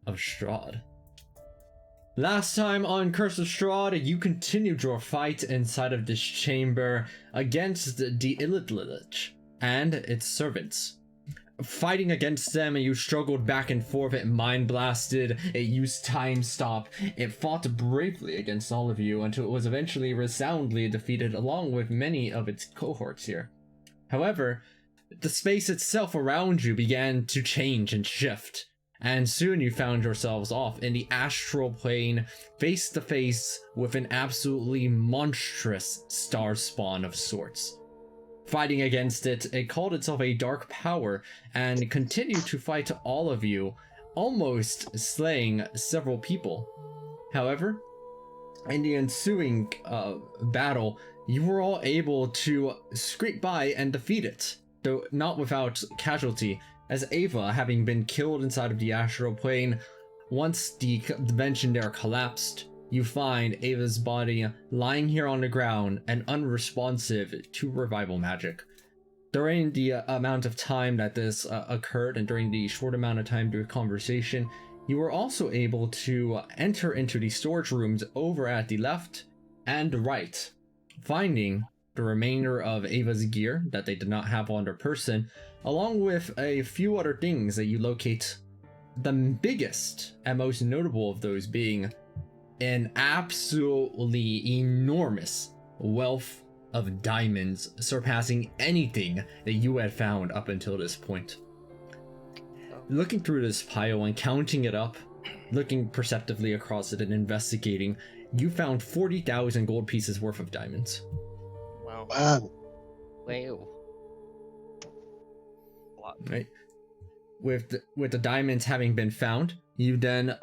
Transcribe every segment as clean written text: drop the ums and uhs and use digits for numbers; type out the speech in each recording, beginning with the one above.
of Strahd. Last time on Curse of Strahd, you continued your fight inside of this chamber against the Illithlich and its servants. Fighting against them, you struggled back and forth, it mind blasted, it used time stop, it fought bravely against all of you until it was eventually resoundingly defeated along with many of its cohorts here. However, the space itself around you began to change and shift, and soon you found yourselves off in the astral plane, face to face with an absolutely monstrous star spawn of sorts. Fighting against it, it called itself a dark power and continued to fight all of you, almost slaying several people. However, in the ensuing battle, you were all able to scrape by and defeat it, though not without casualty, as Ava, having been killed inside of the astral plane, once the dimension there collapsed, you find Ava's body lying here on the ground and unresponsive to revival magic. During the amount of time that this occurred, and during the short amount of time through conversation, you were also able to enter into the storage rooms over at the left and right, finding the remainder of Ava's gear that they did not have on their person, along with a few other things that you locate. The biggest and most notable of those being an absolutely enormous wealth of diamonds, surpassing anything that you had found up until this point. Looking through this pile and counting it up, looking perceptively across it and investigating, you found 40,000 gold pieces worth of diamonds. Wow. Wow. Right. With the diamonds having been found, you then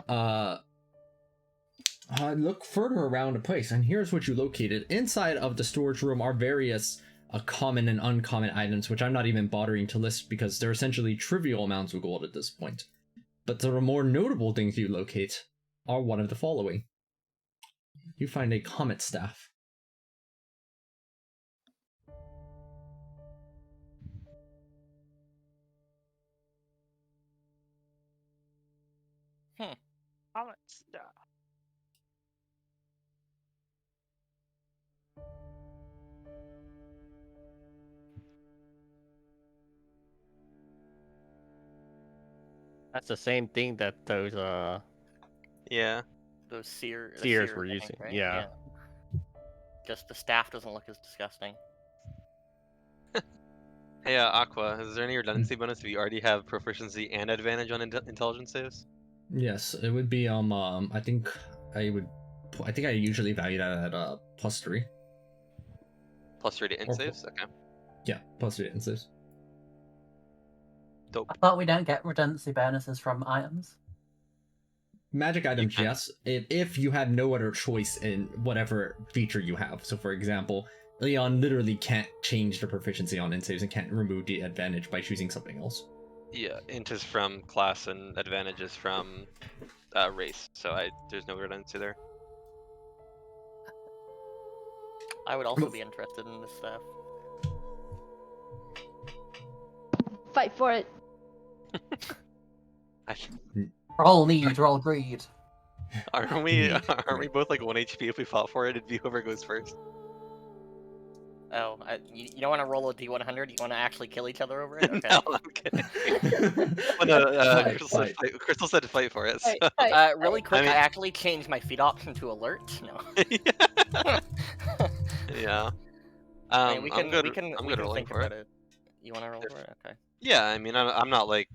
look further around the place, and here's what you located. Inside of the storage room are various common and uncommon items, which I'm not even bothering to list because they're essentially trivial amounts of gold at this point. But the more notable things you locate are one of the following. You find a comet staff. Comet stuff. That's the same thing that those Yeah. Those seers were using. right? Yeah. Just the staff doesn't look as disgusting. Hey, Aqua, is there any redundancy bonus if you already have proficiency and advantage on intelligence saves? Yes, it would be I think I usually value that at +3. +3 to int Or- saves? Okay. Yeah, +3 instances. Dope. I thought we don't get redundancy bonuses from items. Magic items, can. yes, if you have no other choice in whatever feature you have. So for example, Leon literally can't change the proficiency on int saves and can't remove the advantage by choosing something else. Yeah, int is from class and advantage is from race, so there's no redundancy there. I would also be interested in this stuff. Fight for it. Roll need, roll greed. Aren't we both like 1 HP if we fought for it? It'd be whoever goes first. Oh, you don't want to roll a D100? You want to actually kill each other over it? Okay. No, I'm kidding. Well, no, Fight. Crystal said to fight for it. So. Really quick, I mean- I actually changed my feed option to alert. No. Yeah. I mean, we I'm can good rolling think for about it. You want to roll for it? Okay. Yeah, I mean, I'm not like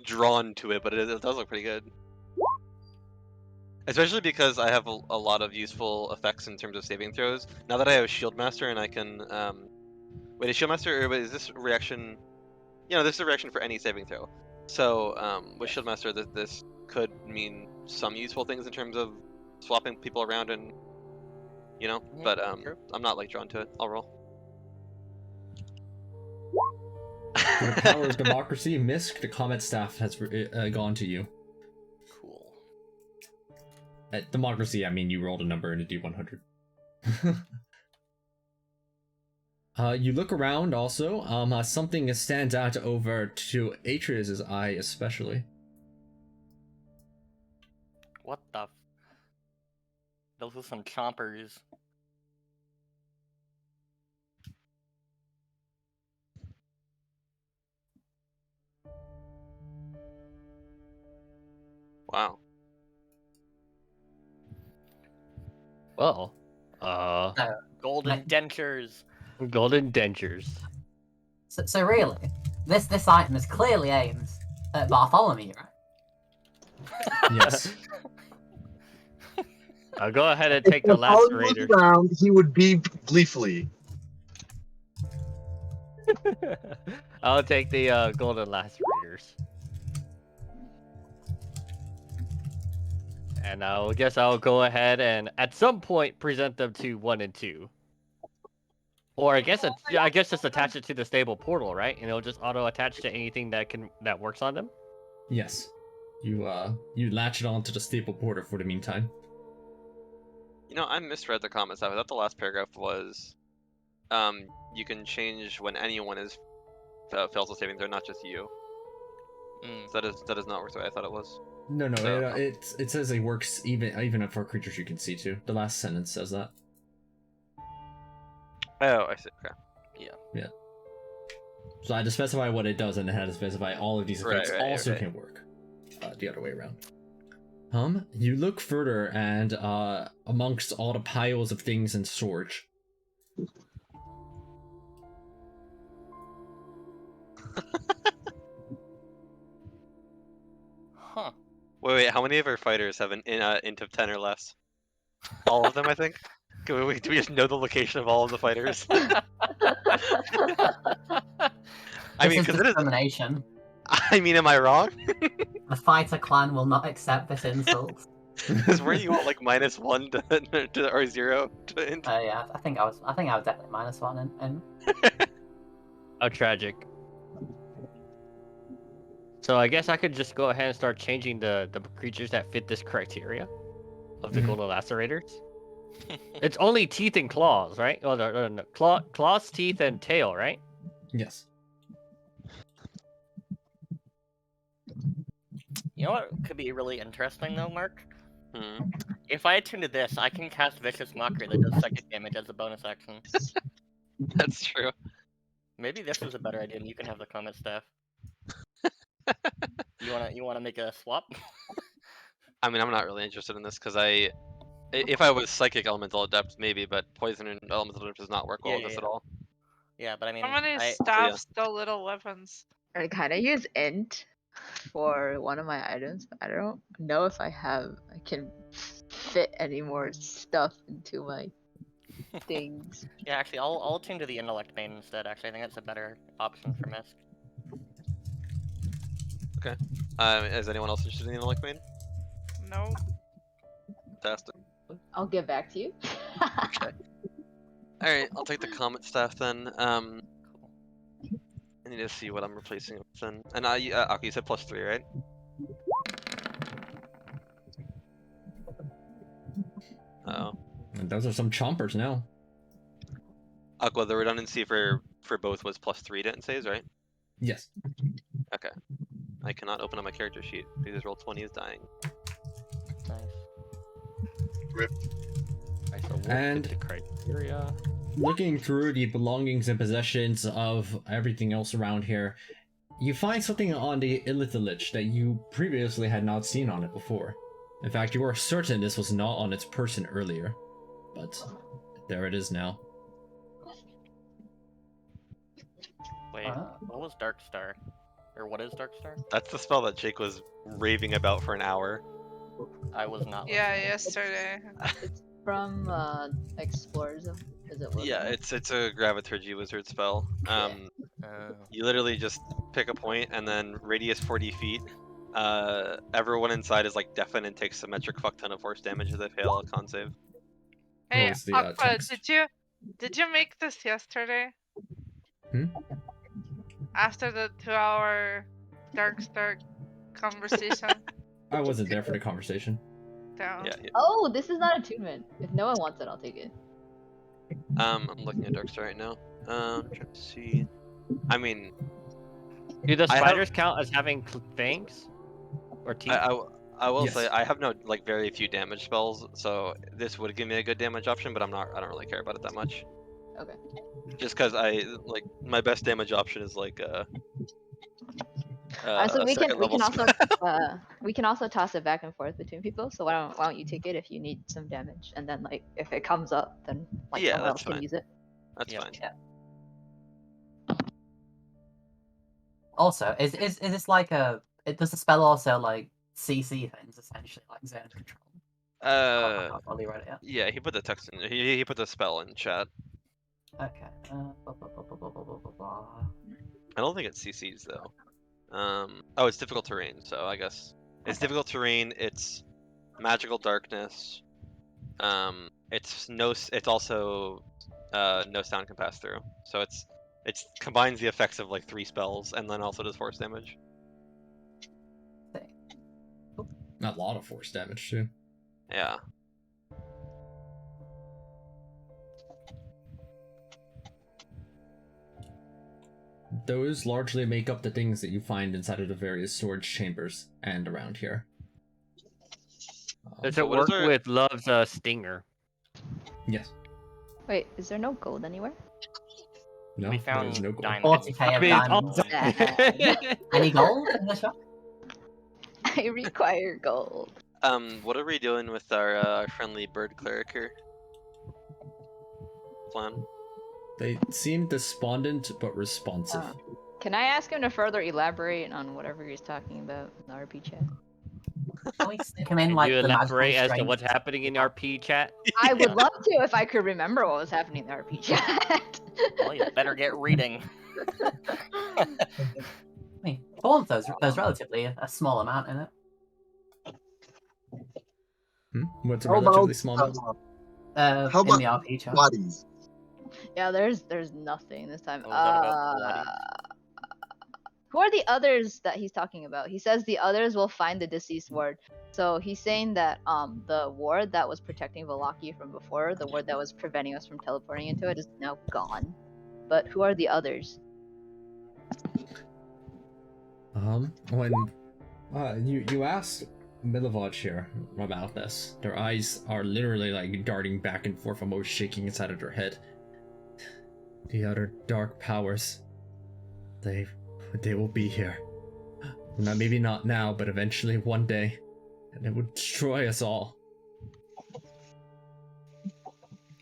drawn to it, but it does look pretty good. Especially because I have a lot of useful effects in terms of saving throws. Now that I have Shield Master and I can, wait, is Shield Master, or wait, is this reaction? You know, this is a reaction for any saving throw. So, with Shield Master, this could mean some useful things in terms of swapping people around and, you know, Yeah, but true. I'm not like drawn to it. I'll roll. For the power of democracy, Misk, the comet staff has gone to you. Cool. At democracy, I mean you rolled a number in a D100. You look around also, something stands out over to Atreus' eye especially. What the? Those are some chompers. Wow. Well, Golden dentures. golden dentures. So really, this item is clearly aimed at Bartholomew, right? Yes. I'll go ahead and take the If Holly was lacerator. around, he would be gleefully. I'll take the golden lacerators. And I guess I'll go ahead and at some point present them to 1 and 2. Or I guess just attach it to the stable portal, right? And it'll just auto attach to anything that works on them. Yes. You latch it onto the staple porter for the meantime. You know, I misread the comments. I thought the last paragraph was, you can change when anyone fails a saving throw, not just you. So that is not what I thought it was. No, So- it says it works even for creatures you can see too. The last sentence says that. Oh, I see. Okay. So I had to specify what it does, and it had to specify all of these effects also right. can work. The other way around. You look further, and amongst all the piles of things in storage. Huh. Wait. How many of our fighters have an int of 10 or less? All of them, I think. Do we just know the location of all of the fighters? I mean, This is because it is. discrimination. I mean, am I wrong? The fighter clan will not accept this insult. Because were you at like -1 to or 0 to int? Yeah, I think I was definitely -1 and How tragic. So I guess I could just go ahead and start changing the creatures that fit this criteria of the Mhm. golden lacerators. It's only teeth and claws, right? Oh, no. Claws, teeth, and tail, right? Yes. You know what could be really interesting though, Mark? Hmm. If I attune to this, I can cast Vicious Mockery that does psychic damage as a bonus action. That's true. Maybe this was a better idea, and you can have the comment staff. You wanna make a swap? I mean, I'm not really interested in this because if I was Psychic Elemental Adept, maybe, but Poison and Elemental Adept does not work well with this at all. Yeah, but I mean, How many I staffs, still little weapons? I kind of use int for one of my items. I don't know if I can fit any more stuff into my things. yeah, actually, I'll attune to the Intellect Bane instead. Actually, I think that's a better option for Mist. Is anyone else interested in the Intellect Bane? No. Fantastic. I'll get back to you. Alright, I'll take the Comet Staff then. I need to see what I'm replacing it with then. And Aki, you said +3, right? Oh. And those are some chompers now. Aqua, the redundancy for both was +3 to saves, right? Yes. Okay. I cannot open up my character sheet because Roll20 is dying. Nice. Right, so we'll And- fit the criteria. Looking through the belongings and possessions of everything else around here, you find something on the Illithilich that you previously had not seen on it before. In fact, you are certain this was not on its person earlier, but there it is now. Wait, what was Dark Star? Or what is Dark Star? That's the spell that Jake was raving about for an hour. I was not. Yeah, listening. yesterday. It's from Explorism. Is it? Yeah, it's a Graviturgy wizard spell. You literally just pick a point and then radius 40 feet. Everyone inside is like deafened and takes symmetric fuck ton of force damage as they fail a con save. Hey, was the, Aqua, text? did you make this yesterday? Hmm? After the 2-hour Dark Star conversation? I wasn't there for the conversation. Down. Yeah, Oh, this is not attunement. If no one wants it, I'll take it. I'm looking at Darkstar right now. Trying to see. I mean, Do the I have- spiders count as having fangs? Or teeth? I will Yes. say I have no like very few damage spells, so this would give me a good damage option, but I don't really care about it that much. Okay. Just because I like my best damage option is like So a we second level also spell. we can also toss it back and forth between people. So why don't you take it if you need some damage, and then like if it comes up, then like Yeah, someone that's else can fine. use it. That's Yep. fine. Also, is this like a? Does the spell also like CC things essentially like zone of control? Uh, I'll probably write it out. yeah, he put the text in. He put the spell in chat. Okay. Blah, blah, blah, blah, blah, blah, blah, blah. I don't think it CCs though. Oh, it's difficult terrain, so I guess it's Okay. difficult terrain. It's magical darkness. It's also no sound can pass through. So it's combines the effects of like 3 spells and then also does force damage. A lot of force damage too. Yeah. Those largely make up the things that you find inside of the various storage chambers and around here. Does So it what is work our- with Love's stinger? Yes. Wait, is there no gold anywhere? No, We there found is no gold. diamonds. 40k of mean, diamonds. Any gold in the shop? I require gold. What are we doing with our friendly bird cleric here? Plan. They seem despondent but responsive. Can I ask him to further elaborate on whatever he's talking about in the RP chat? Can we stick him in Can like you the magical elaborate as to strength? what's happening in RP chat? I would love to if I could remember what was happening in the RP chat. Well, you better get reading. I mean, for once, there's relatively a small amount in it. What's a How relatively about, small amount? How In about the RP chat. bodies? Yeah, there's nothing this time. What was that about bloody? Who are the others that he's talking about? He says the others will find the deceased ward. So he's saying that the ward that was protecting Velaki from before, the ward that was preventing us from teleporting into it, is now gone. But who are the others? When you asked Milivaj here about this, their eyes are literally like darting back and forth, almost shaking inside of their head. The other dark powers, they will be here. Now, maybe not now, but eventually one day, and it would destroy us all.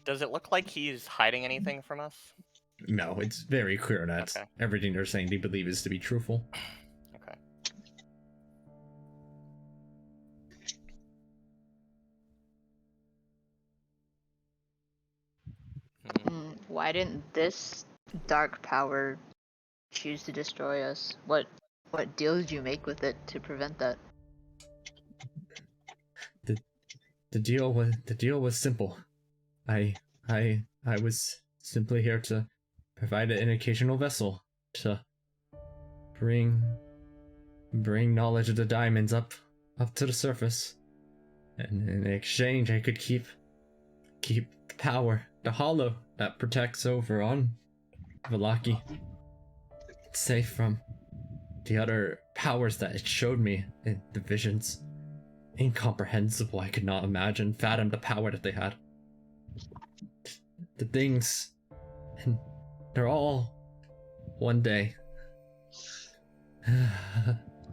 Does it look like he's hiding anything from us? No, it's very clear that Okay. everything they're saying they believe is to be truthful. Okay. Why didn't this dark power choose to destroy us? What deal did you make with it to prevent that? The deal was simple. I was simply here to provide an occasional vessel to bring knowledge of the diamonds up to the surface, and in exchange I could keep the power, the hollow that protects over on Velaki, safe from the other powers that it showed me in the visions. Incomprehensible. I could not fathom the power that they had. The things, and they're all one day.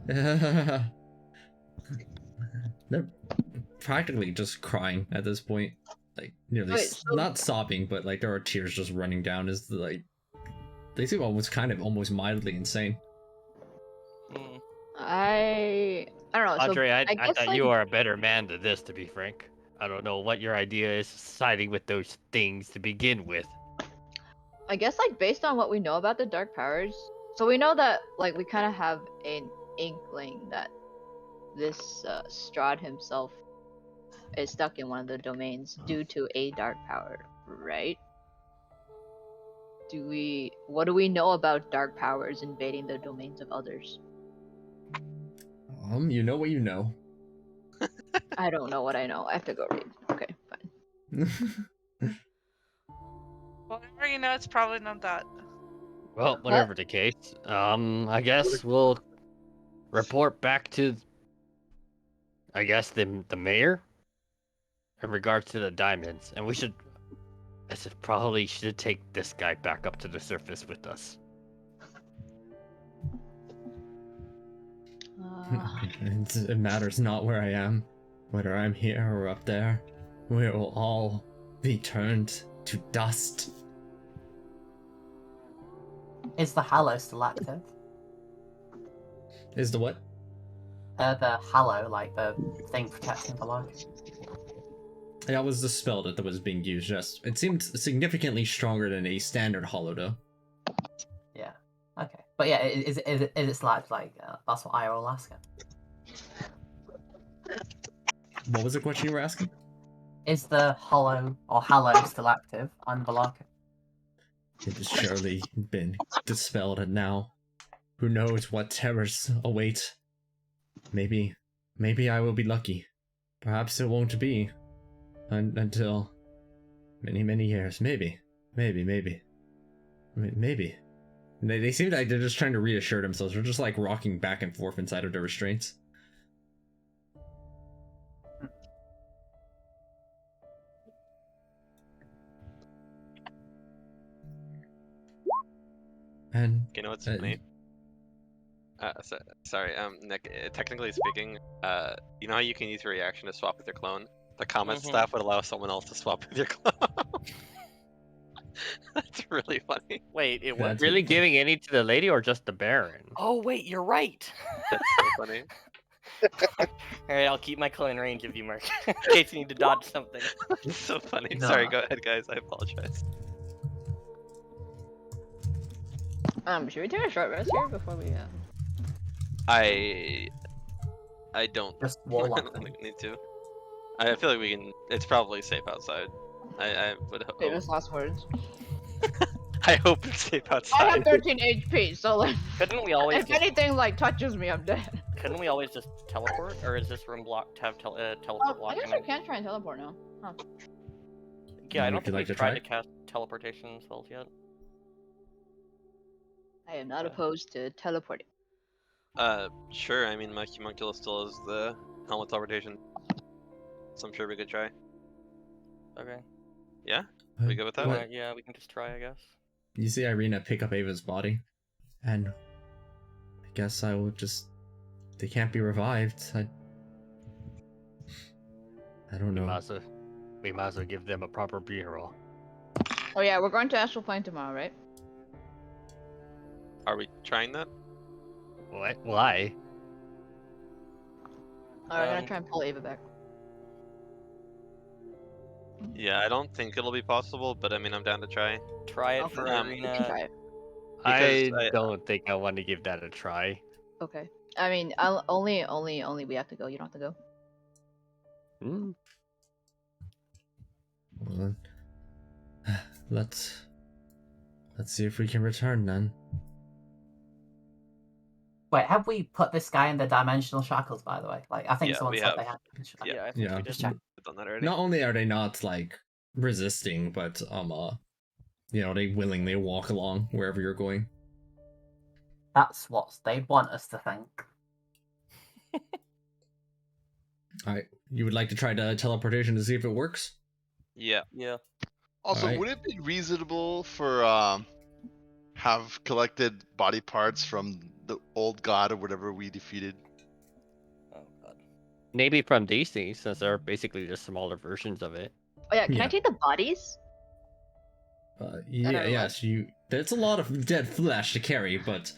They're practically just crying at this point, like nearly Wait, so- not sobbing, but like there are tears just running down. As like they seem almost mildly insane. I don't know. Andre, so I guess, thought like, you are a better man than this, to be frank. I don't know what your idea is siding with those things to begin with. I guess like based on what we know about the dark powers, so we know that like we kind of have an inkling that this Strahd himself is stuck in one of the domains due to a dark power, right? What do we know about dark powers invading the domains of others? You know what you know. I don't know what I know. I have to go read. Okay, fine. Whatever you know, it's probably not that. Well, whatever the case, I guess we'll report back to I guess the mayor. In regards to the diamonds, and I said probably should take this guy back up to the surface with us. It matters not where I am, whether I'm here or up there. We will all be turned to dust. Is the Hallow still active? Is the what? The Hallow, like the thing protecting the lock. That was the spell that was being used. Yes, it seemed significantly stronger than a standard hollow, though. Yeah. Okay. But yeah, is it still active? Like that's what I will ask him. What was the question you were asking? Is the Hollow or Hallow still active on the lock? It has surely been dispelled, and now, who knows what terrors await? Maybe I will be lucky. Perhaps it won't be until many years. Maybe. They seem like they're just trying to reassure themselves. They're just like rocking back and forth inside of their restraints. And You know what's funny? Sorry, Nick. Technically speaking, you know how you can use your reaction to swap with your clone? The comment staff would allow someone else to swap with your clone. That's really funny. Wait, it was Really giving any to the lady or just the Baron? Oh wait, you're right. That's so funny. Alright, I'll keep my clone range of you, Mark, in case you need to dodge something. It's so funny. No. Sorry, go ahead, guys. I apologize. Should we take a short rest here before we I don't Just warlock them. need to. I feel like we can. It's probably safe outside. I would hope. famous last words? I hope it's safe I outside. have 13 HP, so like, Couldn't we always if just, anything like touches me, I'm dead. couldn't we always just teleport, or is this room blocked to have teleport I block? guess we can try and teleport now. Huh. Yeah, I Would don't you think like we've to tried try? to cast teleportation spells yet. I am not opposed to teleporting. Sure. I mean, my homunculus still has the helmet teleportation, so I'm sure we could try. Okay. Yeah, we good with that? What? Yeah, we can just try, I guess. You see Irina pick up Ava's body, and I guess I will just. They can't be revived. I don't know. We might as well give them a proper funeral. Oh yeah, we're going to Astral Plane tomorrow, right? Are we trying that? What? Why? We're gonna try and pull Ava back. Yeah, I don't think it'll be possible, but I mean, I'm down to try. Try it Okay, for we can Irina. try it. I Because don't think I want to give that a try. Okay. I mean, only we have to go. You don't have to go. Hmm. Well, then, let's see if we can return then. Wait, have we put this guy in the dimensional shackles? By the way, like I think Yeah, someone we said have. they had. Yeah, I think Yeah. we Just just check. I've done that already. Not only are they not like resisting, but they willingly walk along wherever you're going. That's what they'd want us to think. Alright. You would like to try the teleportation to see if it works? Yeah. Yeah. Also, Alright. would it be reasonable for have collected body parts from the old god or whatever we defeated? Oh god. Maybe from DC, since they're basically just smaller versions of it. Oh yeah, can I Yeah. take the bodies? Yeah, don't know. yes, you. There's a lot of dead flesh to carry, but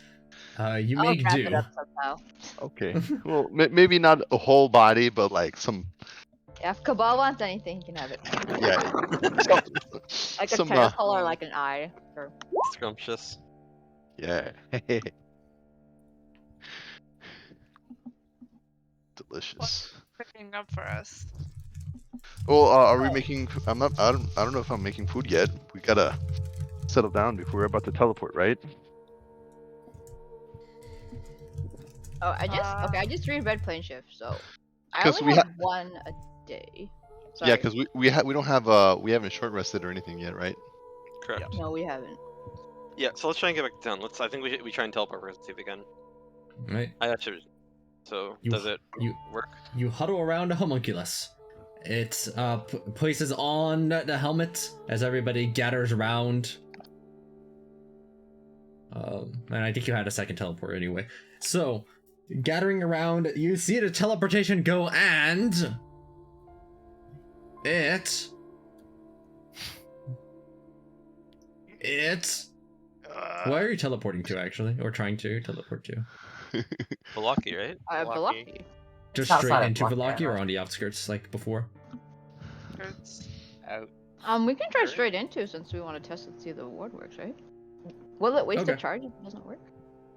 you I'll make wrap do. it up somehow. Okay. Well, maybe not a whole body, but like some. Yeah, if Cabal wants anything, he can have it. Yeah. Like a some, tentacle or like an eye. Sure. Scrumptious. Yeah. Delicious. Picking up for us. Well, are we making? I don't know if I'm making food yet. We gotta settle down before we're about to teleport, right? Oh, I just read Red Plane Shift, so I 'Cause only we have one a day. Sorry. Yeah, because we don't have we haven't short rested or anything yet, right? Correct. No, we haven't. Yeah. So let's try and get back down. I think we try and teleport first and see if we can. Right? I actually. So You- does it you- work? You huddle around a homunculus. It places on the helmet as everybody gathers around. And I think you had a second teleport anyway. So, gathering around, you see the teleportation go, and it. Where are you teleporting to, actually, or trying to teleport to? Velocity, right? Velocity. Just outside straight of into Block Velocity or Arrow. on the outskirts like before? It's- Out. We can try straight into since we want to test and see if the ward works, right? Will it waste the Okay. charge if it doesn't work?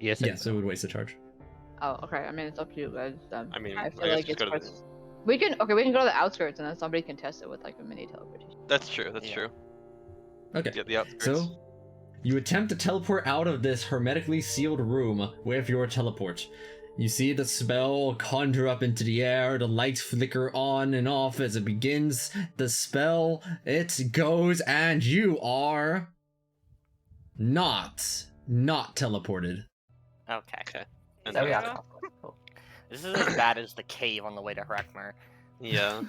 Yes. Yes, it would waste the charge. Oh, okay. I mean, it's up to you guys. I mean, I I feel guess like just it's go to the- worth- We can go to the outskirts and then somebody can test it with like a mini teleportation. That's true. That's Yeah. true. Okay. Yeah, the outskirts. So, you attempt to teleport out of this hermetically sealed room with your teleport. You see the spell conjure up into the air, the lights flicker on and off as it begins. The spell, it goes, and you are not teleported. Okay. Okay. And There we Yeah. are. Cool. This is as bad as the cave on the way to Hrekmar. yeah,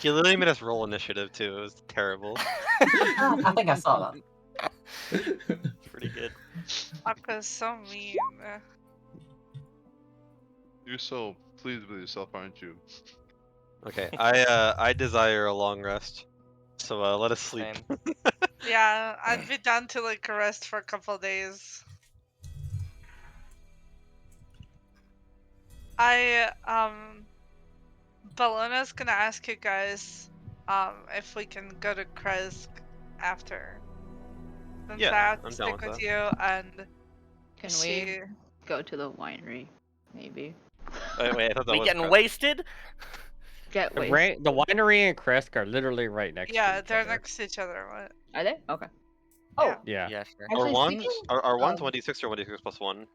he literally made us roll initiative too. It was terrible. I think I saw that. It's pretty good. Aqua's so mean. You're so pleased with yourself, aren't you? Okay, I desire a long rest. So let us sleep. Same. Yeah, I'd be down to like rest for a couple days. Bellona's gonna ask you guys, if we can go to Kresk after. Since Yeah, I have I'm to down stick with with that. you and Can she. we go to the winery? Maybe. Wait, I thought that We was getting Crest. wasted? Get The, wasted. the winery and Kresk are literally right next to Yeah, each they're other. next to each other. What? Are they? Okay. Oh, Yeah. Yeah. Yeah, sure. Are actually, wands speaking are wands of- 1d6 or 1d6 plus 1?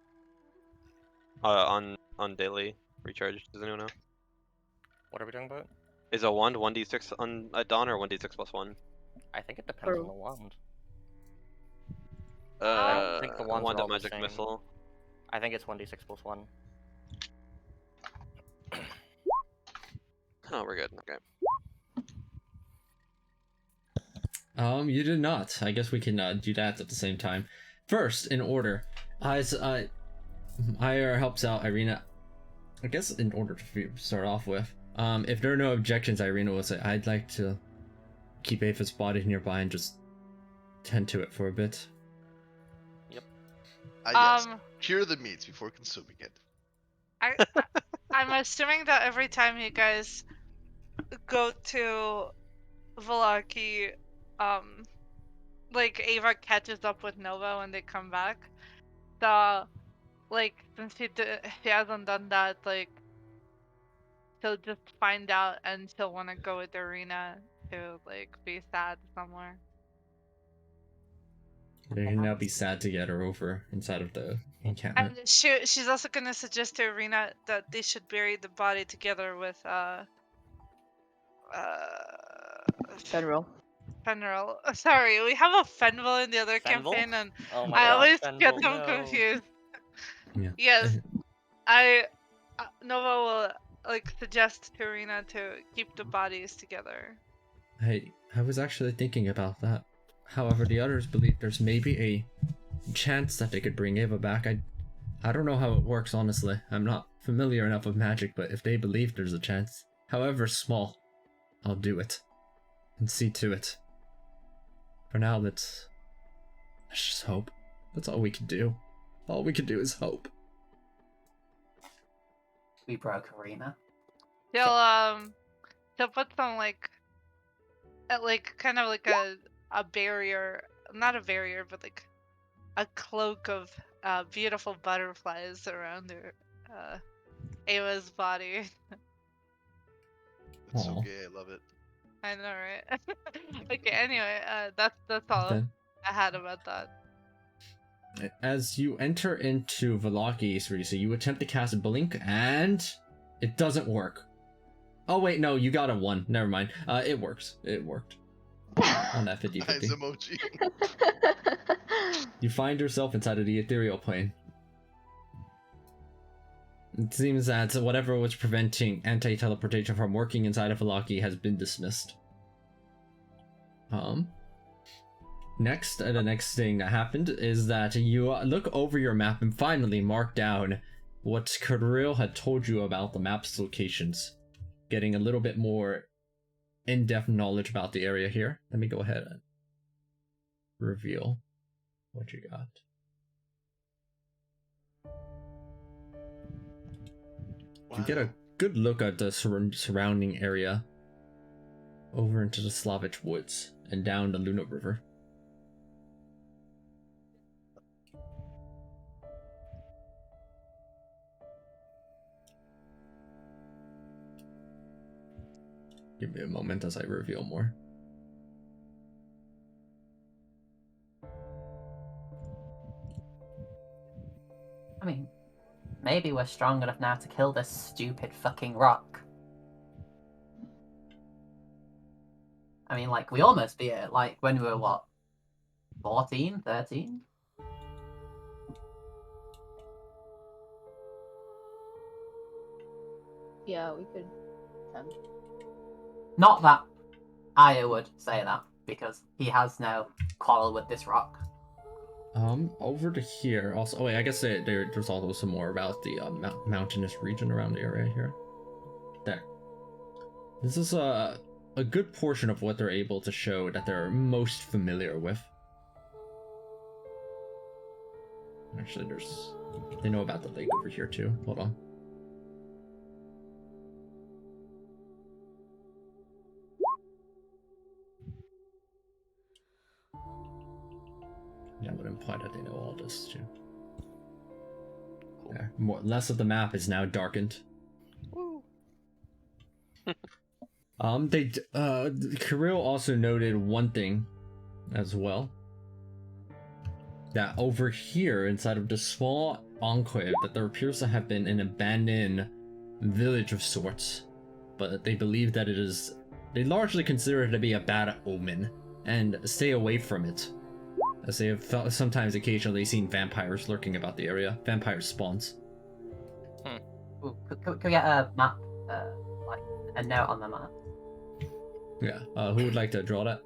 On daily recharge. Does anyone know? What are we talking about? Is a wand 1d6 on at dawn or 1d6 plus 1? I think it depends For- on the wand. I don't think the wands wand are of all the magic same. missile. I think it's 1d6 plus 1. Oh, we're good. Okay. You did not. I guess we can do that at the same time. First, in order, as Ira helps out Irina. I guess in order to start off with, if there are no objections, Irina will say, "I'd like to keep Ava's body nearby and just tend to it for a bit." Yes. Cure the meats before consuming it. I'm assuming that every time you guys go to Velaki, like Ava catches up with Nova when they come back. So, like, since she hasn't done that, like, she'll just find out and she'll want to go with Arena to, like, be sad somewhere. They can now be sad to get her over inside of the encampment. And she's also gonna suggest to Arena that they should bury the body together with Federal. Fenril. Sorry, we have a Fenvil in the other Fenvil? campaign, and Oh my I god, always Fenvil, get them no. confused. Yeah. Yes, I Nova will like suggest to Arena to keep the bodies together. I was actually thinking about that. However, the others believe there's maybe a chance that they could bring Ava back. I don't know how it works, honestly. I'm not familiar enough with magic, but if they believe there's a chance, however small, I'll do it. And see to it. For now, let's just hope. That's all we can do. All we can do is hope. We broke Arena. She'll put some like kind of like a barrier, not a barrier, but like a cloak of beautiful butterflies around her Ava's body. It's so Aw. gay. I love it. I know, right? Okay, anyway, that's all Then, I had about that. as you enter into Velaki, Risa, you attempt to cast Blink, and it doesn't work. Oh wait, no, you got a 1. Never mind. It works. It worked. On that 50-50. Nice emoji. You find yourself inside of the ethereal plane. It seems that whatever was preventing anti-teleportation from working inside of Velaki has been dismissed. Next, the next thing that happened is that you look over your map and finally mark down what Kirill had told you about the map's locations. Getting a little bit more in-depth knowledge about the area here. Let me go ahead and reveal what you got. You get a good look at the surrounding area over into the Slavich woods and down the Luna River. Give me a moment as I reveal more. I mean, maybe we're strong enough now to kill this stupid fucking rock. I mean, like, we almost beat it, like, when we were, what, 14, 13? Yeah, we could. Not that Aya would say that, because he has no quarrel with this rock. Over to here, also, oh wait, I guess there's also some more about the mountainous region around the area here. There. This is a good portion of what they're able to show that they're most familiar with. Actually, they know about the lake over here too. Hold on. That would imply that they know all this too. There. Less of the map is now darkened. Kirill also noted one thing as well. That over here, inside of the small enclave, that there appears to have been an abandoned village of sorts. But they believe that they largely consider it to be a bad omen, and stay away from it. As they have sometimes occasionally seen vampires lurking about the area. Vampire spawns. Ooh, can we get a map, like, a note on the map? Yeah, who would like to draw that?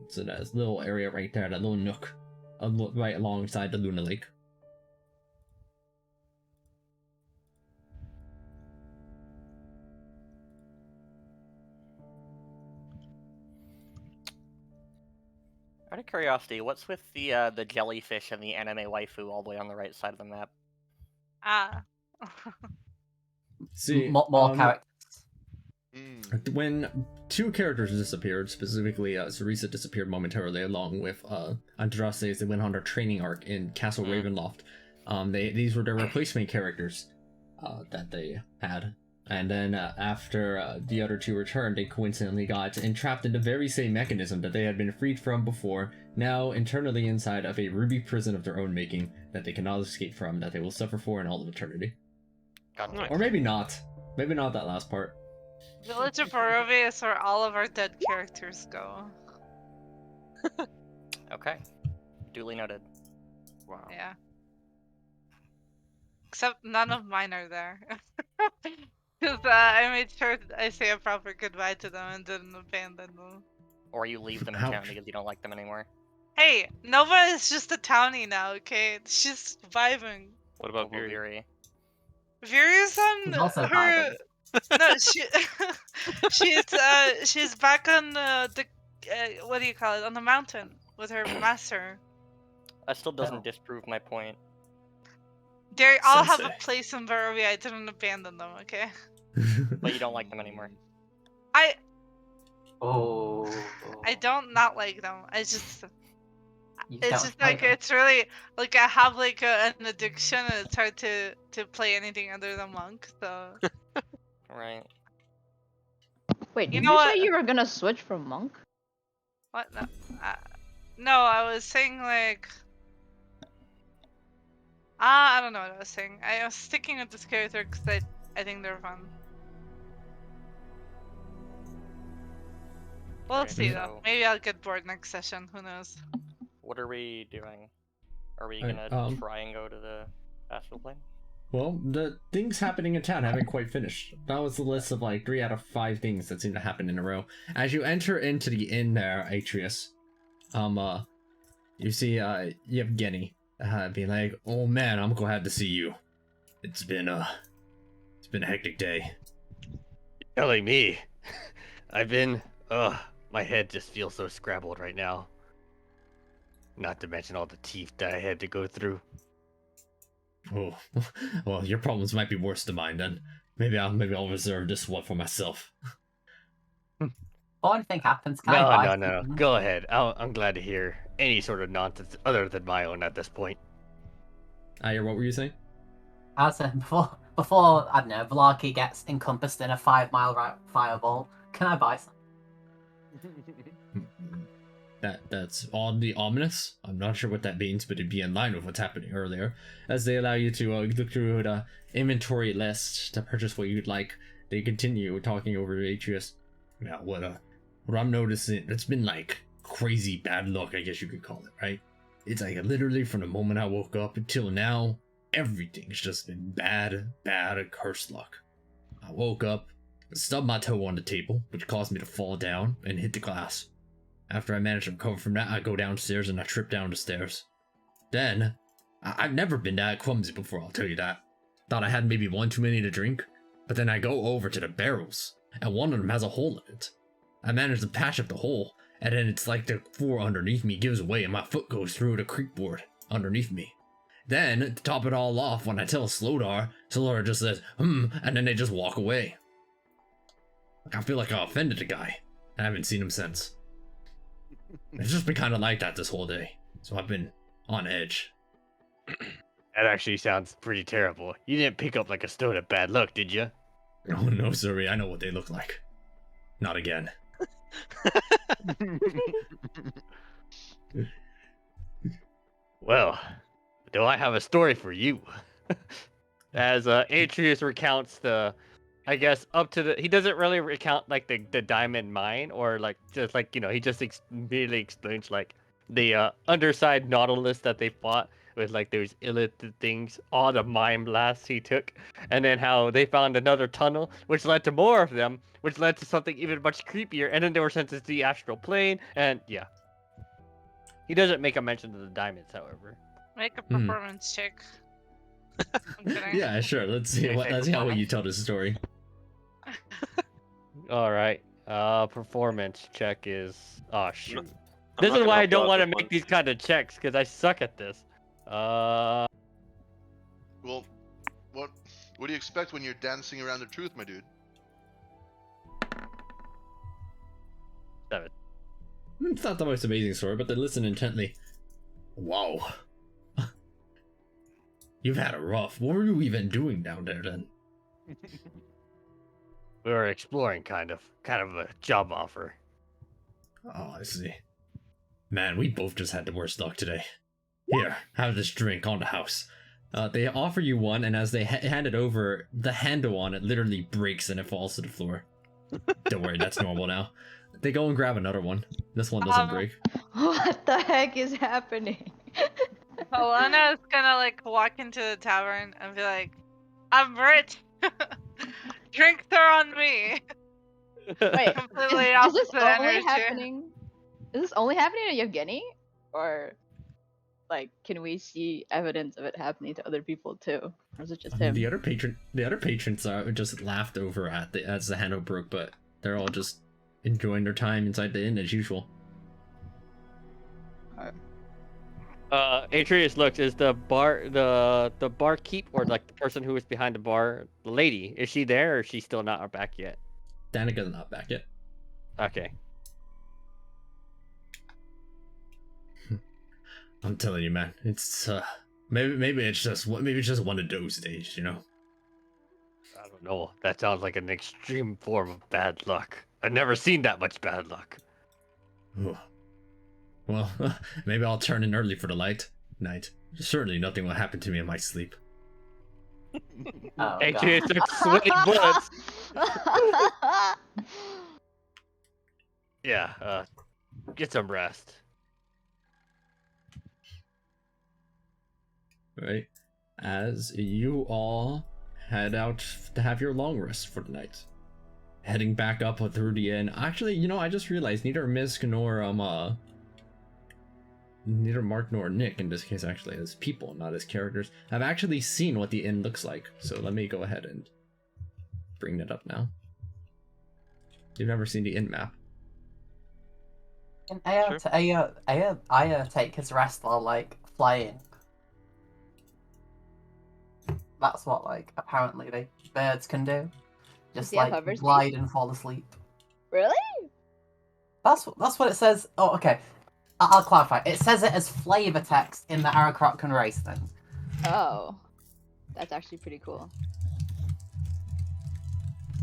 It's a nice little area right there, that little nook. Right alongside the Luna Lake. Out of curiosity, what's with the jellyfish and the anime waifu all the way on the right side of the map? Ah. See, more characters. When two characters disappeared, specifically Sarisa disappeared momentarily along with Andraste as they went on their training arc in Castle Ravenloft. These were their replacement characters that they had. And then after the other two returned, they coincidentally got entrapped in the very same mechanism that they had been freed from before, now internally inside of a ruby prison of their own making that they cannot escape from, that they will suffer for in all of eternity. Nice. Or maybe not. Maybe not that last part. Village of Barovia is where all of our dead characters go. Okay. Duly noted. Wow. Yeah. Except none of mine are there. Because I made sure I say a proper goodbye to them and didn't abandon them. Or you leave them in town because you don't like them anymore. Hey, Nova is just a townie now, okay? She's vibing. What about Over Viri? Viri. Viri's on She's also her. No, she's back on the what do you call it, on the mountain with her master. That still doesn't disprove my point. They all have Sensei. a place in Barovia. I didn't abandon them, okay? But you don't like them anymore. I Oh. don't not like them. It's just don't like like them. it's really like I have like an addiction and it's hard to play anything other than monk. So Right. Wait, You did know you what? say you were gonna switch from monk? what? No, no, I was saying like I don't know what I was saying. I was sticking with this character because I think they're fun. We'll Okay, see though. so- Maybe I'll get bored next session. Who knows? What are we doing? Are we Alright, gonna try and go to the astral plane? Well, the things happening in town haven't quite finished. That was the list of like 3 out of 5 things that seem to happen in a row. As you enter into the inn there, Atreus, you see, Yevgeny, being like, "Oh man, I'm glad to see you. It's been a hectic day." You're telling me. I've been, my head just feels so scrabbled right now. Not to mention all the teeth that I had to go through. Oh, well, your problems might be worse than mine then. Maybe I'll reserve this one for myself. What anything happens, can I buy No. something? Go ahead. I'm glad to hear any sort of nonsense other than my own at this point. Aya, what were you saying? I said before I don't know, Vlarky gets encompassed in a 5-mile fireball. Can I buy some? That's oddly ominous. I'm not sure what that means, but it'd be in line with what's happening earlier. As they allow you to look through the inventory list to purchase what you'd like, they continue talking over to Atreus. Now, what I'm noticing, it's been like crazy bad luck, I guess you could call it, right? It's like literally from the moment I woke up until now, everything's just been bad cursed luck. I woke up, stubbed my toe on the table, which caused me to fall down and hit the glass. After I managed to recover from that, I go downstairs and I trip down the stairs. Then, I've never been that clumsy before, I'll tell you that. Thought I had maybe one too many to drink, but then I go over to the barrels, and one of them has a hole in it. I manage to patch up the hole, and then it's like the floor underneath me gives way and my foot goes through the creak board underneath me. Then, to top it all off, when I tell Slodar just says, and then they just walk away. I feel like I offended the guy. I haven't seen him since. It's just been kind of like that this whole day, so I've been on edge. That actually sounds pretty terrible. You didn't pick up like a stone of bad luck, did you? Oh no, sorry, I know what they look like. Not again. Well, do I have a story for you? As Atreus recounts the, I guess up to the, he doesn't really recount like the diamond mine or like just like he just merely explains like the underside Nautilus that they fought with like those illicit things, all the mine blasts he took, and then how they found another tunnel which led to more of them, which led to something even much creepier, and then they were sent to the astral plane, and yeah. He doesn't make a mention of the diamonds, however. Make a performance check. I'm kidding. Yeah, sure. Let's see how you tell this story. All right. Performance check is. Oh shoot. I'm This not is gonna why I help don't out want to this make one. these kind of checks because I suck at this. Well, what do you expect when you're dancing around the truth, my dude? 7. It's not the most amazing story, but they listen intently. Wow. You've had a rough. What were you even doing down there then? We were exploring, kind of a job offer. Oh, I see. Man, we both just had the worst luck today. Here, have this drink on the house. They offer you one, and as they hand it over, the handle on it literally breaks and it falls to the floor. Don't worry, that's normal now. They go and grab another one. This one doesn't break. What the heck is happening? Alana is gonna like walk into the tavern and be like, "I'm rich. Drinks are on me." Wait, Completely is this opposite only energy. happening? Is this only happening to Yevgeny, or like can we see evidence of it happening to other people too, or is it just him? The other patrons are just laughed over at as the handle broke, but they're all just enjoying their time inside the inn as usual. Atreus looks. Is the barkeep or like the person who was behind the bar, the lady? Is she there or is she still not back yet? Danica's not back yet. Okay. I'm telling you, man, it's maybe it's just one of those days, you know. I don't know. That sounds like an extreme form of bad luck. I've never seen that much bad luck. Ooh. Well, maybe I'll turn in early for the night. Certainly nothing will happen to me in my sleep. Oh, Atreus God. starts sweating bullets. Yeah, get some rest. Right? as you all head out to have your long rest for the night. Heading back up through the inn. Actually, you know, I just realized neither Misk nor neither Mark nor Nick in this case, actually, as people, not as characters, have actually seen what the inn looks like. So let me go ahead and bring that up now. You've never seen the inn map. Can Aya take his rest while like flying? That's what like apparently the birds can do. Just he have like hover speed? glide and fall asleep. Really? That's what it says. Oh, okay. I'll clarify. It says it as flavor text in the Aracrot can race thing. Oh, that's actually pretty cool.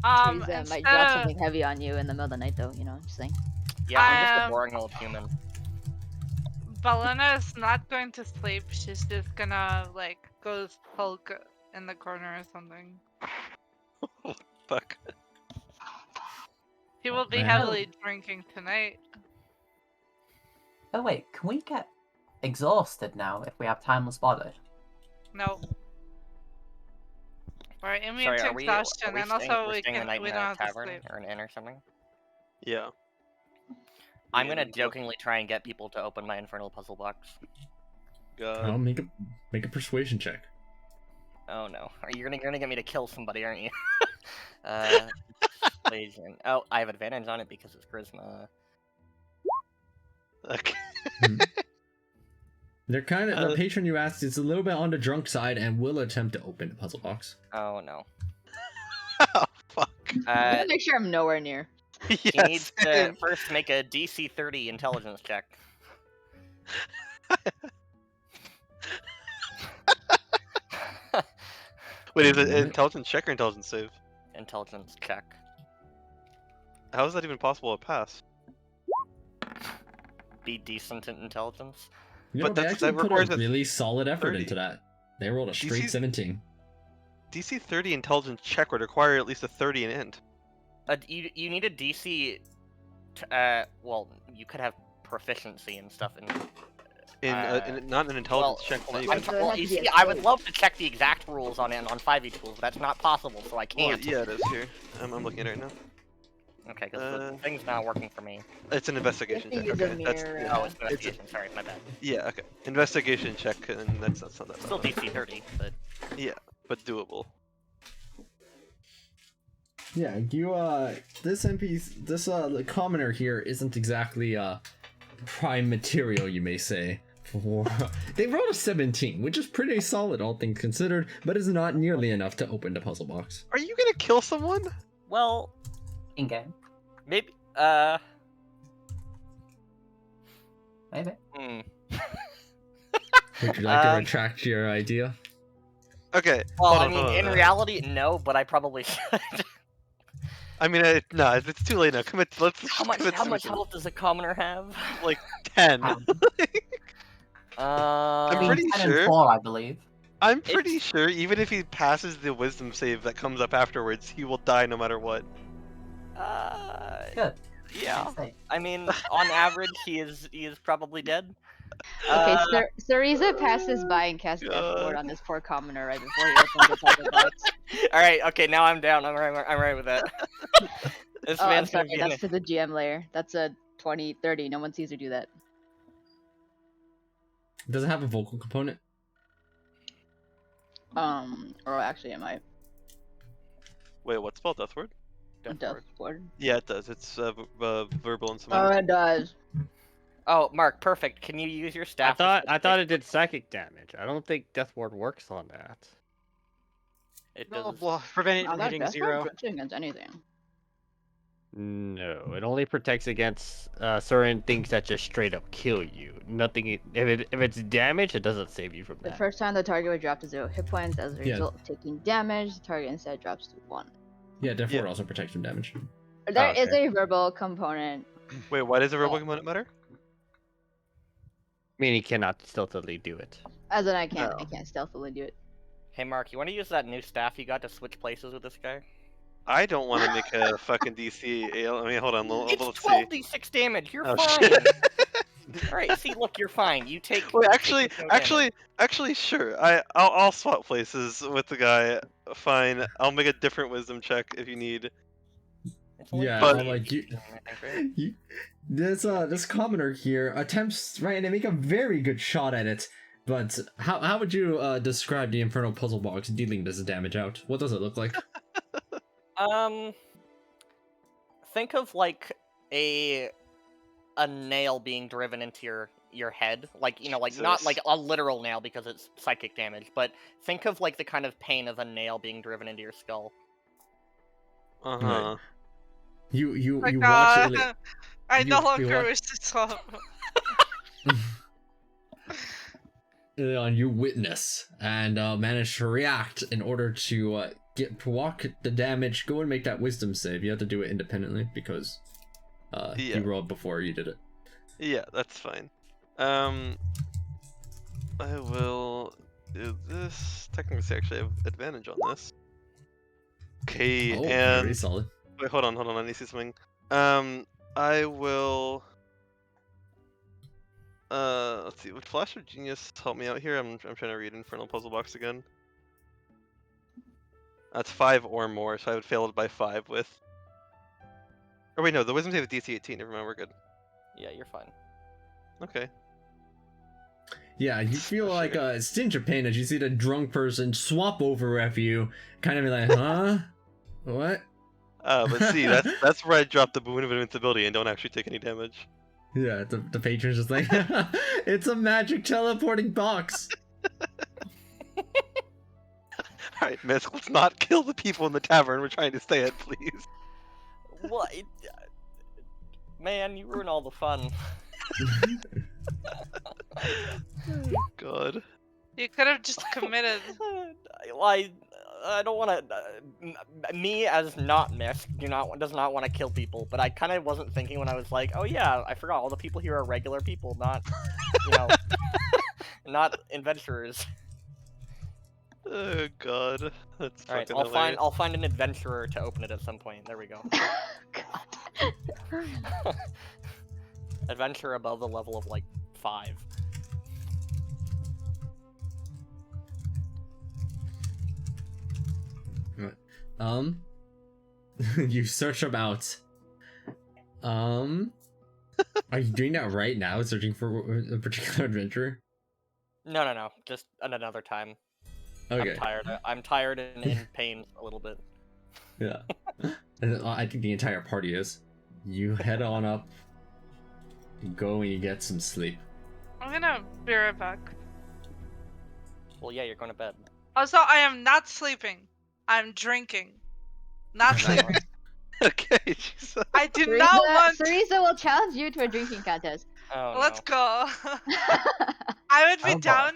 Might drop something heavy on you in the middle of the night, though. You know, just saying. Yeah, I'm just a boring old human. Balena is not going to sleep. She's just gonna like go sulk in the corner or something. Fuck. She will be man. heavily drinking tonight. Oh wait, can we get exhausted now if we have timeless body? No. We're immune Sorry, to are we exhaustion, staying, and also we're we staying the night don't in a have to tavern sleep. or an inn or something? Yeah. I'm Yeah, gonna no. jokingly try and get people to open my infernal puzzle box. I'll make a persuasion check. Oh no, you're gonna get me to kill somebody, aren't you? Persuasion. Oh, I have advantage on it because it's charisma. Okay. They're kind of the patron you asked is a little bit on the drunk side and will attempt to open the puzzle box. Oh no. Oh, fuck. I'm gonna make sure I'm nowhere near. He needs to first make a DC 30 intelligence check. Wait, is it intelligence check or intelligence save? Intelligence check. How is that even possible to pass? Be decent at intelligence. You know, But they that actually put requires a a really solid effort 30. into that. They rolled a straight DC 17. DC 30 intelligence check would require at least a 30 in int. You need a DC. Well, you could have proficiency and stuff in. Not an intelligence check. Well, Anyway. you see, I would love to check the exact rules on 5e tools, but that's not possible, so I Well, can't. yeah, it is here. I'm looking at it right now. Okay, because the thing's not working for me. It's an investigation check. Use a Okay, that's mirror, Oh, it's investigation. Sorry, my bad. yeah. Okay, investigation check, and that's not that bad. Still DC 30, but Yeah, but doable. Yeah, you this the commoner here isn't exactly prime material, you may say. For they rolled a 17, which is pretty solid all things considered, but is not nearly enough to open the puzzle box. Are you gonna kill someone? well, In game, maybe. maybe. Would you like to retract your idea? Okay. Well, hold I on, mean, hold in on. reality, no, but I probably should. I mean, no, it's too late now. Commit. Let's. How much commit suicide. health does a commoner have? Like 10. I'm pretty 10 sure- and 4, I believe. I'm pretty sure even if he passes the wisdom save that comes up afterwards, he will die no matter what. Good. Yeah. Say. I mean, on average, he is probably dead. Okay, Cereza passes by and casts Death Ward on this poor commoner right before he opens the puzzle box. All right. Okay. Now I'm down. I'm right with that. This Oh, I'm man's sorry, gonna be that's to the GM layer. That's a 20, 30. No one sees her do that. Does it have a vocal component? Or actually, it might. Wait, what's spelled death word? Death Ward. Yeah, it does. It's verbal and Oh, somatic. it does. Oh, Mark, perfect. Can you use your I staff? thought it did psychic damage. I don't think Death Ward works on that. It No, does. well, prevent it Oh, from that hitting Death 0. Ward protection against anything. No, it only protects against certain things that just straight up kill you. Nothing. If it's damage, it doesn't save you from The that. first time the target would drop to 0 hit points as a Yeah. result of taking damage, the target instead drops to 1. Yeah, Death Yeah. Ward also protects from damage. There is okay. a verbal component. Wait, why does the verbal component matter? Meaning he cannot stealthily do it. As in, I can't Oh. stealthily do it. Hey, Mark, you want to use that new staff you got to switch places with this guy? I don't want to make a fucking DC. I mean, hold on. It's Let's see. 12d6 damage. You're Oh, fine. shit. All right. See, look, you're fine. You take. Wait, you take no damage. actually, sure. I'll swap places with the guy. Fine. I'll make a different wisdom check if you need. It's only Yeah, But- DC like you, 18, I think, right? you, this commoner here attempts right to make a very good shot at it. But how would you describe the infernal puzzle box dealing this damage out? What does it look like? Think of like a nail being driven into your head, like like not Jesus. like a literal nail because it's psychic damage, but think of like the kind of pain of a nail being driven into your skull. Uh huh. Right. You Like, watch it. I no you longer watch- wish to swap. Leon, you witness and manage to react in order to block the damage. Go and make that wisdom save. You have to do it independently because Yeah. you rolled before you did it. Yeah, that's fine. I will do this. Technically, I actually have advantage on this. Okay, Oh, and very solid. wait, hold on. I need to see something. I will. Let's see. Would Flash of Genius help me out here? I'm trying to read Infernal Puzzle Box again. That's 5 or more, so I would fail it by 5 with. Oh wait, no. The Wisdom save is DC 18. Never mind, we're good. Yeah, you're fine. Okay. Yeah, you feel For like sure. a stench of pain as you see the drunk person swap over at you, kind of be like, huh? What? But see, that's where I drop the boon of invincibility and don't actually take any damage. Yeah, the patron's just like, it's a magic teleporting box. Alright, Miss, let's not kill the people in the tavern. We're trying to stay at, please. What? Man, you ruin all the fun. God. You could have just committed. I don't want to. Me as not Miss does not want to kill people, but I kind of wasn't thinking when I was like, oh yeah, I forgot all the people here are regular people, not not adventurers. Oh God, that's All right, fucking I'll hilarious. find an adventurer to open it at some point. There we go. Adventure above the level of like 5. You search about. Are you doing that right now? Searching for a particular adventurer? No, just another time. Okay. I'm tired and in pain a little bit. Yeah. And I think the entire party is. You head on up. You go and you get some sleep. I'm gonna be right back. Well, yeah, you're going to bed. Also, I am not sleeping. I'm drinking. Not sleeping. Okay, Jesus. I do not want. Teresa will challenge you to a drinking contest. Oh, Let's no. go. I would be Oh, boy. down.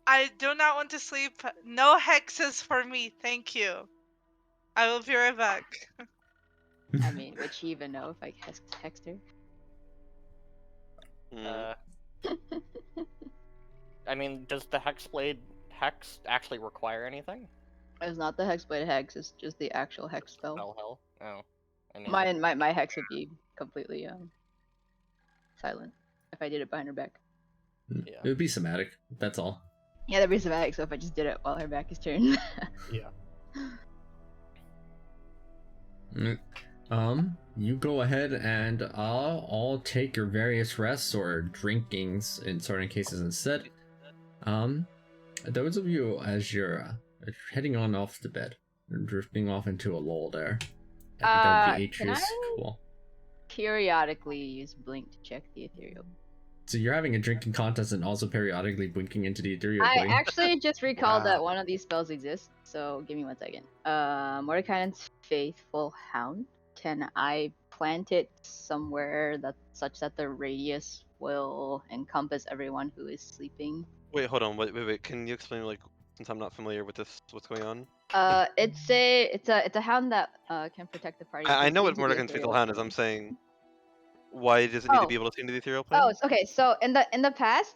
I do not want to sleep. No hexes for me, thank you. I will be right back. I mean, would she even know if I hexed her? I mean, does the Hexblade hex actually require anything? It's not the hexblade hex, it's just the actual hex spell. Spell hell? Oh. I mean, My hex would be completely silent if I did it behind her back. Yeah. It would be somatic. That's all. Yeah, that'd be somatic, so if I just did it while her back is turned. yeah. You go ahead and I'll take your various rests or drinkings in certain cases instead. Those of you as you're heading on off to bed, drifting off into a lull there. I think that would be can Atreus. I- Cool. Periodically use blink to check the ethereal. So you're having a drinking contest and also periodically blinking into the ethereal I plane? actually just recalled that Wow. one of these spells exists, so give me 1 second. Mordekainen's Faithful Hound. Can I plant it somewhere that such that the radius will encompass everyone who is sleeping? Wait, hold on. Wait. Can you explain, like, since I'm not familiar with this, what's going on? It's a hound that can protect the party. I can know see what into the Mordecai's ethereal Faithful Hound is. plane. I'm saying, why does it need to Oh. be able to see into the ethereal plane? Oh, okay. So in the past,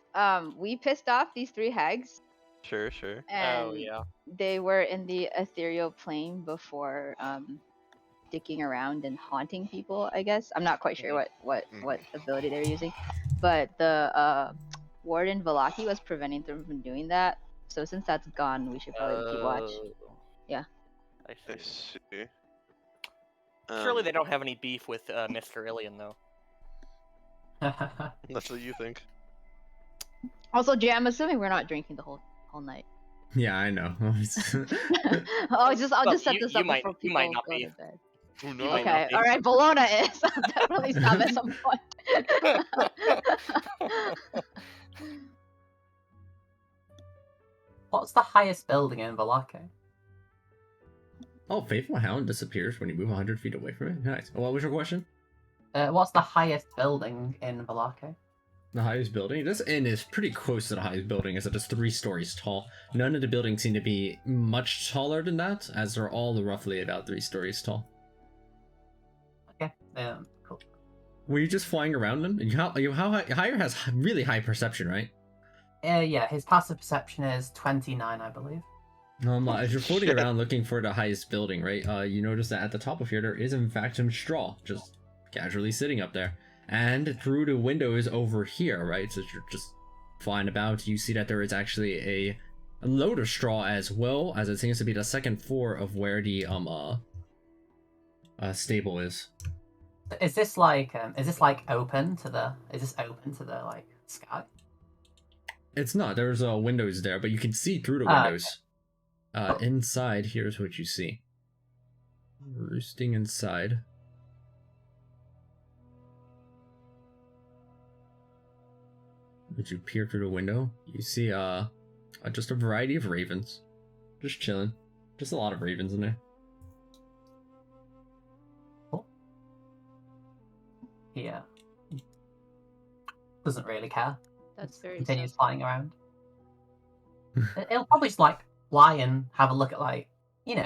we pissed off these 3 hags, Sure. and Oh, yeah. they were in the ethereal plane before sticking around and haunting people. I guess I'm not quite sure what ability they're using, but the Warden Velaki was preventing them from doing that. So since that's gone, we should probably keep watch. Yeah. I I see. see. Surely they don't have any beef with Mr. Ilian, though. That's what you think. Also, Jay, I'm assuming we're not drinking the whole night. Yeah, I know. I'll just set this you up might- before you people might not go be. to bed. Oh You no. might not Okay, be. all right. Bologna is. I'll definitely stop at some point. What's the highest building in Valake? Oh, Faithful Hound disappears when you move 100 feet away from it. Nice. What was your question? What's the highest building in Valake? The highest building? This inn is pretty close to the highest building, as it is 3 stories tall. None of the buildings seem to be much taller than that, as they're all roughly about 3 stories tall. Okay, cool. Were you just flying around them? How high? Higher has really high perception, right? Yeah, his passive perception is 29, I believe. As you're floating around looking for the highest building, right? You notice that at the top of here, there is in fact some straw just casually sitting up there. And through the windows over here, right? So you're just flying about, you see that there is actually a load of straw as well, as it seems to be the second floor of where the stable is. Is this like open to the? Is this open to the like sky? It's not. There's windows there, but you can see through the windows. Inside, here's what you see. Roosting inside. As you peer through the window, you see just a variety of ravens. Just chilling. Just a lot of ravens in there. Yeah. Doesn't really care. That's very Continues sad. flying around. It'll probably just like fly and have a look at like,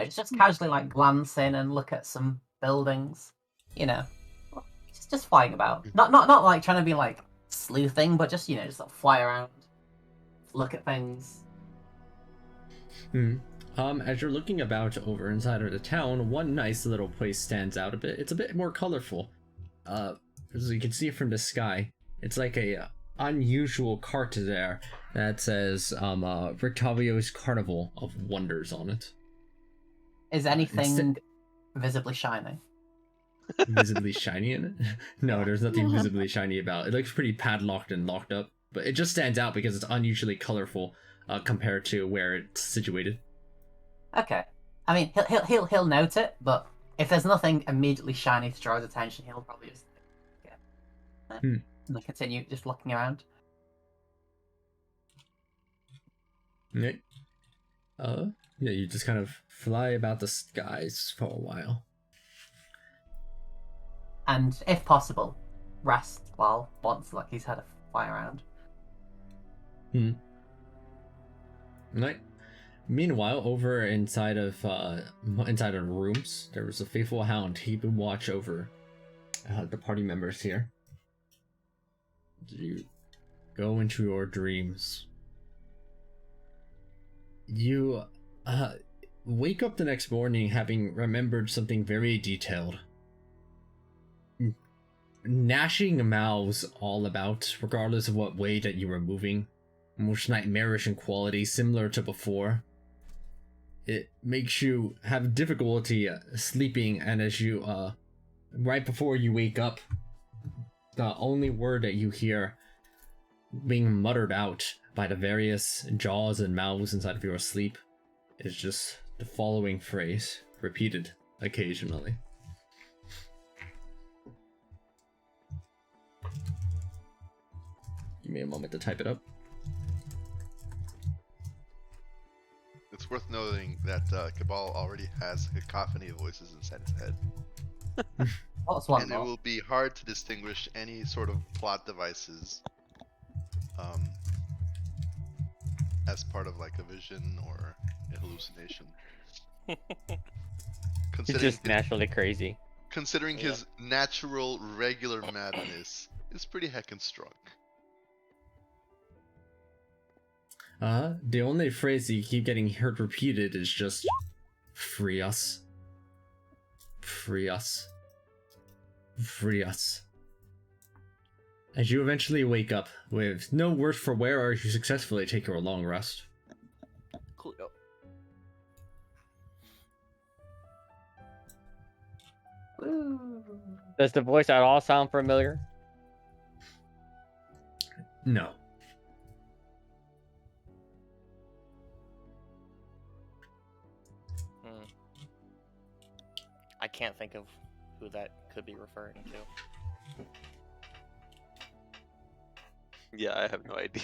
just casually like glance in and look at some buildings. Just flying about. Not like trying to be like sleuthing, but just just like fly around, look at things. As you're looking about over inside of the town, one nice little place stands out a bit. It's a bit more colorful. As you can see from the sky, it's like a unusual cart there that says Rictavio's Carnival of Wonders on it. Is anything visibly shiny? Visibly shiny in it? No, there's nothing visibly shiny about it. It looks pretty padlocked and locked up, but it just stands out because it's unusually colorful compared to where it's situated. Okay. I mean, he'll note it, but if there's nothing immediately shiny to draw his attention, he'll probably just and then continue just looking around. Right. Yeah, you just kind of fly about the skies for a while. And if possible, rest once like he's had a fly around. Right. Meanwhile, over inside of the rooms, there was a faithful hound keeping watch over the party members here. You go into your dreams. You wake up the next morning having remembered something very detailed. Gnashing mouths all about, regardless of what way that you were moving. Almost nightmarish in quality, similar to before. It makes you have difficulty sleeping, and as you, right before you wake up, the only word that you hear being muttered out by the various jaws and mouths inside of your sleep is just the following phrase, repeated occasionally. Give me a moment to type it up. It's worth noting that Cabal already has a cacophony of voices inside his head. What's one And more? it will be hard to distinguish any sort of plot devices as part of like a vision or a hallucination. He's just naturally crazy. Considering his natural, regular madness is pretty heckin' strong. The only phrase that you keep getting heard repeated is just free us. free us. Free us. As you eventually wake up with no worse for wear, or you successfully take your long rest. Cool. Woo. Does the voice at all sound familiar? No. I can't think of who that could be referring to. Yeah, I have no idea.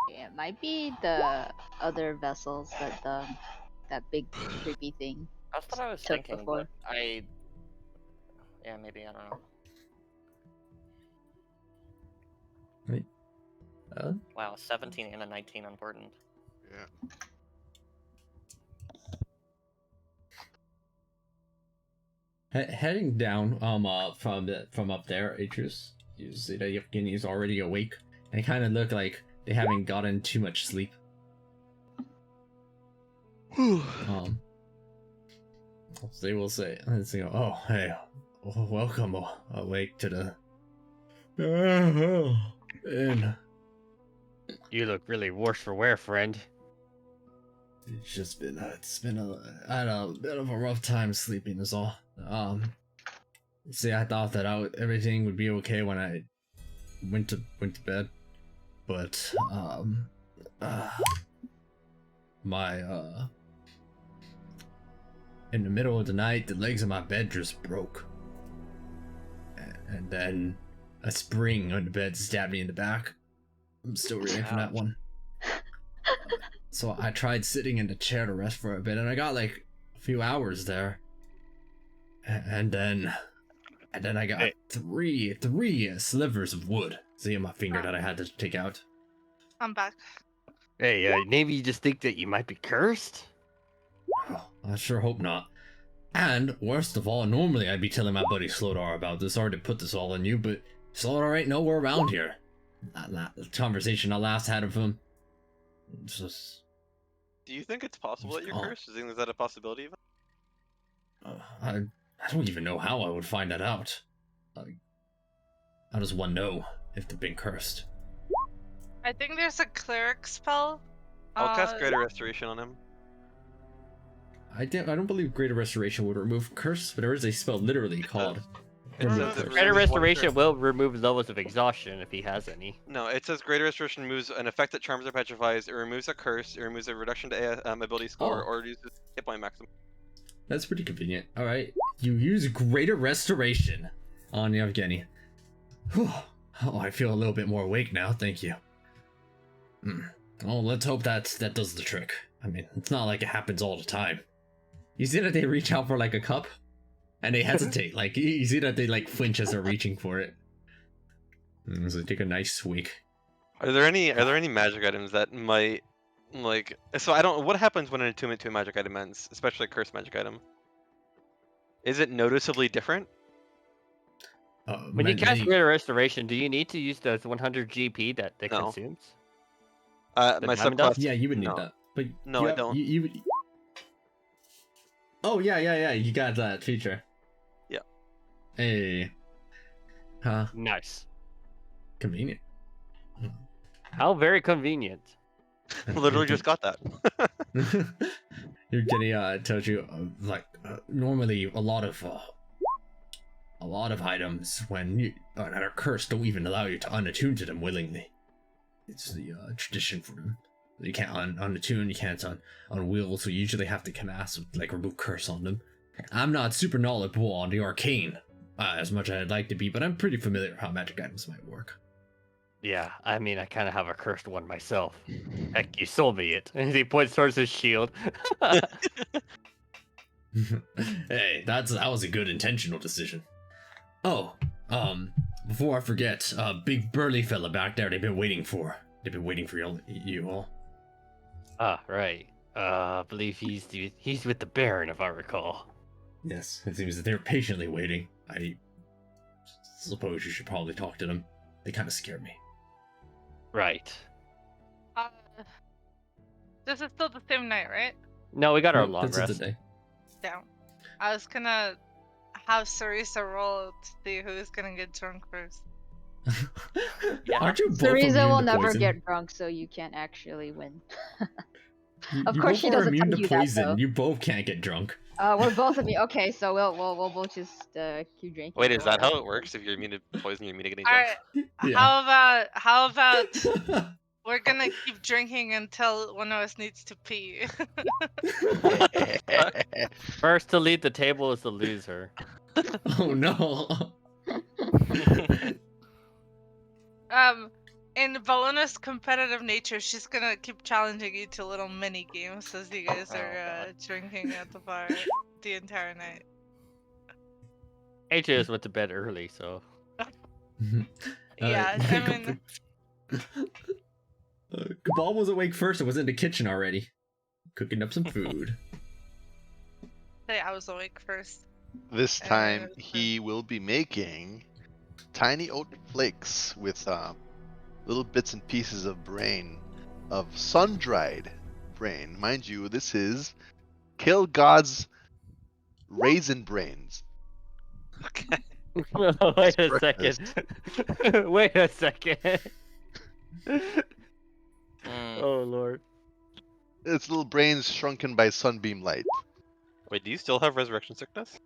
It might be the other vessels that that big creepy thing. That's what I was took thinking, before. but yeah, maybe, I don't know. Wow, 17 and a 19 important. Yeah. Heading down from up there, Atreus, you see that Yevgeny's already awake. They kind of look like they haven't gotten too much sleep. They will say, "Oh, hey, welcome awake to the inn." You look really worse for wear, friend. It's just been I had a bit of a rough time sleeping is all. See, I thought that everything would be okay when I went to bed, but in the middle of the night, the legs of my bed just broke, and then a spring on the bed stabbed me in the back. I'm still reeling from that one. So I tried sitting in the chair to rest for a bit, and I got like a few hours there, and then I got three slivers of wood. See on my finger that I had to take out. I'm back. Hey, maybe you just think that you might be cursed? Oh, I sure hope not. And worst of all, normally I'd be telling my buddy Slodar about this. Sorry to put this all on you, but Slodar ain't nowhere around here. The conversation I last had of him. It's just. Do you think it's possible that you're cursed? Is that a possibility even? I don't even know how I would find that out. How does one know if they've been cursed? I think there's a cleric spell. I'll cast Greater Restoration on him. I don't believe Greater Restoration would remove curse, but there is a spell literally called. It says it Greater removes one Restoration curse. will remove levels of exhaustion if he has any. No, it says Greater Restoration removes an effect that charms or petrifies. It removes a curse. It removes a reduction to ability score, or reduces hit point maximum. That's pretty convenient. All right, you use Greater Restoration on Yevgeny. Whew. Oh, I feel a little bit more awake now. Thank you. Oh, let's hope that does the trick. I mean, it's not like it happens all the time. You see that they reach out for like a cup, and they hesitate. Like you see that they like flinch as they're reaching for it. So they take a nice swig. Are there any magic items that might like? So I don't. What happens when an attunement to a magic item ends, especially a cursed magic item? Is it noticeably different? When you cast Greater Restoration, do you need to use those 100 GP that it No. consumes? My diamond dust? subclass. Yeah, you would need No. that. But No, I don't. You. Oh yeah. You got that feature. Yeah. Hey. Huh. Nice. Convenient. How very convenient. Literally just got that. You're getting told you normally a lot of items when you that are cursed don't even allow you to unattune to them willingly. It's the tradition for them. You can't unattune, you can't unwill, so you usually have to cast remove curse on them. I'm not super knowledgeable on the arcane as much as I'd like to be, but I'm pretty familiar with how magic items might work. Yeah, I mean, I kind of have a cursed one myself. Heck, you sold me it. And he points towards his shield. Hey, that was a good intentional decision. Oh, before I forget, big burly fella back there they've been waiting for you all. Ah, right. I believe he's with the Baron, if I recall. Yes, it seems that they're patiently waiting. I suppose you should probably talk to them. They kind of scare me. Right. This is still the same night, right? No, we got our Nope, long that's rest. the day. Damn. I was gonna have Sarisa roll to see who's gonna get drunk first. Yeah. Aren't you both Teresa immune will to never poison? get drunk, so you can't actually win. You, Of you course both she are doesn't immune tell to you that, poison. though. You both can't get drunk. We're both immune. Okay, so we'll both just keep drinking. Wait, for is that whatever. how it works? If you're immune to poison, you're immune to getting All drunk? right. Yeah. How about we're gonna keep drinking until one of us needs to pee? First to leave the table is the loser. Oh no. In Balona's competitive nature, she's gonna keep challenging you to little mini games as you guys Oh, are God. drinking at the bar the entire night. AJ just went to bed early, so. Yeah, I mean, Cabal was awake first and was in the kitchen already, cooking up some food. say I was awake first. This And time it was he will be making tiny oat flakes with little bits and pieces of brain, of sun-dried brain. Mind you, this is Kill God's raisin brains. Okay. Wait a Breakfast. second. Wait a second. Mm. Oh lord. It's little brains shrunken by sunbeam light. Wait, do you still have resurrection sickness?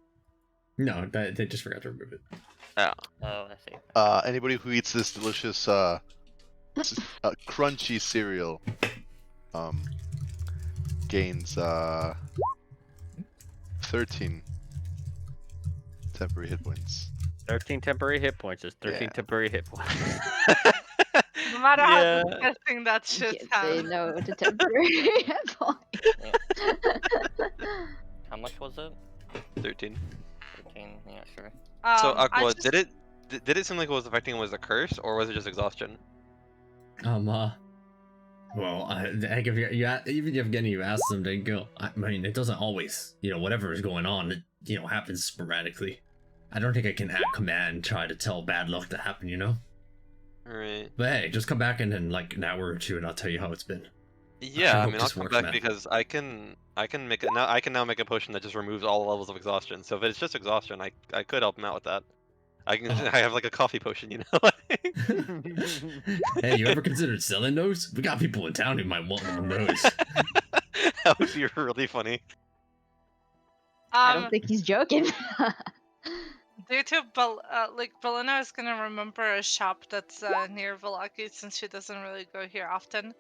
No, they just forgot to remove it. Oh. Oh, I see. Anybody who eats this delicious crunchy cereal gains 13 temporary hit points. 13 temporary hit points is 13 Yeah. temporary hit points. No matter Yeah. how disgusting that shit Can't say sounds. no to temporary point. How much was it? 13. 13. Yeah, sure. So I Aqua, just- did it seem like what was affecting him was a curse, or was it just exhaustion? Well, heck, if even if Evgeny, you ask them, they go. I mean, it doesn't always, whatever is going on, it, happens sporadically. I don't think I can at command try to tell bad luck to happen, Alright. But hey, just come back in like an hour or two, and I'll tell you how it's been. Yeah, I hope mean, I'll this come works, back man. because I can make it now. I can now make a potion that just removes all levels of exhaustion. So if it's just exhaustion, I could help him out with that. I can. Oh. I have like a coffee potion, Hey, you ever considered selling those? We got people in town who might want one of those. That would be really funny. I don't think he's joking. Due to Belina is gonna remember a shop that's near Velaki since she doesn't really go here often.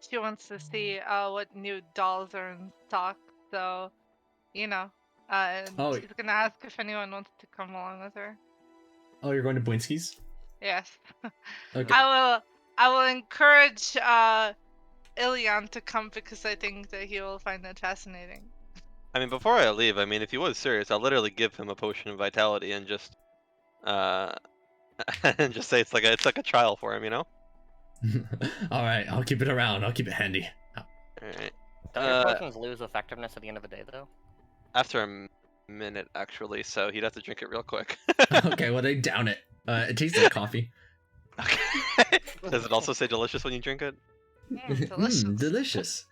She wants to see what new dolls are in stock, so and Oh. she's gonna ask if anyone wants to come along with her. Oh, you're going to Blinski's? Yes. Okay. I will encourage Ilion to come because I think that he will find that fascinating. I mean, before I leave, I mean, if he was serious, I'll literally give him a potion of vitality and just, and just say it's like a trial for him, All right, I'll keep it around. I'll keep it handy. All right. Don't your potions lose effectiveness at the end of the day, though? After a minute, actually, so he'd have to drink it real quick. Okay, well, they down it. It tastes like coffee. Okay. Does it also say delicious when you drink it? Delicious. Delicious.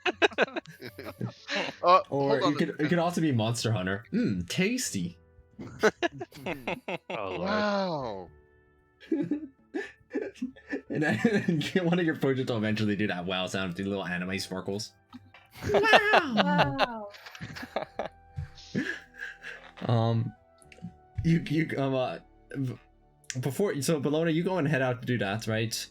Hold Or on. it could also be Monster Hunter. Tasty. Oh lord. Wow. And then one of your potions will eventually do that wow sound, do little anime sparkles. Wow. Before, so Bologna, you go and head out to do that, right?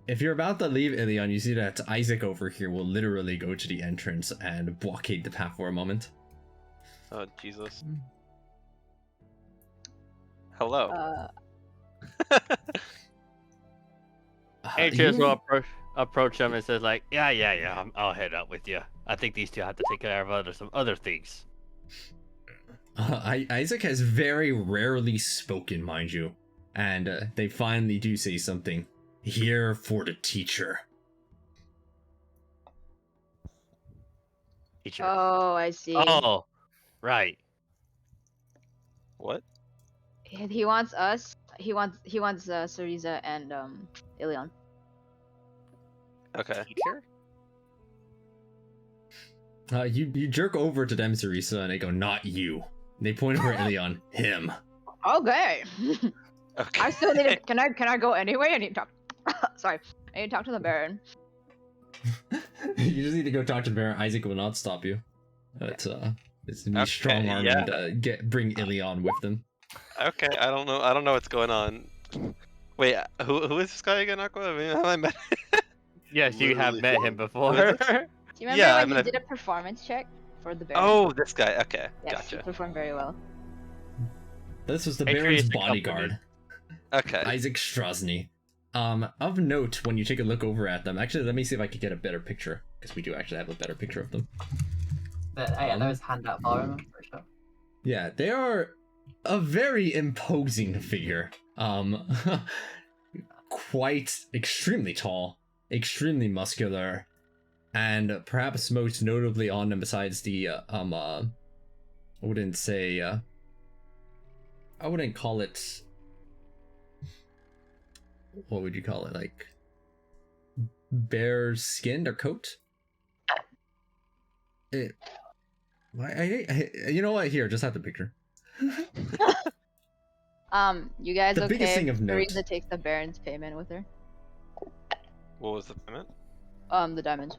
If you're about to leave Ilion, you see that Isaac over here will literally go to the entrance and blockade the path for a moment. Oh Jesus. Hello. AJ will approach him and says like, yeah, I'll head out with you. I think these two have to take care of some other things. Isaac has very rarely spoken, mind you, and they finally do say something. Here for the teacher. Teacher. Oh, I see. Oh, right. What? He wants us. He wants Cereza and Ilion. Okay. Teacher? You jerk over to them, Sarisa, and they go, "Not you." They point over at Ilion. Him. Okay. Okay. I still need to. Can I go anyway? I need to talk. Sorry. I need to talk to the Baron. You just need to go talk to the Baron. Isaac will not stop you. It's gonna be strong arming yeah. to bring Ilion with them. Okay, I don't know what's going on. Wait, who is this guy again, Aqua? I mean, have I met? Yes, you have Literally met who? him before. Who is it? Do you remember Yeah, when I mean, you I've- did a performance check for the Baron? Oh, this guy. Okay, yes, gotcha. you performed very well. This was the Patriots Baron's the company. bodyguard, Okay. Isaac Strasny. Of note, when you take a look over at them, actually, let me see if I can get a better picture, because we do actually have a better picture of them. But yeah, there was handout for him, I'm pretty sure. Yeah, they are a very imposing figure. Quite extremely tall, extremely muscular, and perhaps most notably on them, besides the I wouldn't say I wouldn't call it, what would you call it, like bare skinned or coat? You know what? Here, just have the picture. You guys The okay? biggest thing of note. Teresa takes the Baron's payment with her. What was the payment? The diamonds.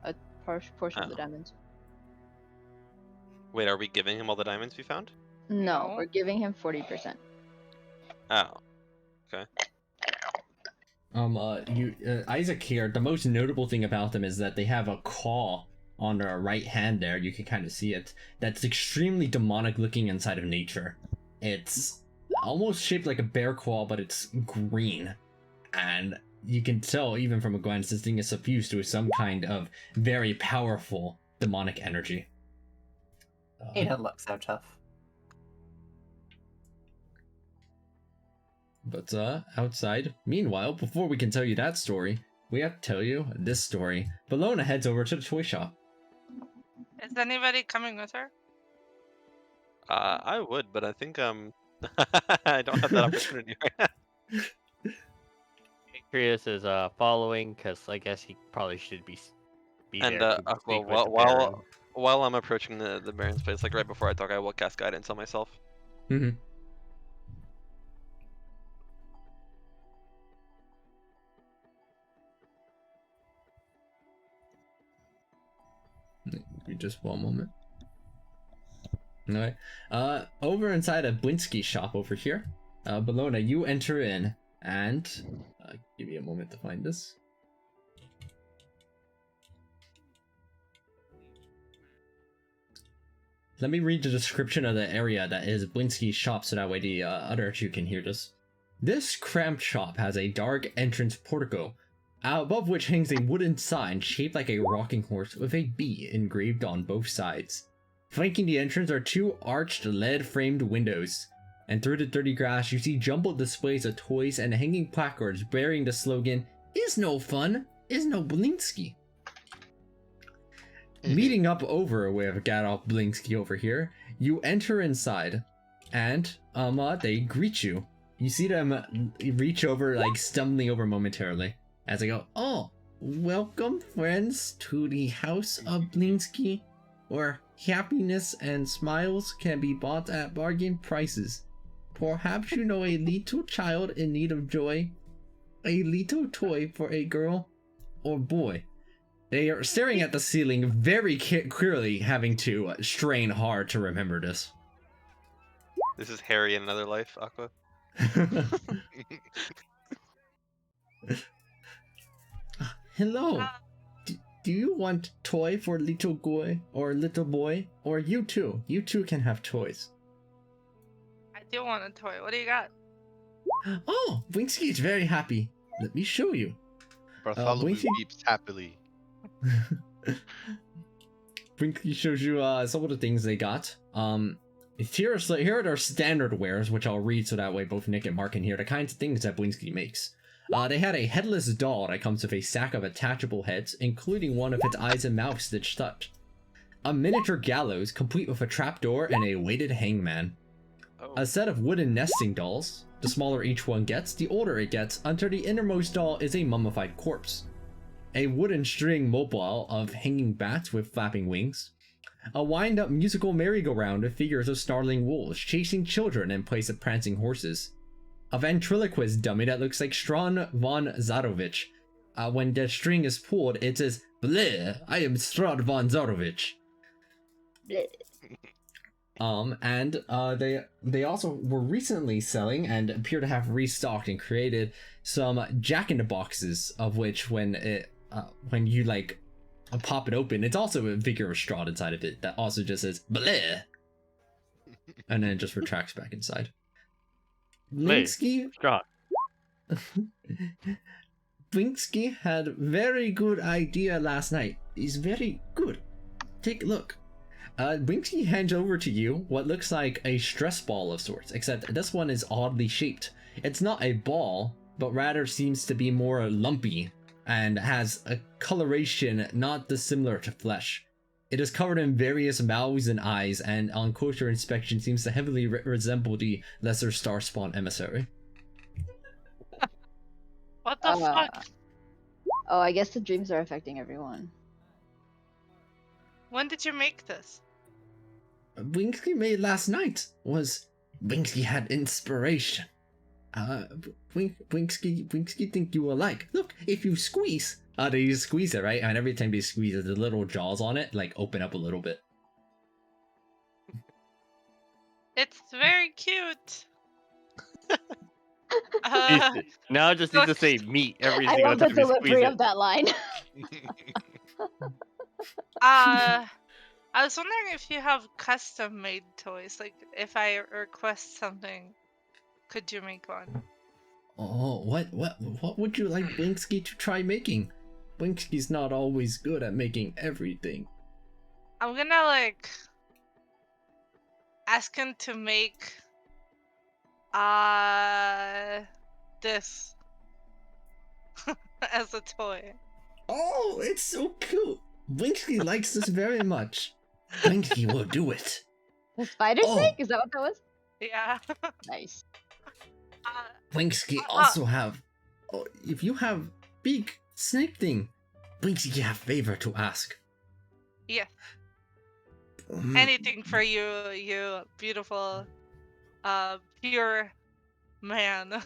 A portion of the Oh. diamonds. Wait, are we giving him all the diamonds we found? No, No. we're giving him 40%. Oh. Isaac here, the most notable thing about them is that they have a claw on their right hand there, you can kind of see it, that's extremely demonic looking inside of nature. It's almost shaped like a bear claw, but it's green. And you can tell, even from a glance, this thing is suffused with some kind of very powerful demonic energy. He doesn't look so tough. But outside, meanwhile, before we can tell you that story, we have to tell you this story. Bellona heads over to the toy shop. Is anybody coming with her? I would, but I think I don't have that opportunity right now. Patriots is following, because I guess he probably should be And there to Aqua, speak with the Baron. while I'm approaching the Baron's place, like right before I talk, I will cast guidance on myself. Mm-hmm. Just one moment. Alright. Over inside a Blinsky shop over here. Bellona, you enter in, and give me a moment to find this. Let me read the description of the area that is Blinsky's shop so that way the other two can hear this. This cramped shop has a dark entrance portico, above which hangs a wooden sign shaped like a rocking horse with a bee engraved on both sides. Flanking the entrance are two arched lead-framed windows, and through the dirty grass you see jumbled displays of toys and hanging placards bearing the slogan, "Is no fun, is no Blinsky." Meeting up over with Gadolf Blinsky over here, you enter inside, and they greet you. You see them reach over, like stumbling over momentarily, as they go, "Oh, welcome friends to the House of Blinsky, where happiness and smiles can be bought at bargain prices. Perhaps you know a little child in need of joy, a little toy for a girl or boy." They are staring at the ceiling very clearly, having to strain hard to remember this. This is Harry in another life, Aqua. Hello. Do you want toy for little boy or little boy? Or you too? You too can have toys. I do want a toy. What do you got? Oh, Blinsky is very happy. Let me show you. Bartholomew Winky? weeps happily. Brinkley shows you some of the things they got. Here are their standard wares, which I'll read so that way both Nick and Mark can hear the kinds of things that Blinsky makes. They had a headless doll that comes with a stack of attachable heads, including one of its eyes and mouth stitched shut. A miniature gallows, complete with a trapdoor and a weighted hangman. Oh. A set of wooden nesting dolls. The smaller each one gets, the older it gets, until the innermost doll is a mummified corpse. a wooden string mobile of hanging bats with flapping wings, a wind-up musical merry-go-round with figures of snarling wolves chasing children in place of prancing horses, a ventriloquist dummy that looks like Strahd von Zarovich. When the string is pulled, it says, "Bleh, I am Strahd von Zarovich." Bleh. They also were recently selling and appear to have restocked and created some Jack-in-the-Boxes, of which when you like pop it open, it's also a figure of Strahd inside of it that also just says "bleh," and then it just retracts back inside. Blinsky Strahd. Blinsky had very good idea last night. He's very good. Take a look. Blinsky hands over to you what looks like a stress ball of sorts, except this one is oddly shaped. It's not a ball, but rather seems to be more lumpy and has a coloration not dissimilar to flesh. It is covered in various mouths and eyes, and on closer inspection seems to heavily resemble the Lesser Starspawn emissary. What the fuck? Oh, I guess the dreams are affecting everyone. When did you make this? Blinsky made last night. Blinsky had inspiration. Blinsky think you will like. Look, if you squeeze. They squeeze it, right? And every time they squeeze it, the little jaws on it, like, open up a little bit. It's very cute. Now I just need to say meat every I single love the time we squeeze delivery it. of that line. I was wondering if you have custom-made toys. Like, if I request something, could you make one? Oh, what would you like Blinsky to try making? Blinsky's not always good at making everything. I'm gonna, like, ask him to make, this as a toy. Oh, it's so cute. Blinsky likes this very much. Blinsky will do it. The spider Oh. snake? Is that what that was? Yeah. Nice. Blinsky also have... Oh, if you have big snake thing, Blinsky have favor to ask. Yeah. Mm, Anything for you, you beautiful, pure man.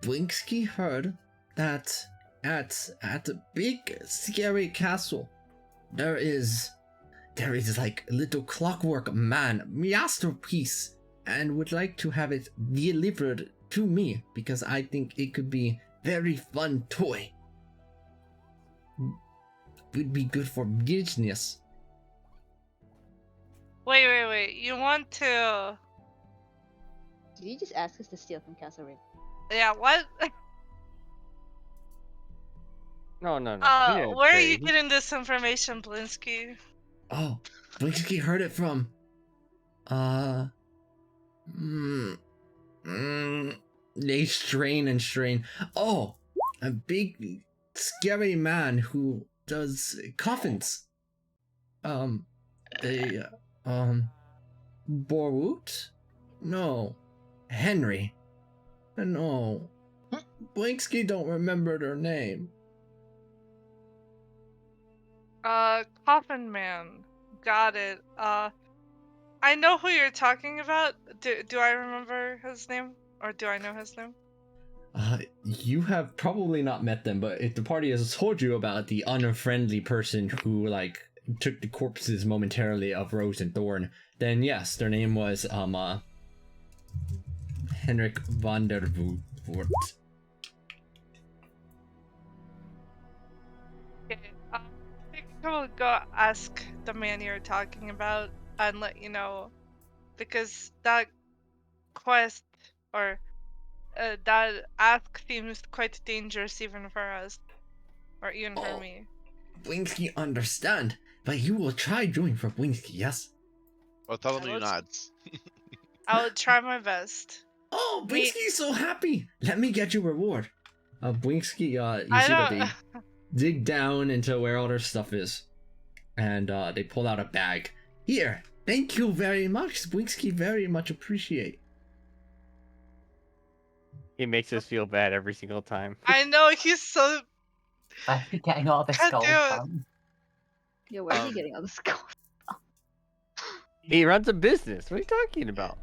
Blinsky heard that at a big scary castle there is like a little clockwork man masterpiece, and would like to have it delivered to me because I think it could be very fun toy. Would be good for business. Wait. You want to... Did you just ask us to steal from Castle Raven? Yeah, what? No. He didn't Where are say. you getting this information, Blinsky? Oh, Blinsky heard it from they strain. Oh, a big scary man who does coffins. Borwoot? No. Henry? No. Blinsky don't remember their name. Coffin Man. Got it. I know who you're talking about. Do I remember his name? Or do I know his name? You have probably not met them, but if the party has told you about the unfriendly person who, like, took the corpses momentarily of Rose and Thorn, then yes, their name was, Henrik van der Voort. Okay, I think I will go ask the man you're talking about and let you know. Because that quest, or that ask seems quite dangerous even for us. Or even for me. Blinsky understand, but you will try doing for Blinsky, yes? Oh, tell him you nods. I will try my best. Oh, Blinsky's so happy! Let me get you a reward. Blinsky, you I see that don't... they dig down into where all their stuff is, and they pull out a bag. Here, thank you very much, Blinsky. Very much appreciate. He makes us feel bad every single time. I know he's so. Where are you getting all this God gold damn it. from? Yeah, where's he Um, getting all this gold? He runs a business. What are you talking about?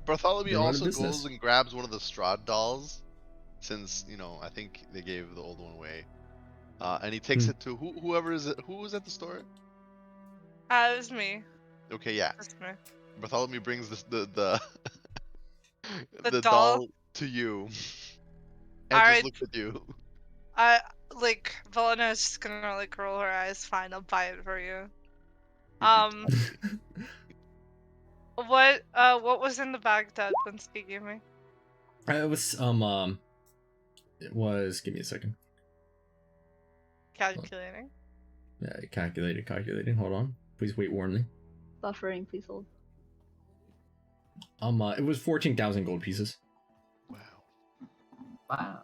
Bartholomew They run a also business. goes and grabs one of the Strahd dolls, since I think they gave the old one away. And he takes it to whoever is it. Who was at the store? It was me. Okay, yeah. Just me. Bartholomew brings the The the doll? doll to you, and just Alright. looks at you. Valena is just gonna like roll her eyes. Fine, I'll buy it for you. You'd be What was in the bag that Winsky gave me? It was give me a second. Calculating. Yeah, calculating. Hold on. Please wait warmly. Buffering, please hold. It was 14,000 gold pieces. Wow. Wow.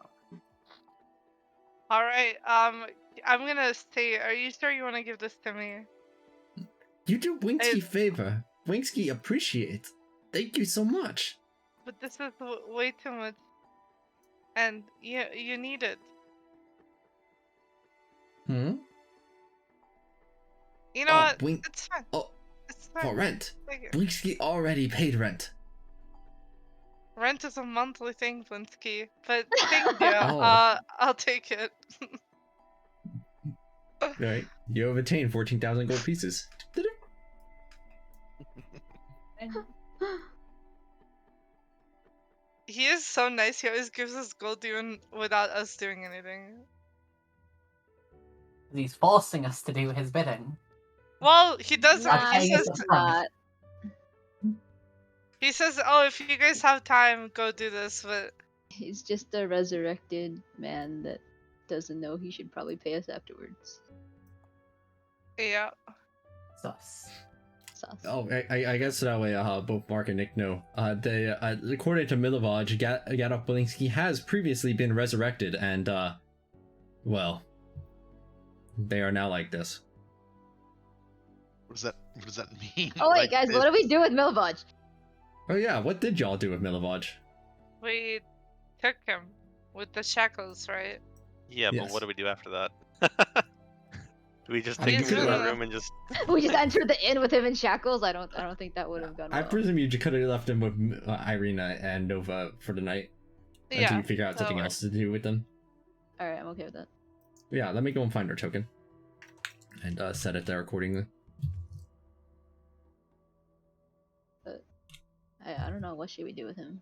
Alright, I'm gonna say, are you sure you wanna give this to me? You do Winsky favor. Winsky appreciates. Thank you so much. But this is way too much. And you need it. Hmm? You know Oh, what? Wink- It's fine. Oh, It's for fine. rent. Take it. Winsky already paid rent. Rent is a monthly thing, Blinsky. But thank you. Oh. I'll take it. Alright. You have attained 14,000 gold pieces. He is so nice. He always gives us gold even without us doing anything. He's forcing us to do his bidding. Well, he does. Nah, He he's says. not. He says, "Oh, if you guys have time, go do this." But He's just a resurrected man that doesn't know he should probably pay us afterwards. yeah. Sus. Sus. Oh, I guess that way, both Mark and Nick know. According to Milovaj, Gadok Belinsky has previously been resurrected, and, well, they are now like this. What does that mean? Oh wait, Like guys, this? what do we do with Milvaj? Oh yeah, what did y'all do with Milovaj? We took him with the shackles, right? Yeah, Yes. but what do we do after that? Do we just I take mean, him you to could- our room and just? We just entered the inn with him in shackles. I don't think that would have gone I well. presume you could have left him with Irina and Nova for the night until Yeah. you figure out something that'll else to do with them. All right, I'm okay with that. Yeah, let me go and find our token and set it there accordingly. I don't know. What should we do with him?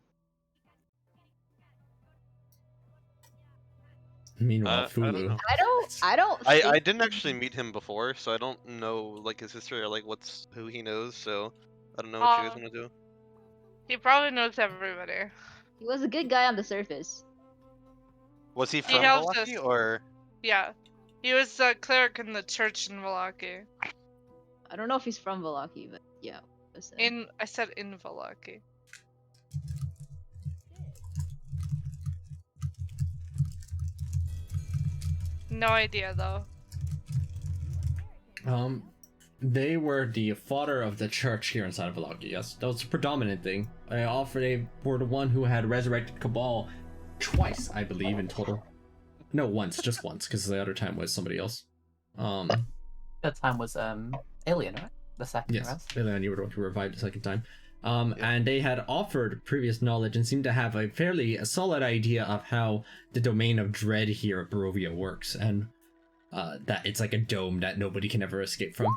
Meanwhile, I don't Fulu. know. I don't. I think didn't actually meet him before, so I don't know like his history or like who he knows. So I don't know what you guys want to do. He probably knows everybody. He was a good guy on the surface. Was he He from helped Milwaukee us. or? Yeah. He was a cleric in the church in Valaki. I don't know if he's from Valaki, but yeah. Listen. I said in Valaki. No idea though. They were the fodder of the church here inside of Valaki, yes. That was the predominant thing. They were the one who had resurrected Cabal twice, I believe, in total. No, once, just once, because the other time was somebody else. That time was Alien, right? The second Yes, rest. Leon, you were the one who revived the second time. And they had offered previous knowledge and seemed to have a fairly solid idea of how the domain of dread here at Barovia works, and that it's like a dome that nobody can ever escape from.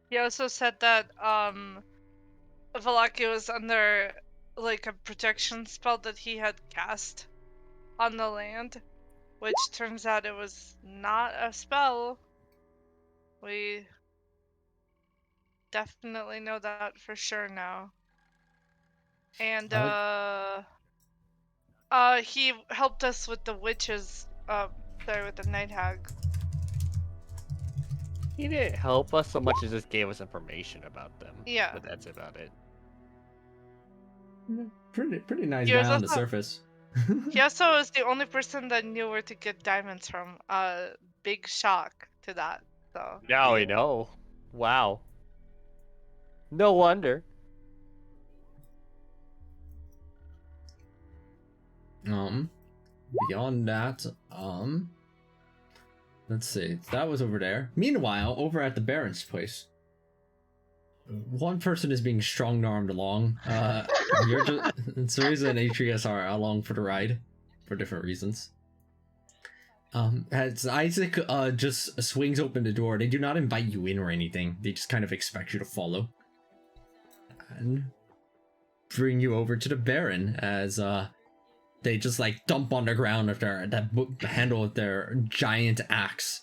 He also said that Valaki was under like a protection spell that he had cast on the land, which turns out it was not a spell. We definitely know that for sure now. And he helped us with the witches, with the night hag. He didn't help us so much as just gave us information about them. Yeah. But that's about it. Pretty nice He guy was on the also- surface. He also was the only person that knew where to get diamonds from. Big shock to that. So Now we know. Wow. No wonder. Beyond that, let's see. That was over there. Meanwhile, over at the Baron's place, one person is being strong-armed along. You're just Cereza and Atreus are along for the ride, for different reasons. As Isaac just swings open the door, they do not invite you in or anything. They just kind of expect you to follow, and bring you over to the Baron as they just like dump on the ground with the handle of their giant axe,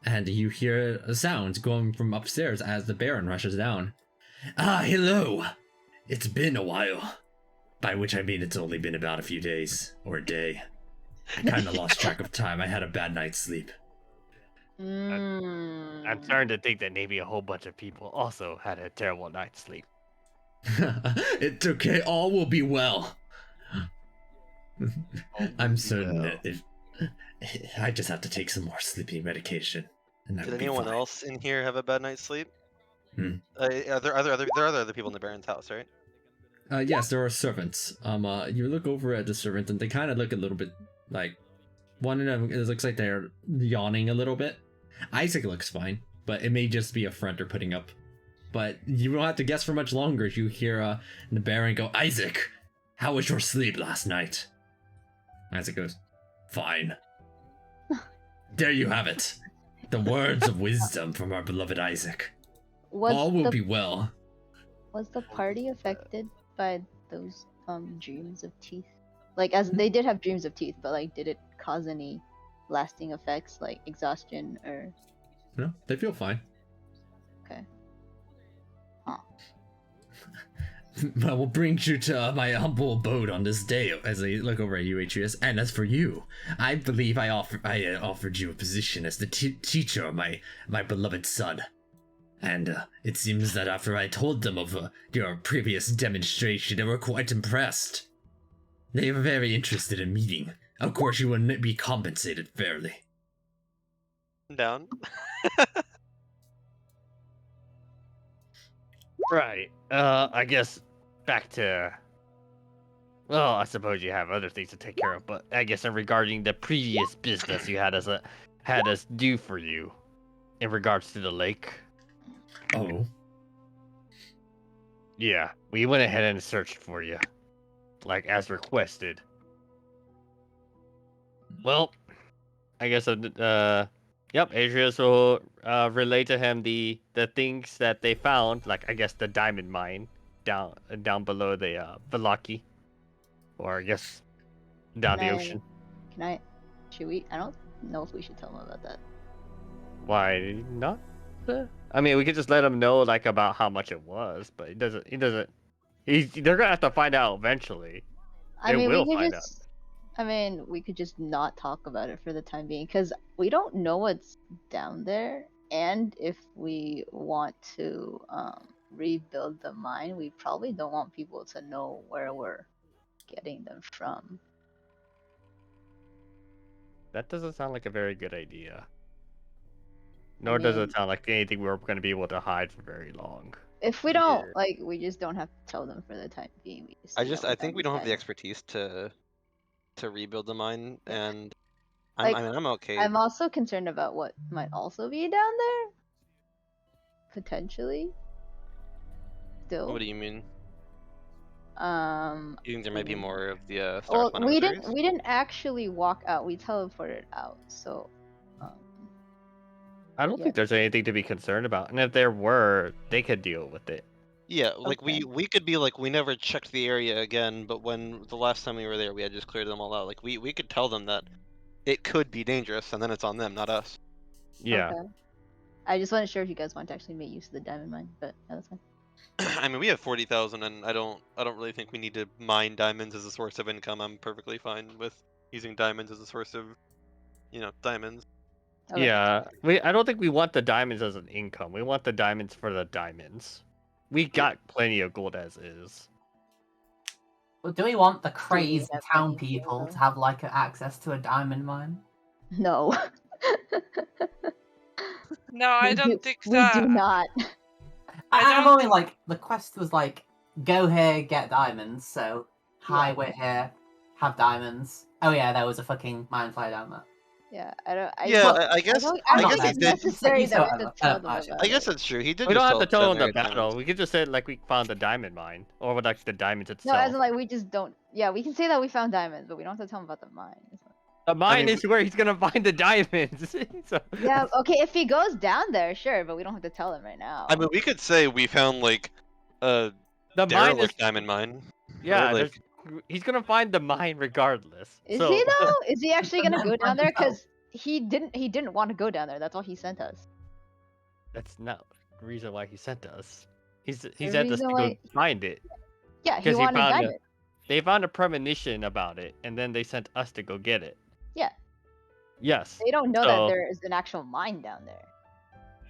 and you hear sounds going from upstairs as the Baron rushes down. Ah, hello! It's been a while. By which I mean it's only been about a few days, or a day. I kinda lost track of time. I had a bad night's sleep. I'm starting to think that maybe a whole bunch of people also had a terrible night's sleep. It's okay, all will be well. I'm certain that if I just have to take some more sleeping medication. And Did anyone fine. else in here have a bad night's sleep? Hmm. Are there other people in the Baron's house, right? Yes, there are servants. You look over at the servant, and they kind of look a little bit like one of them. It looks like they're yawning a little bit. Isaac looks fine, but it may just be a front they're putting up. But you don't have to guess for much longer. You hear the Baron go, "Isaac, how was your sleep last night?" Isaac goes, "Fine." There you have it. The words of wisdom from our beloved Isaac. All will be well. Was the party affected by those dreams of teeth? Like, as they did have dreams of teeth, but like, did it cause any lasting effects like exhaustion or? No, they feel fine. Okay. Huh. Well, what brings you to my humble abode on this day? As I look over at you, Atreus. And as for you, I believe I offered you a position as the teacher of my beloved son. And it seems that after I told them of your previous demonstration, they were quite impressed. They were very interested in meeting. Of course, you will be compensated fairly. Down. Right. I guess back to. Well, I suppose you have other things to take care of, but I guess in regarding the previous business you had us do for you, in regards to the lake. Oh. Yeah, we went ahead and searched for you, like as requested. Well, I guess yep, Adrius will relay to him the things that they found, like I guess the diamond mine down below the Velaki, or I guess down the ocean. Should we? I don't know if we should tell them about that. Why not? I mean, we could just let him know like about how much it was, but they're gonna have to find out eventually. We could just not talk about it for the time being, because we don't know what's down there, and if we want to rebuild the mine, we probably don't want people to know where we're getting them from. That doesn't sound like a very good idea. Nor does it sound like anything we're going to be able to hide for very long. If we don't, we just don't have to tell them for the time being. I think we don't have the expertise to rebuild the mine, and I'm okay. I'm also concerned about what might also be down there. Potentially. Still. What do you mean? You think there might be more of the Well, we didn't actually walk out. We teleported out, so. I don't think there's anything to be concerned about, and if there were, they could deal with it. Yeah, like we could be like, we never checked the area again, but when the last time we were there, we had just cleared them all out. Like we could tell them that it could be dangerous, and then it's on them, not us. Yeah. Okay. I just wasn't sure if you guys want to actually make use of the diamond mine, but yeah, that's fine. I mean, we have 40,000, and I don't really think we need to mine diamonds as a source of income. I'm perfectly fine with using diamonds as a source of, diamonds. Okay. Yeah, I don't think we want the diamonds as an income. We want the diamonds for the diamonds. We got plenty of gold as is. Well, do we want the crazy have town any people gold? to have access to a diamond mine? No. No, I don't think so. We do not. I'm only the quest was go here, get diamonds. So hi, we're here. have diamonds. Oh yeah, there was a fucking mine fly down there. Yeah, I don't. I, Yeah, Well, I guess. I I don't guess think he it's did. necessary You that we saw should it. tell them Actually, about I guess it. that's true. He did. We just don't have to tell them him the there at battle. times. We could just say like we found the diamond mine, or like the diamonds No, itself. as in like we just don't. Yeah, we can say that we found diamonds, but we don't have to tell him about the mine. The mine mean, is where he's gonna find the diamonds. So... Yeah, okay, if he goes down there, sure, but we don't have to tell him right now. I mean, we could say we found like a the mine is derelict diamond mine. yeah. Right? Like, He's gonna find the mine regardless. Is so... he though? Is he actually gonna then go down find there? himself. Because he didn't want to go down there. That's all he sent us. That's not the reason why he sent us. He The sent us to reason go why- find it. Yeah, he Because he wanted found diamond. They found a premonition about it, and then they sent us to go get it. Yeah. Yes. They don't know So- that there is an actual mine down there.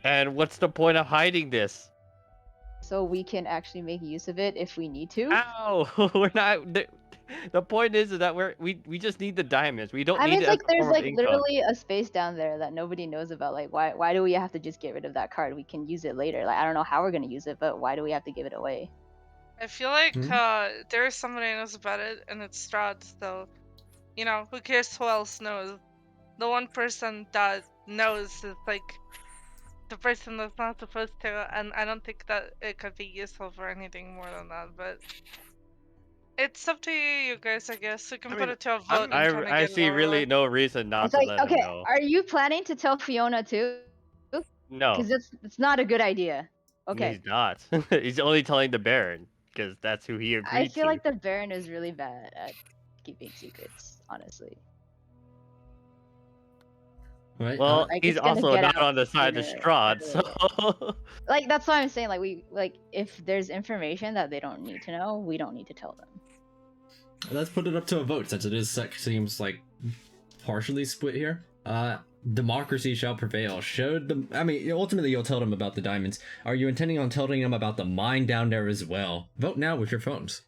And what's the point of hiding this? So we can actually make use of it if we need to. Ow! We're not. The point is that we just need the diamonds. We don't I need mean, it it's like as a there's form of like income. literally a space down there that nobody knows about. Like, why do we have to just get rid of that card? We can use it later. Like, I don't know how we're gonna use it, but why do we have to give it away? I feel like Hmm? there is somebody who knows about it, and it's Strahd. So, you know, who cares who else knows? The one person that knows is like the person that's not supposed to, and I don't think that it could be useful for anything more than that. But it's up to you guys, I guess. We can I put mean, it to a vote. and kinda I get it see over really with. no reason not It's to like, let okay, him know. are you planning to tell Fiona too? No, Because it's not a good idea. Okay. he's not. He's only telling the Baron because that's who he agreed I feel to. like the Baron is really bad at keeping secrets, honestly. Right? Well, Like, he's it's gonna also get not out on the side of sooner or Strahd, later. so Like, that's why I'm saying, like, if there's information that they don't need to know, we don't need to tell them. Let's put it up to a vote since it seems like partially split here. Democracy shall prevail. Ultimately you'll tell them about the diamonds. Are you intending on telling them about the mine down there as well? Vote now with your phones.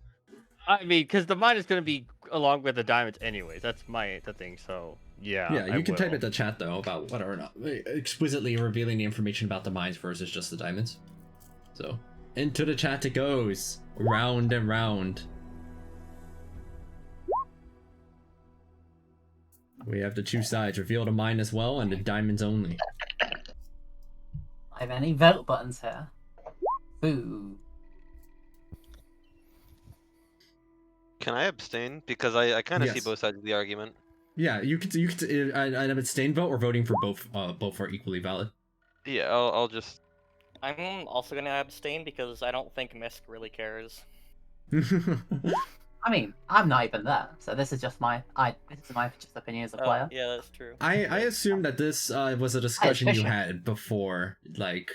I mean, because the mine is gonna be along with the diamonds anyways. That's the thing. So yeah. Yeah, I you can type will. it in the chat though about whether or not explicitly revealing the information about the mines versus just the diamonds. So into the chat it goes, round and round. We have the two sides. Reveal the mine as well and the diamonds only. I have any vote buttons here. Boo. can I abstain? Because I kind of see Yes. both sides of the argument. Yeah, you could an abstain vote or voting for both are equally valid. Yeah, I'll just. I'm also gonna abstain because I don't think Misk really cares. I mean, I'm not even there, so this is just my opinion as a player. Yeah, that's true. I assume that this was a discussion you efficient. had before, like,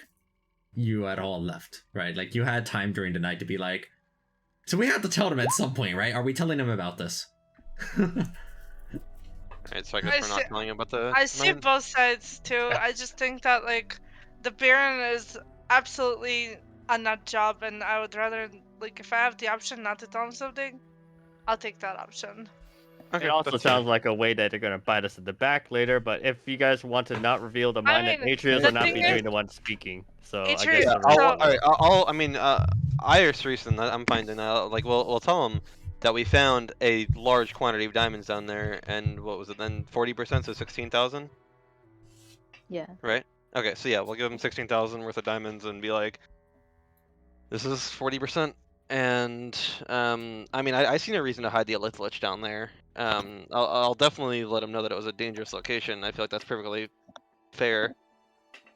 you had all left, right? Like, you had time during the night to be like, so we have to tell them at some point, right? Are we telling them about this? Alright, so I guess I we're not see- telling about the. I see mine? both sides too. I just think that like the Baron is absolutely a nut job, and I would rather like if I have the option not to tell him something, I'll take that option. Okay, It also that's fair. sounds like a way that they're gonna bite us in the back later. But if you guys want to not reveal the mine, then mean, Atreus the will not thing be is- doing the one speaking. So I Atreus- guess Yeah, the So- rest- I mean, I or Reason, I'm fine doing that. Like, we'll tell them that we found a large quantity of diamonds down there, and what was it then? 40%, so 16,000, Yeah. right? Okay, so yeah, we'll give them 16,000 worth of diamonds and be like, this is 40%. And I mean, I see no reason to hide the Elithlich down there. I'll definitely let them know that it was a dangerous location. I feel like that's perfectly fair.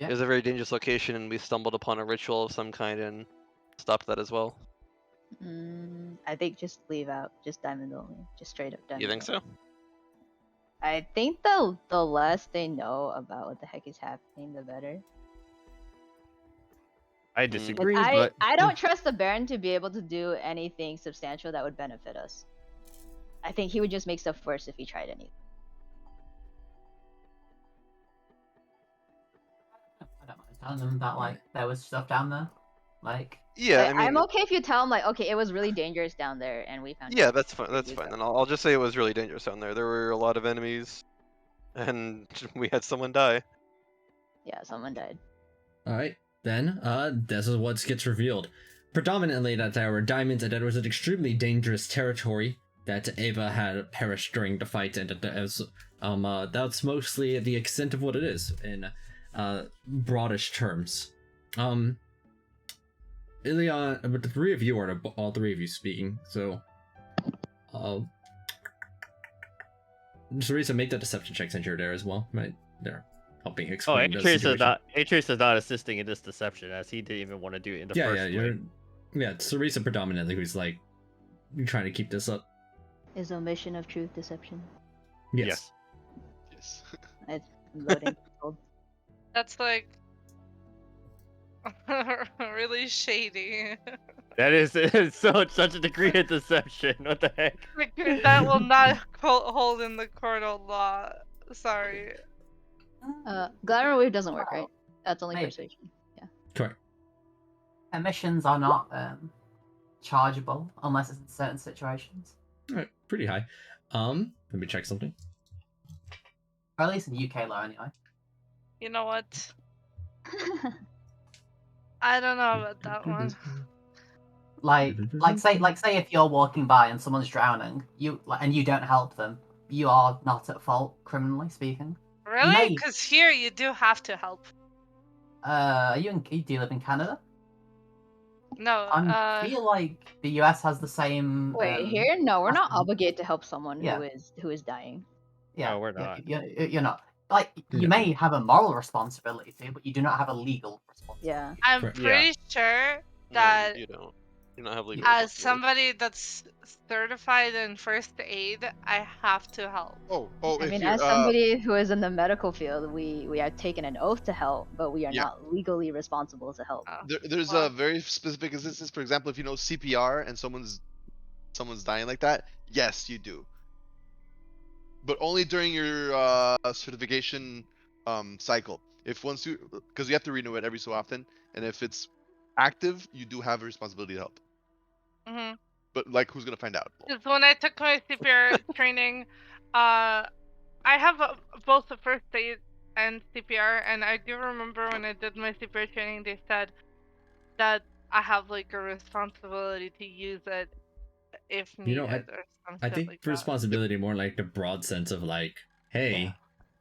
Yeah. It was a very dangerous location, and we stumbled upon a ritual of some kind and stopped that as well. I think just leave out just diamond only, just straight up diamond. You think only. so? I think the less they know about what the heck is happening, the better. I 'Cause disagree, I but I don't trust the Baron to be able to do anything substantial that would benefit us. I think he would just make stuff worse if he tried anything. I don't mind telling them that like there was stuff down there. Like Yeah, Like, I mean, I'm okay if you tell him like, okay, it was really dangerous down there, and we found. yeah, it. that's fine. That's use fine. that. Then I'll just say it was really dangerous down there. There were a lot of enemies, and we had someone die. Yeah, someone died. Alright, then, this is what gets revealed. Predominantly that there were diamonds and that it was an extremely dangerous territory. that Ava had perished during the fight, and that's mostly the extent of what it is in broadish terms. Ilion, but the three of you are all three of you speaking, so Teresa, make that deception check since you're there as well. Right, they're helping explain the situation. Atreus is not assisting in this deception, as he didn't even want to do it in the first place. It's Teresa predominantly who's like trying to keep this up. Is omission of truth deception? Yes. Yes. It's loading. That's like really shady. That is such a degree of deception. What the heck? Like, that will not hold in the court of law. Sorry. Glamour wave doesn't work, right? That's only Maybe. persuasion. Yeah. Correct. Emissions are not chargeable unless it's in certain situations. Alright, pretty high. Let me check something. Or at least in UK law, anyway. You know what? I don't know about that one. Like say if you're walking by and someone's drowning, and you don't help them, you are not at fault, criminally speaking. Really? may- Because here you do have to help. You do live in Canada? No. I feel like the US has the same. Wait, here? No, we're not custom. obligated to help someone Yeah. who is dying. Yeah, No, we're not. You're not. Like, you Yeah. may have a moral responsibility to, but you do not have a legal responsibility. Yeah. I'm Correct. pretty sure No, that you don't. You don't have legal as responsibility. somebody that's certified in first aid, I have to help. Oh, I if mean, you're, as somebody who is in the medical field, we are taken an oath to help, but we are Yeah. not legally responsible to help. there's Well- a very specific instance. For example, if you know CPR and someone's dying like that, yes, you do. But only during your certification cycle. If once because you have to renew it every so often, and if it's active, you do have a responsibility to help. Mm-hmm. But like, who's gonna find out? Because when I took my CPR training, I have both the first aid and CPR, and I do remember when I did my CPR training, they said that I have like a responsibility to use it if You needed know, or I something think like that. responsibility more like the broad sense of like, hey,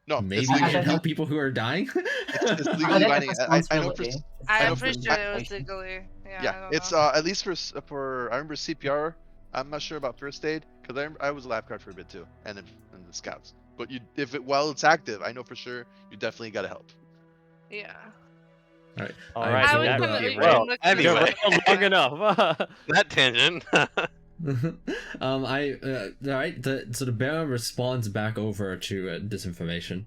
No, maybe it's you legal. should help people who are dying. It's I legally think binding. it's I know for responsibility. It's I'm know pretty for- sure it was situation. legally. Yeah, I yeah, don't it's know. at least for I remember CPR. I'm not sure about first aid because I was a lifeguard for a bit too, and then in the scouts. But while it's active, I know for sure you definitely gotta help. Yeah. All I right, I told, was that gonna derailed- Well, look anyway. long enough. That tangent. all right. So the bearer responds back over to disinformation.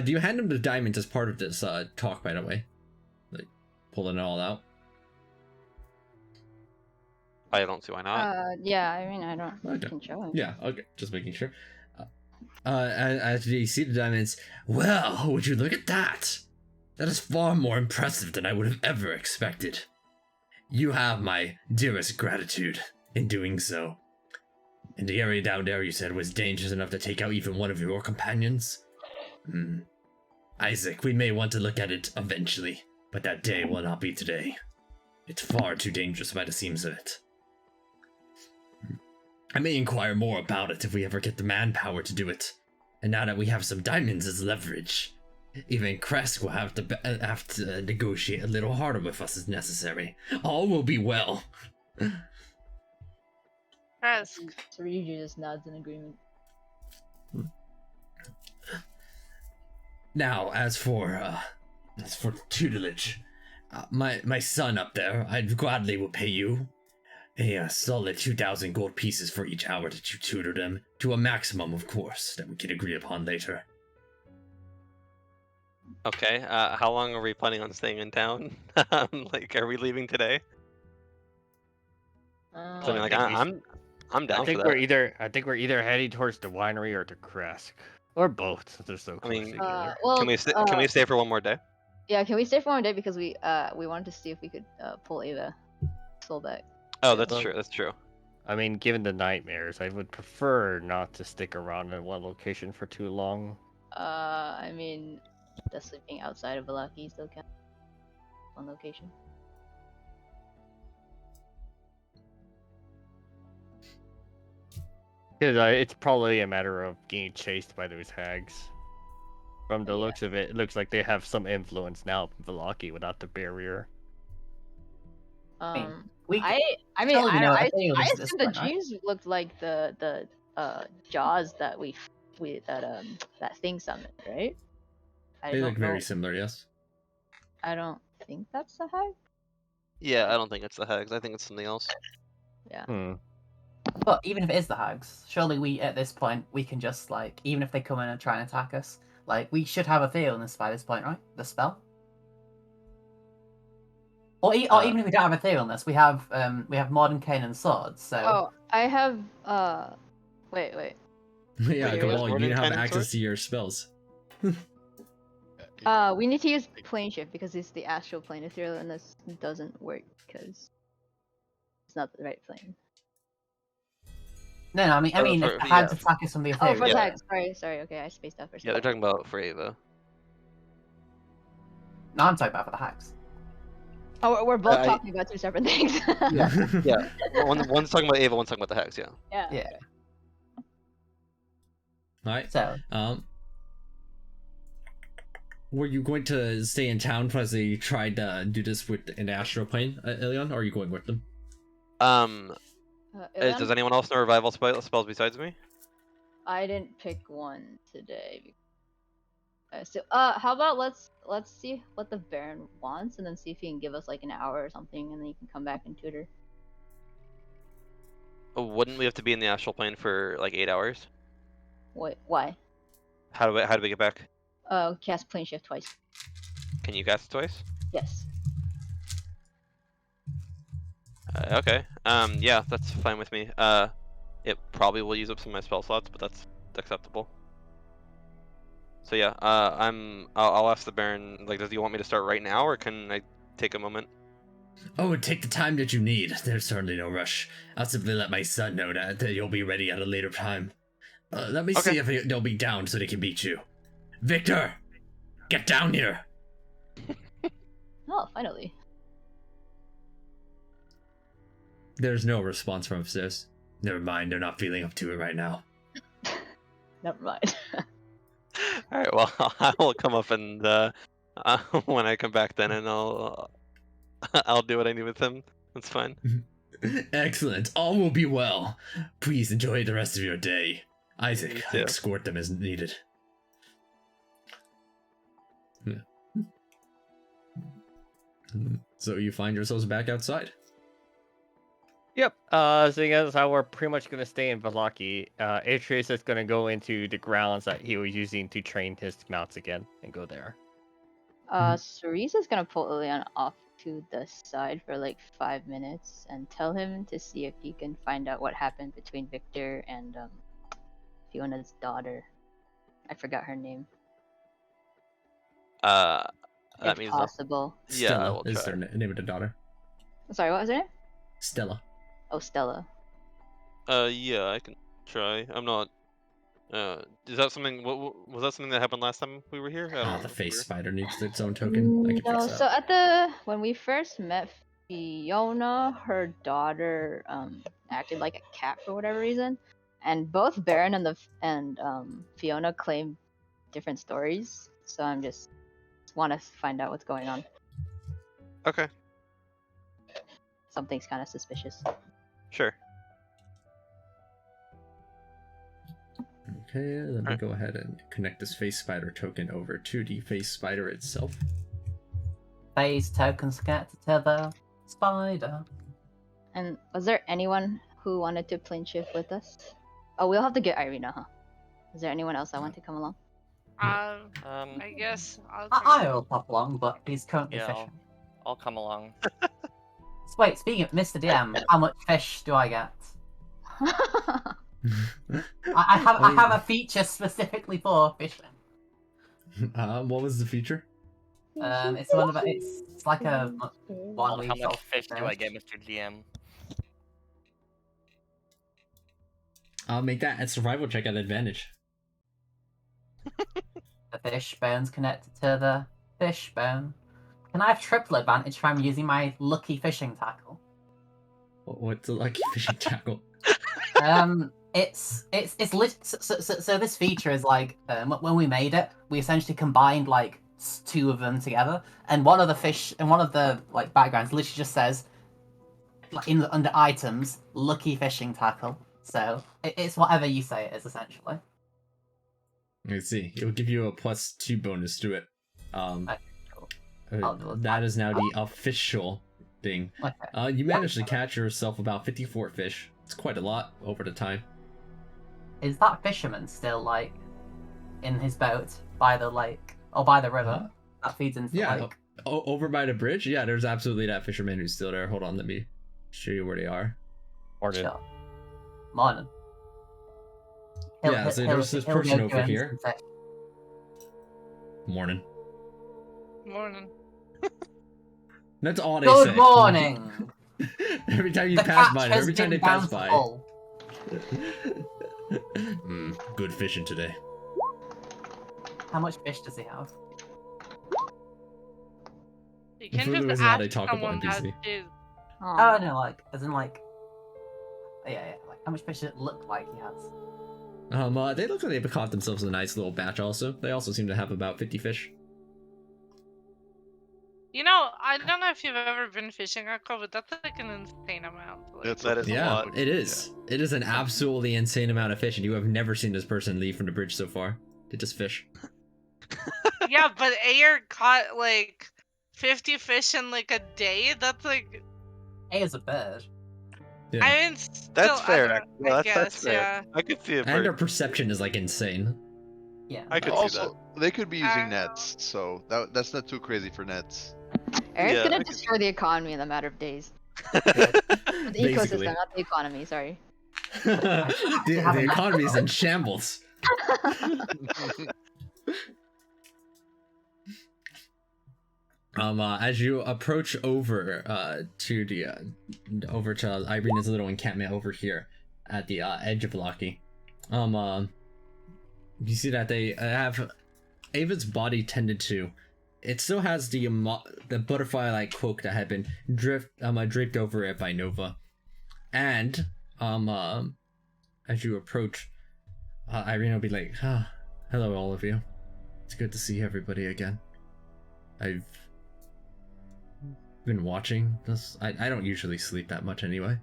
Do you hand him the diamonds as part of this talk? By the way, like pulling it all out. I don't see why not. Yeah, I mean, I don't. Okay. I can show him. Yeah. Okay. Just making sure. As you see the diamonds, well, would you look at that? That is far more impressive than I would have ever expected. You have my dearest gratitude in doing so. And the area down there you said was dangerous enough to take out even one of your companions? Isaac, we may want to look at it eventually, but that day will not be today. It's far too dangerous by the seams of it. I may inquire more about it if we ever get the manpower to do it. And now that we have some diamonds as leverage, even Kresk will have to negotiate a little harder with us as necessary. All will be well. Kresk. So Ryuji just nods in agreement. Now, as for tutelage, my son up there, I gladly will pay you a solid 2,000 gold pieces for each hour that you tutor them, to a maximum, of course, that we can agree upon later. Okay. How long are we planning on staying in town? Like, are we leaving today? 'Cause I mean, I like, think we I'm down I think for that. we're either heading towards the winery or to Kresk, or both. Since they're so I close mean, together. Well, Can we stay for one more day? Yeah, can we stay for one day because we wanted to see if we could pull Ava soul back. Oh, that's Well- true. That's true. I mean, given the nightmares, I would prefer not to stick around in one location for too long. I mean, does sleeping outside of Valaki still count? One location. Because it's probably a matter of getting chased by those hags. From the looks of it, it looks like they have some influence now in Vallaki without the barrier. We I mean, surely we know what I the field is at this assume the point, right? G's looked like the jaws that that thing summoned, right? I They don't look know. very similar, yes. I don't think that's the hag. Yeah, I don't think it's the hags. I think it's something else. Yeah. But even if it is the hags, surely we at this point we can just like, even if they come in and try and attack us, like we should have a theory by this point, right? The spell. Or even if we don't have a theory on this, we have Modern Cane and Swords. So Oh, I have wait. Yeah, Wait, Cabal, Warden you have Cannon access Sword? to your spells. We need to use plane shift because it's the astral plane. Ethereal and this doesn't work because it's not the right plane. no, I mean if for- the hags yeah. attack us from the Oh, ethereal. for the Yeah. hag. Sorry. Okay, I spaced out for a Yeah, second. they're talking about for Ava. No, I'm talking about for the hags. Oh, we're both I- talking about two separate things. Yeah. One's talking about Ava, one's talking about the hags. Yeah. Yeah. Yeah. Alright. So Were you going to stay in town as they tried to do this with an astral plane, Ilion, or are you going with them? Ilion? Does anyone else know revival spells besides me? I didn't pick one today. How about let's see what the Baron wants, and then see if he can give us like an hour or something, and then you can come back and tutor. Wouldn't we have to be in the astral plane for like 8 hours? Wait, why? How do we get back? Cast plane shift twice. Can you cast it twice? Yes. Okay. Yeah, that's fine with me. It probably will use up some of my spell slots, but that's acceptable. So yeah, I'll ask the Baron. Like, does he want me to start right now, or can I take a moment? Oh, take the time that you need. There's certainly no rush. I'll simply let my son know that you'll be ready at a later time. Let me see if they'll be down so they can beat you. Victor! Get down here! Oh, finally. There's no response from upstairs. Never mind, they're not feeling up to it right now. Never mind. All right. Well, I will come up and when I come back then, and I'll do what I need with him. That's fine. Excellent. All will be well. Please enjoy the rest of your day. Isaac, Yeah. escort them as needed. Yeah. So you find yourselves back outside. Yep. Seeing as how we're pretty much gonna stay in Vallaki, Atreus is gonna go into the grounds that he was using to train his mounts again and go there. Cerise is gonna pull Ilion off to the side for like 5 minutes and tell him to see if he can find out what happened between Victor and Fiona's daughter. I forgot her name. That If means possible. Yeah, Stella we'll is try. their name of the daughter. Sorry, what was her name? Stella. Oh, Stella. Yeah, I can try. I'm not. Is that something? What was that something that happened last time we were here? I don't The remember. face spider needs its own token. I can No, fix so that. when we first met Fiona, her daughter acted like a cat for whatever reason, and both Baron and Fiona claim different stories. So I'm just want to find out what's going on. Okay, Something's kind of suspicious. sure. Okay, let me go ahead and connect this face spider token over to the face spider itself. Phase tokens connected to the spider. And was there anyone who wanted to plane shift with us? Oh, we'll have to get Irina, huh? Is there anyone else that want to come along? I guess I'll I'll pop along, but he's currently Yeah, fishing. I'll come along. Wait, speaking of Mr. DM, how much fish do I get? I have a feature specifically for fishing. What was the feature? It's one of it's like a 1 week. How much old fish do I get, Mr. GM? I'll make that a survival check at advantage. The fish bone's connected to the fish bone. Can I have triple advantage if I'm using my lucky fishing tackle? What's the lucky fishing tackle? So this feature is like when we made it, we essentially combined like two of them together, and one of the fish and one of the like backgrounds literally just says like under items, lucky fishing tackle. So it's whatever you say it is essentially. Let's see. It'll give you a +2 bonus to it. Okay, cool. I'll do it. That is now the official thing. Okay. You managed to catch yourself about 54 fish. It's quite a lot over the time. Is that fisherman still like in his boat by the lake or by the river that feeds into the lake? Over by the bridge? Yeah, there's absolutely that fisherman who's still there. Hold on, let me show you where they are. Sure. Morning. Yeah, so there's this person over here. Morning. Morning. That's all they say. Good morning! Every time you The pass catch by, has every time they been pass by. bountiful. Good fishing today. How much fish does he have? You can Food just is not a ask talkable someone that NPC. is. Oh no, like as in like yeah, like how much fish does it look like he has? They look like they've caught themselves a nice little batch also. They also seem to have about 50 fish. You know, I don't know if you've ever been fishing, Akko, but that's like an insane amount. Like, That is a Yeah, lot. it is. It is an absolutely insane amount of fish, and you have never seen this person leave from the bridge so far. They just fish. yeah, but Ayer caught like 50 fish in like a day. That's like, A is a bird. Yeah. I mean, still, That's fair. I Well, guess, that's fair. yeah. I could see it. And their perception is like insane. Yeah. I could see that. Also, they could be using nets, so that's not too crazy for nets. Eric's Yeah, gonna I could- destroy the economy in a matter of days. The Basically. ecosystem, not the economy, sorry. The economy is in shambles. As you approach over to the over to Irena's little encampment over here at the edge of Loki, you see that they have Ava's body tended to. It still has the butterfly-like cloak that had been draped over it by Nova, and as you approach, Irene will be like, hello all of you. It's good to see everybody again. I've been watching this. I don't usually sleep that much anyway.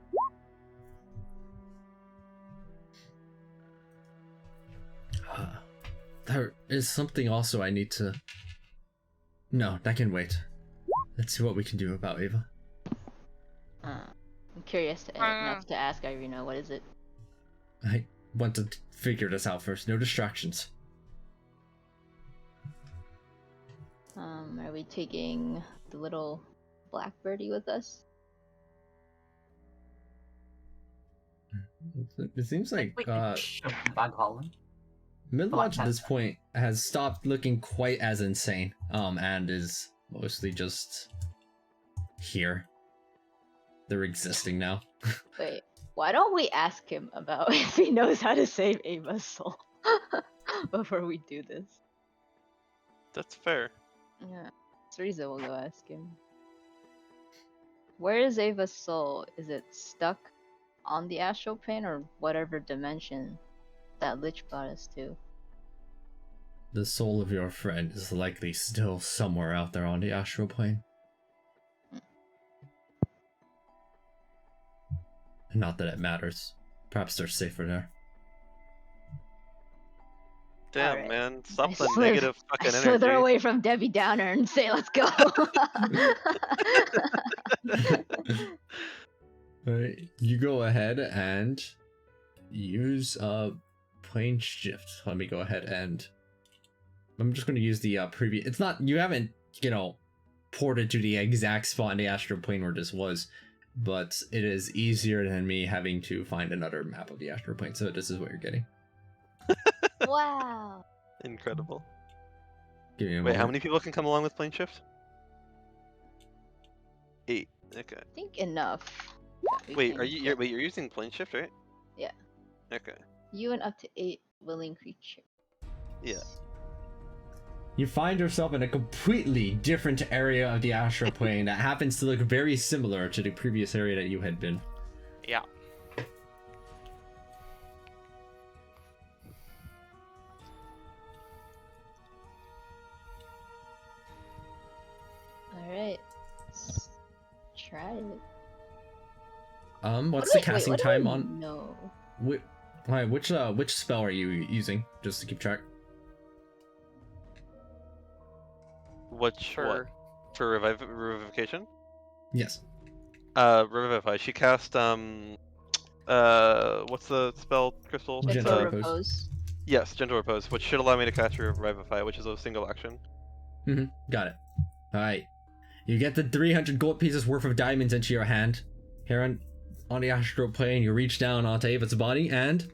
There is something also I need to... No, that can wait. Let's see what we can do about Ava. I'm curious enough to ask Irina, what is it? I want to figure this out first. No distractions. Are we taking the little blackbirdie with us? It seems like Bag Holland. Midwatch at this point has stopped looking quite as insane, and is mostly just here. They're existing now. Wait, why don't we ask him about if he knows how to save Ava's soul before we do this? That's fair. Yeah, Teresa will go ask him. Where is Ava's soul? Is it stuck on the astral plane or whatever dimension that Lich brought us to? The soul of your friend is likely still somewhere out there on the astral plane. Not that it matters. Perhaps they're safer there. Damn, Alright. man. Stop I the slither- negative I fucking slither energy. away from Debbie Downer and say, let's go! Alright, you go ahead and use plane shift. Let me go ahead and I'm just going to use the previous. It's not, you haven't, ported to the exact spot in the astral plane where this was, but it is easier than me having to find another map of the astral plane. So this is what you're getting. Wow. Incredible. Give me a Wait, how moment. many people can come along with plane shift? 8. Okay. I think enough. that we Wait, can are you? get You're using plane shift, right? Yeah. Okay. you and up to 8 willing creatures? Yeah. You find yourself in a completely different area of the astral plane that happens to look very similar to the previous area that you had been. Yeah. try it. What's the casting what do time I on? No. Which spell are you using, just to keep track? Which what? For revivification? Yes. Revivify. She cast what's the spell, Crystal? Gentle Gentle Repose. repose. Yes, Gentle Repose, which should allow me to cast Revivify, which is a single action. Got it. Alright. You get the 300 gold pieces worth of diamonds into your hand. Here on the astral plane, you reach down onto Ava's body and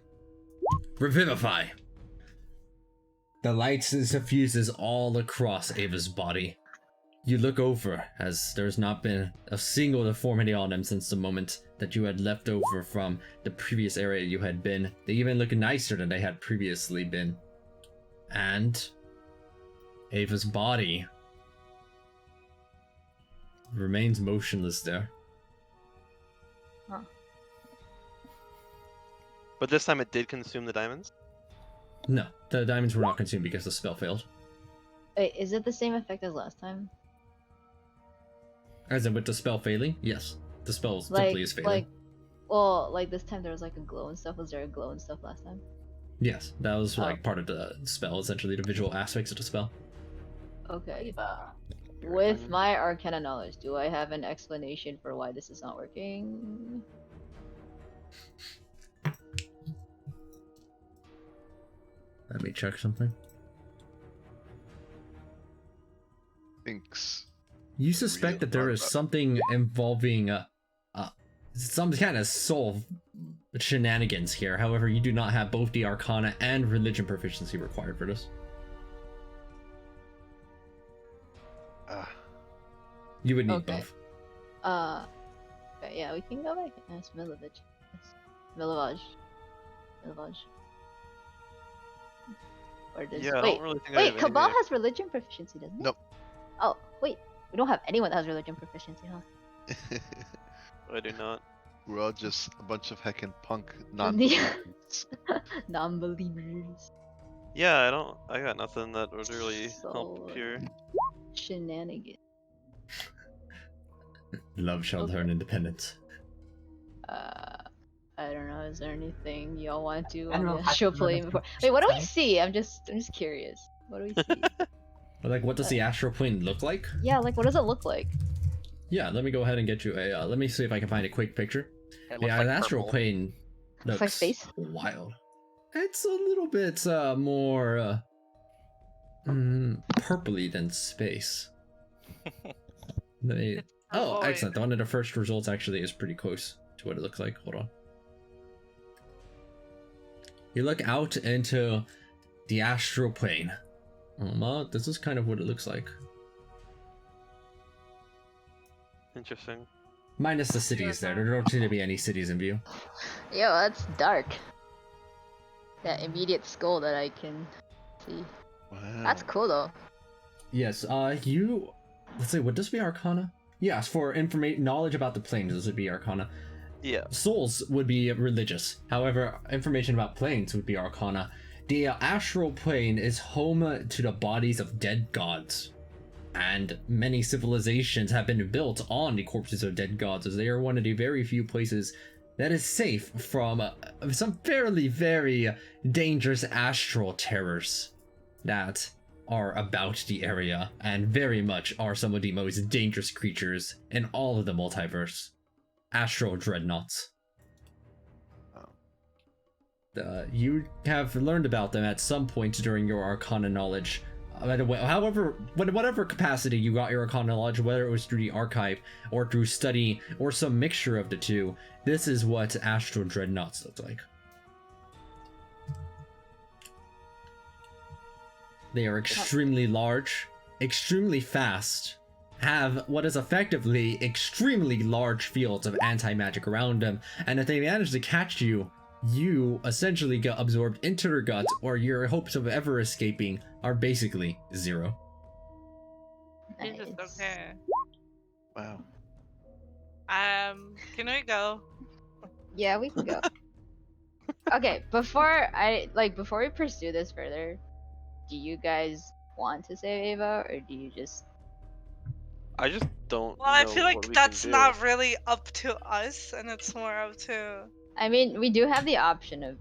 revivify. The light suffuses all across Ava's body. You look over, as there's not been a single deformity on them since the moment that you had left over from the previous area you had been. They even look nicer than they had previously been. And Ava's body remains motionless there. But this time it did consume the diamonds? No, the diamonds were not consumed because the spell failed. Wait, is it the same effect as last time? As in with the spell failing? Yes. The spell simply is failing. Like this time there was like a glow and stuff. Was there a glow and stuff last time? Yes, that was like part of the spell, essentially the visual aspects of the spell. Okay. With my Arcana knowledge, do I have an explanation for why this is not working? Let me check something. Thinks. You suspect that there is something involving some kind of soul shenanigans here. However, you do not have both the Arcana and Religion proficiency required for this. You would need both. Okay, yeah, we can go back and ask Milovich. Milovage. Or does... Yeah, I wait, don't really think I have Cabal any- has religion proficiency, doesn't it? Nope. Oh, wait. We don't have anyone that has religion proficiency, huh? I do not. We're all just a bunch of heckin' punk non-believers. Non-believers. Yeah, I got nothing that would really So- help here. Shenanigans. Love shall learn independence. I don't know. Is there anything y'all want to General on the show hypermodernity. play before? Wait, what do we see? I'm just curious. What do we see? But like, what does the astral plane look like? Yeah, like what does it look like? Yeah, let me go ahead and get you a. Let me see if I can find a quick picture. It looks Yeah, like an astral purple. plane Looks looks like space? wild. It's a little bit more purpley than space. Oh, void. excellent. One of the first results actually is pretty close to what it looks like. Hold on. You look out into the astral plane. This is kind of what it looks like. Interesting. Minus the cities there. There don't seem to be any cities in view. Yo, that's dark. That immediate skull that I can see. Wow. That's cool though. Yes, let's see, would this be Arcana? Yes, for knowledge about the planes, this would be Arcana. Yeah. Souls would be religious. However, information about planes would be Arcana. The astral plane is home to the bodies of dead gods. And many civilizations have been built on the corpses of dead gods, as they are one of the very few places that is safe from some very dangerous astral terrors that are about the area, and very much are some of the most dangerous creatures in all of the multiverse. Astral dreadnoughts. You have learned about them at some point during your Arcana knowledge. However, whatever capacity you got your Arcana knowledge, whether it was through the archive or through study or some mixture of the two, this is what astral dreadnoughts look like. They are extremely large, extremely fast, have what is effectively extremely large fields of anti-magic around them, and if they manage to catch you, you essentially get absorbed into their guts, or your hopes of ever escaping are basically zero. Jesus, Nice. okay. Wow. Can we go? Yeah, we can go. Okay, before we pursue this further, do you guys want to save Ava, or do you just I just don't. Well, I know feel what like we that's can not do. really up to us, and it's more up to. I mean, we do have the option of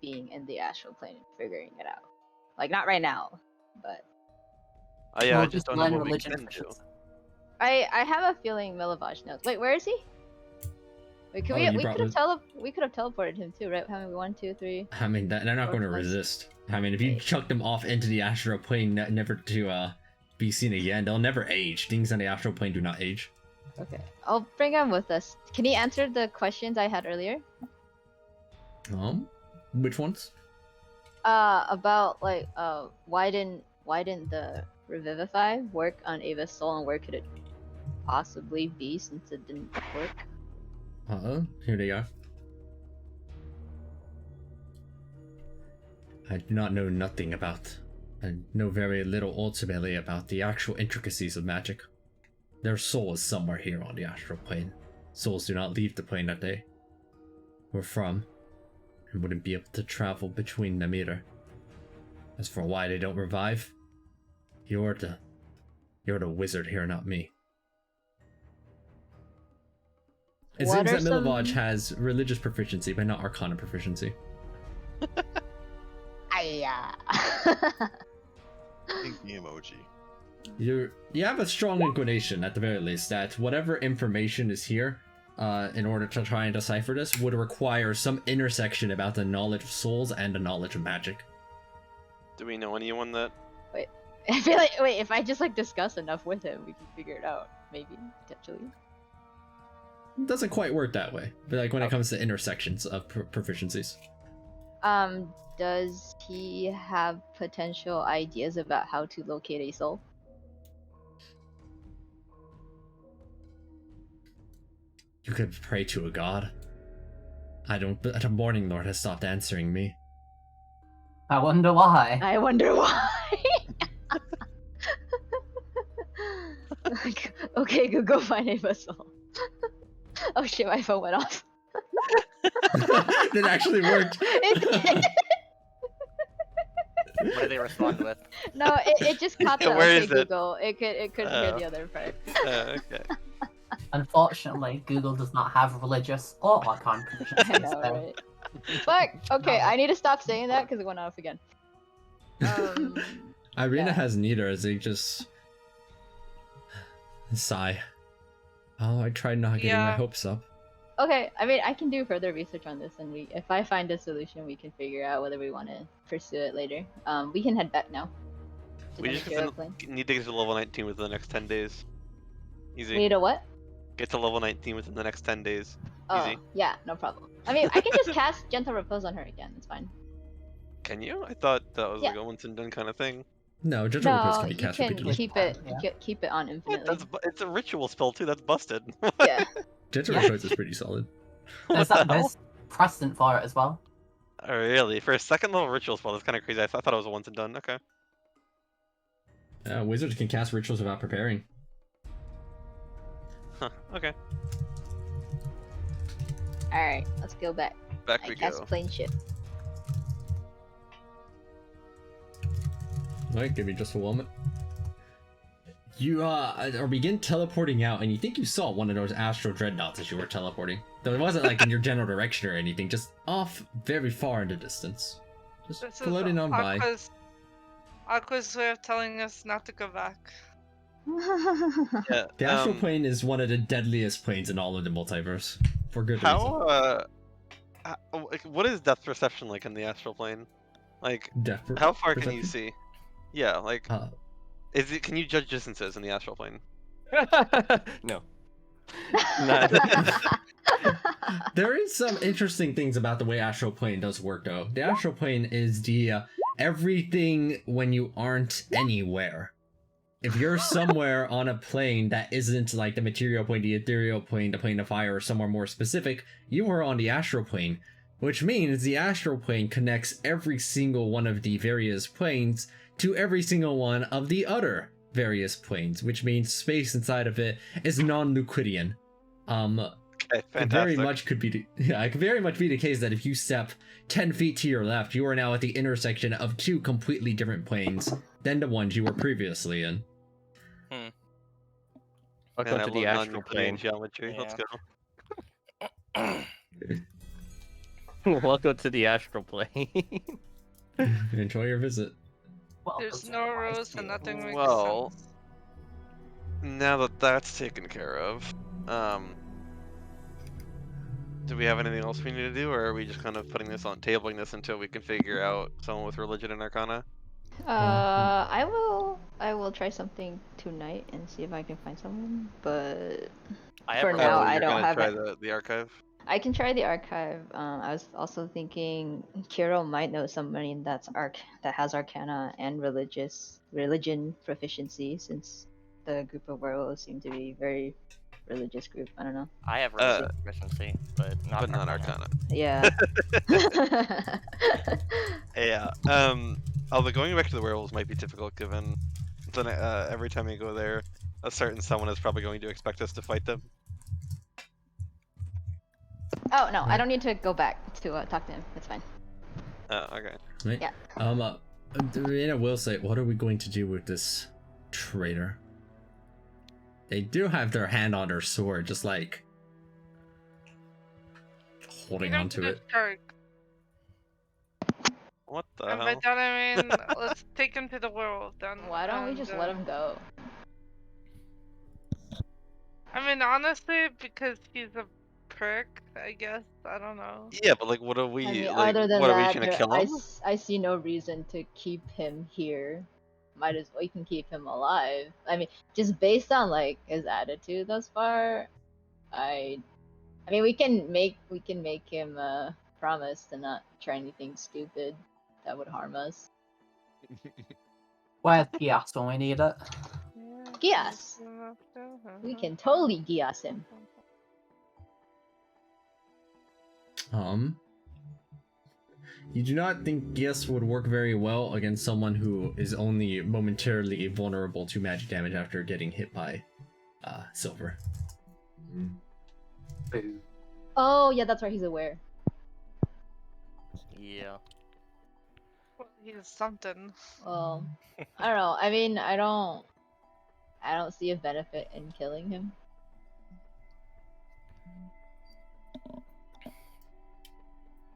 being in the astral plane and figuring it out. Like, not right now, but Oh yeah, I Or just don't know learn what we religion can do. proficiency. I have a feeling Milovaj knows. Wait, where is he? Wait, Oh, we you we brought could have Liz- we could have teleported him too, right? How many? 1, 2, 3. I mean, they're not going to Nice. resist. I mean, if you chuck them off into the astral plane, never to be seen again, they'll never age. Things on the astral plane do not age. Okay, I'll bring him with us. Can he answer the questions I had earlier? Which ones? About like why didn't the Revivify work on Ava's soul, and where could it possibly be since it didn't work? Here they are. I do not know nothing about, and know very little ultimately about the actual intricacies of magic. Their soul is somewhere here on the astral plane. Souls do not leave the plane that they were from, and wouldn't be able to travel between them either. As for why they don't revive, you're the wizard here, not me. It What seems are that Milovaj some- has religious proficiency, but not arcana proficiency. Thinking emoji. You have a strong inclination, at the very least, that whatever information is here, in order to try and decipher this, would require some intersection about the knowledge of souls and the knowledge of magic. Do we know anyone that? I feel like if I just like discuss enough with him, we can figure it out. Maybe potentially. It doesn't quite work that way, but like when it comes to intersections of proficiencies. Does he have potential ideas about how to locate a soul? You could pray to a god. I don't. But the Morning Lord has stopped answering me. I wonder why. I wonder why. Okay, go find a soul. Oh shit, my phone went off. That actually worked. It did. What did they respond with? No, it just caught the Where okay is it? Google. It couldn't hear the other part. Okay. Unfortunately, Google does not have religious or arcana proficiency. I know, right? Fuck. Okay, I need to stop saying that because it went off again. Irina Yeah. has neither, as they just sigh. Oh, I tried not getting my Yeah. hopes up. Okay, I mean, I can do further research on this, and if I find a solution, we can figure out whether we want to pursue it later. We can head back now. To We the just material plane. need to get to level 19 within the next 10 days. Easy. We need a what? Get to level 19 within the next 10 days. Oh, Easy. yeah, no problem. I mean, I can just cast Gentle Repose on her again. It's fine. Can you? I thought that was Yeah. like a once and done kind of thing. No, Gentle Repose No, can be you cast can repeatedly. keep it. Yeah. Keep it on What? infinitely. It's a ritual spell too. That's busted. Yeah. Gentle Yeah. Repose is pretty solid. There's, What the hell? there's precedent for it as well. Oh, really? For a second level ritual spell, that's kind of crazy. I thought it was a once and done. Okay. Wizards can cast rituals without preparing. Huh. Okay. All right, let's go back. Back I we cast go. plane shift. Wait, give me just a moment. You or begin teleporting out, and you think you saw one of those astral dreadnoughts as you were teleporting. Though it wasn't like in your general direction or anything, just off very far in the distance. Just This floating on by. Aqua's way of telling us not to go back. Yeah. The astral plane is one of the deadliest planes in all of the multiverse. For good reason. How like, what is depth perception like in the astral plane? Like, Depth per- how far can you perception? see? Yeah, like, Uh, is it? Can you judge distances in the astral plane? No. There is some interesting things about the way astral plane does work, though. The astral plane is the everything when you aren't anywhere. If you're somewhere on a plane that isn't like the material plane, the ethereal plane, the plane of fire, or somewhere more specific, you are on the astral plane, which means the astral plane connects every single one of the various planes to every single one of the other various planes, which means space inside of it is Okay, non-Euclidean. It fantastic. very much could be it could very much be the case that if you step 10 feet to your left, you are now at the intersection of two completely different planes than the ones you were previously in. Welcome Man, I to the love astral non-Euclidean plane. geometry. Let's Yeah. go. Welcome to the astral plane. Enjoy your visit. Welcome There's to no the rules life and here. nothing makes Well, sense. now that that's taken care of, do we have anything else we need to do, or are we just kind of tabling this until we can figure out someone with religion and arcana? I will try something tonight and see if I can find someone, but I have for now religion. I You're don't gonna have try it. the archive. I can try the archive. I was also thinking Kiro might know somebody that has arcana and religion proficiency, since the group of werewolves seem to be very religious group. I don't know. I have religion proficiency, but not But not arcana. arcana. Yeah. Yeah. Although going back to the werewolves might be difficult, given that every time we go there, a certain someone is probably going to expect us to fight them. Oh no, I don't need to go back to talk to him. It's fine. Oh, okay. Right? Yeah. I will say, what are we going to do with this traitor? They do have their hand on their sword, just like holding Get him onto to it. the Turk. What the And by hell? that I mean, let's take him to the werewolf then. Why don't we just let him go? I mean, honestly, because he's a prick, I guess. I don't know. Yeah, but like, what are we I mean, like? other than What are we that, trying to kill him? I see no reason to keep him here. Might as well, you can keep him alive. I mean, just based on like his attitude thus far, I mean, we can make him promise to not try anything stupid that would harm us. Where's Gias when we need it? Gias! We can totally Gias him. You do not think Gias would work very well against someone who is only momentarily vulnerable to magic damage after getting hit by silver. Oh yeah, that's right. He's aware. Yeah. Well, he's something. Well, I don't know. I mean, I don't see a benefit in killing him.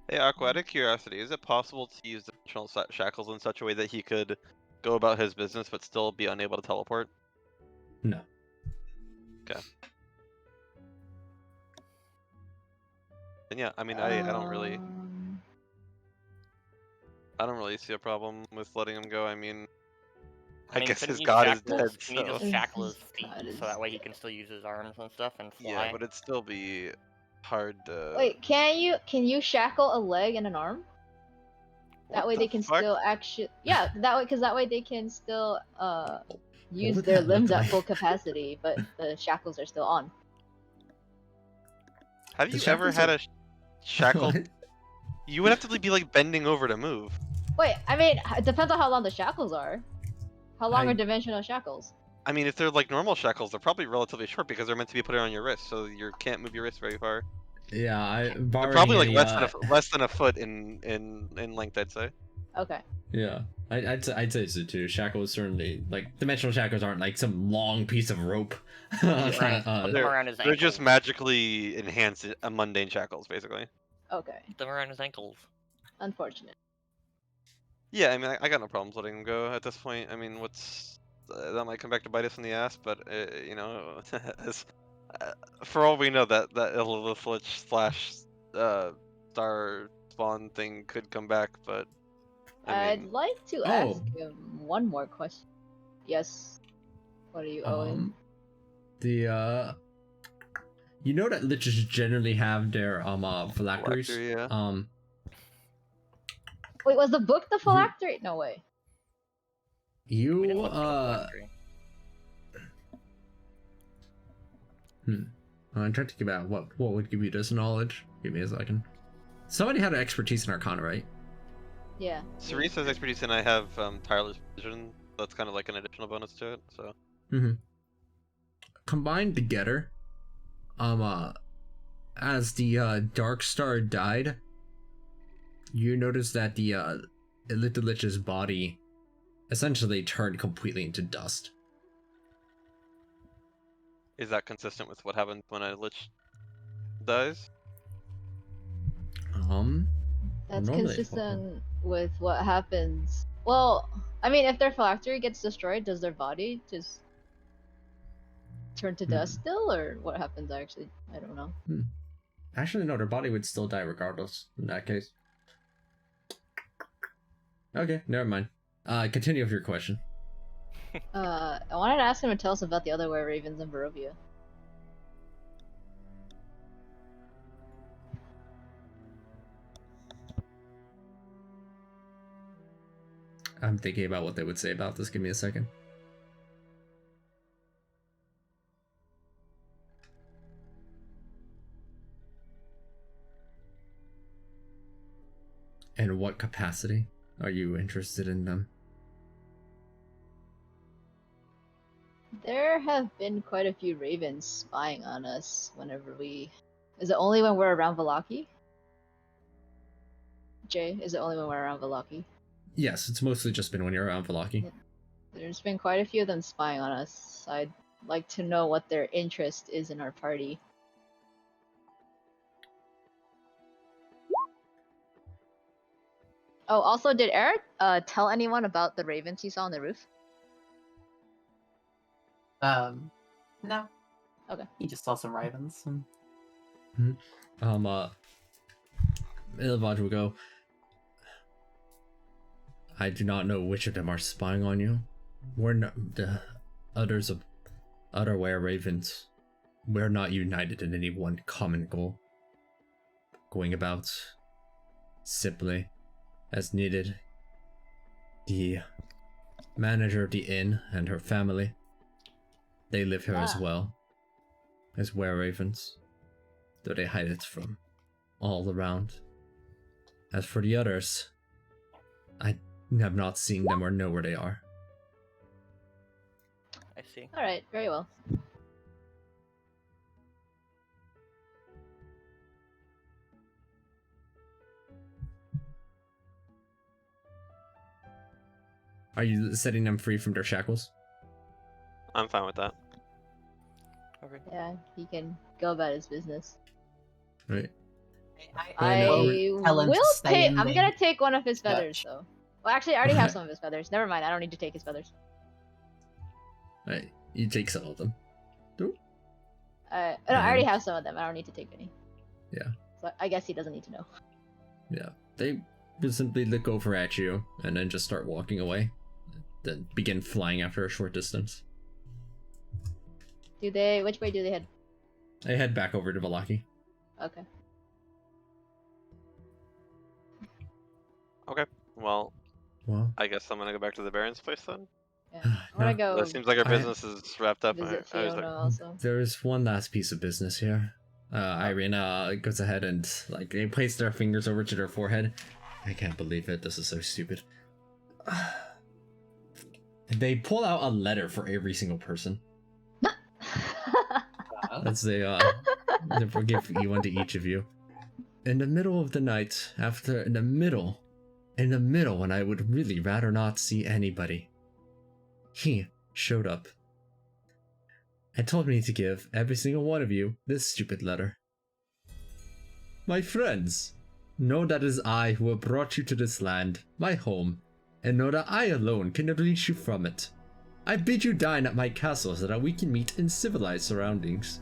Hey, Aqua, out of curiosity, is it possible to use dimensional shackles in such a way that he could go about his business but still be unable to teleport? No. Okay. And yeah, I mean, I don't really see a problem with letting him go. I mean, I guess couldn't his you god is shackle- dead, Can you so just shackle his feet God is- so that way he can still use his arms and stuff and fly? yeah, but it'd still be hard to. Wait, can you shackle a leg and an arm? That What way the they can fuck? still actually that way they can still use would their that look limbs at like? full capacity, but the shackles are still on. Have The you ever shackles had are- a shackle? What? You would have to be like bending over to move. Wait, I mean, it depends on how long the shackles are. How long I- are dimensional shackles? I mean, if they're like normal shackles, they're probably relatively short because they're meant to be put on your wrist, so you can't move your wrist very far. Yeah, They're barring probably like any, less than a foot in length, I'd say. Okay. Yeah, I'd say so too. Shackles certainly, like, dimensional shackles aren't like some long piece of rope. Right. Uh, Put them around his They're ankles. just magically enhanced mundane shackles, basically. Okay. Put them around his ankles. Unfortunate. Yeah, I mean, I got no problems letting him go at this point. I mean, what's that might come back to bite us in the ass, but you know, as, for all we know, that Lilith Lich / Star Spawn thing could come back, but I I'd mean, like to ask him one more question. Yes. What are you owing? You know that liches generally have their phylacteries. Phylactery, yeah. Wait, was the book the phylactery? No way. We didn't You look at the phylactery. I'm trying to think about what would give you this knowledge. Give me a second. Somebody had an expertise in Arcana, right? Yeah. Cerise has expertise, and I have tireless vision. That's kind of like an additional bonus to it. So Combined together, as the Dark Star died, you notice that the Elite Lich's body essentially turned completely into dust. Is that consistent with what happens when a lich dies? That's Normally, consistent with what happens. Well, I mean, if their phylactery gets destroyed, does their body just turn to dust still, or what happens actually? I don't know. Actually, no, their body would still die regardless in that case. Okay, never mind. Continue with your question. I wanted to ask him to tell us about the other were ravens in Barovia. I'm thinking about what they would say about this. Give me a second. In what capacity are you interested in them? There have been quite a few ravens spying on us whenever we. Is it only when we're around Valaki? Jay, is it only when we're around Valaki? Yes, it's mostly just been when you're around Valaki. Yeah. There's been quite a few of them spying on us. I'd like to know what their interest is in our party. Oh, also, did Eric tell anyone about the ravens he saw on the roof? No. Okay. He just saw some ravens. Illivad will go, I do not know which of them are spying on you. We're not the others of other were ravens. We're not united in any one common goal. Going about simply as needed. The manager of the inn and her family, they live here as well as were ravens, though they hide it from all around. As for the others, I have not seen them or know where they are. I see. Alright, very well. Are you setting them free from their shackles? I'm fine with that. Okay. Yeah, he can go about his business. Right. I Tell him to will stay take. in I'm the gonna take one of his church. feathers, though. Well, actually, I already have some of his feathers. Never mind. I don't need to take his feathers. Right. You take some of them. No, I already have some of them. I don't need to take any. Yeah. So I guess he doesn't need to know. Yeah. They just simply look over at you and then just start walking away. Then begin flying after a short distance. Do they? Which way do they head? They head back over to Valaki. Okay. Well, Well, I guess I'm gonna go back to the Baron's place then. Yeah. I wanna No. go That seems like our I- business is wrapped up. visit I was Fiona like, also. there is one last piece of business here. Irina goes ahead and like they place their fingers over to their forehead. I can't believe it. This is so stupid. They pull out a letter for every single person. That's they give one to each of you. In the middle of the night, in the middle when I would really rather not see anybody, he showed up and told me to give every single one of you this stupid letter. My friends, know that it is I who have brought you to this land, my home, and know that I alone can release you from it. I bid you dine at my castle so that we can meet in civilized surroundings.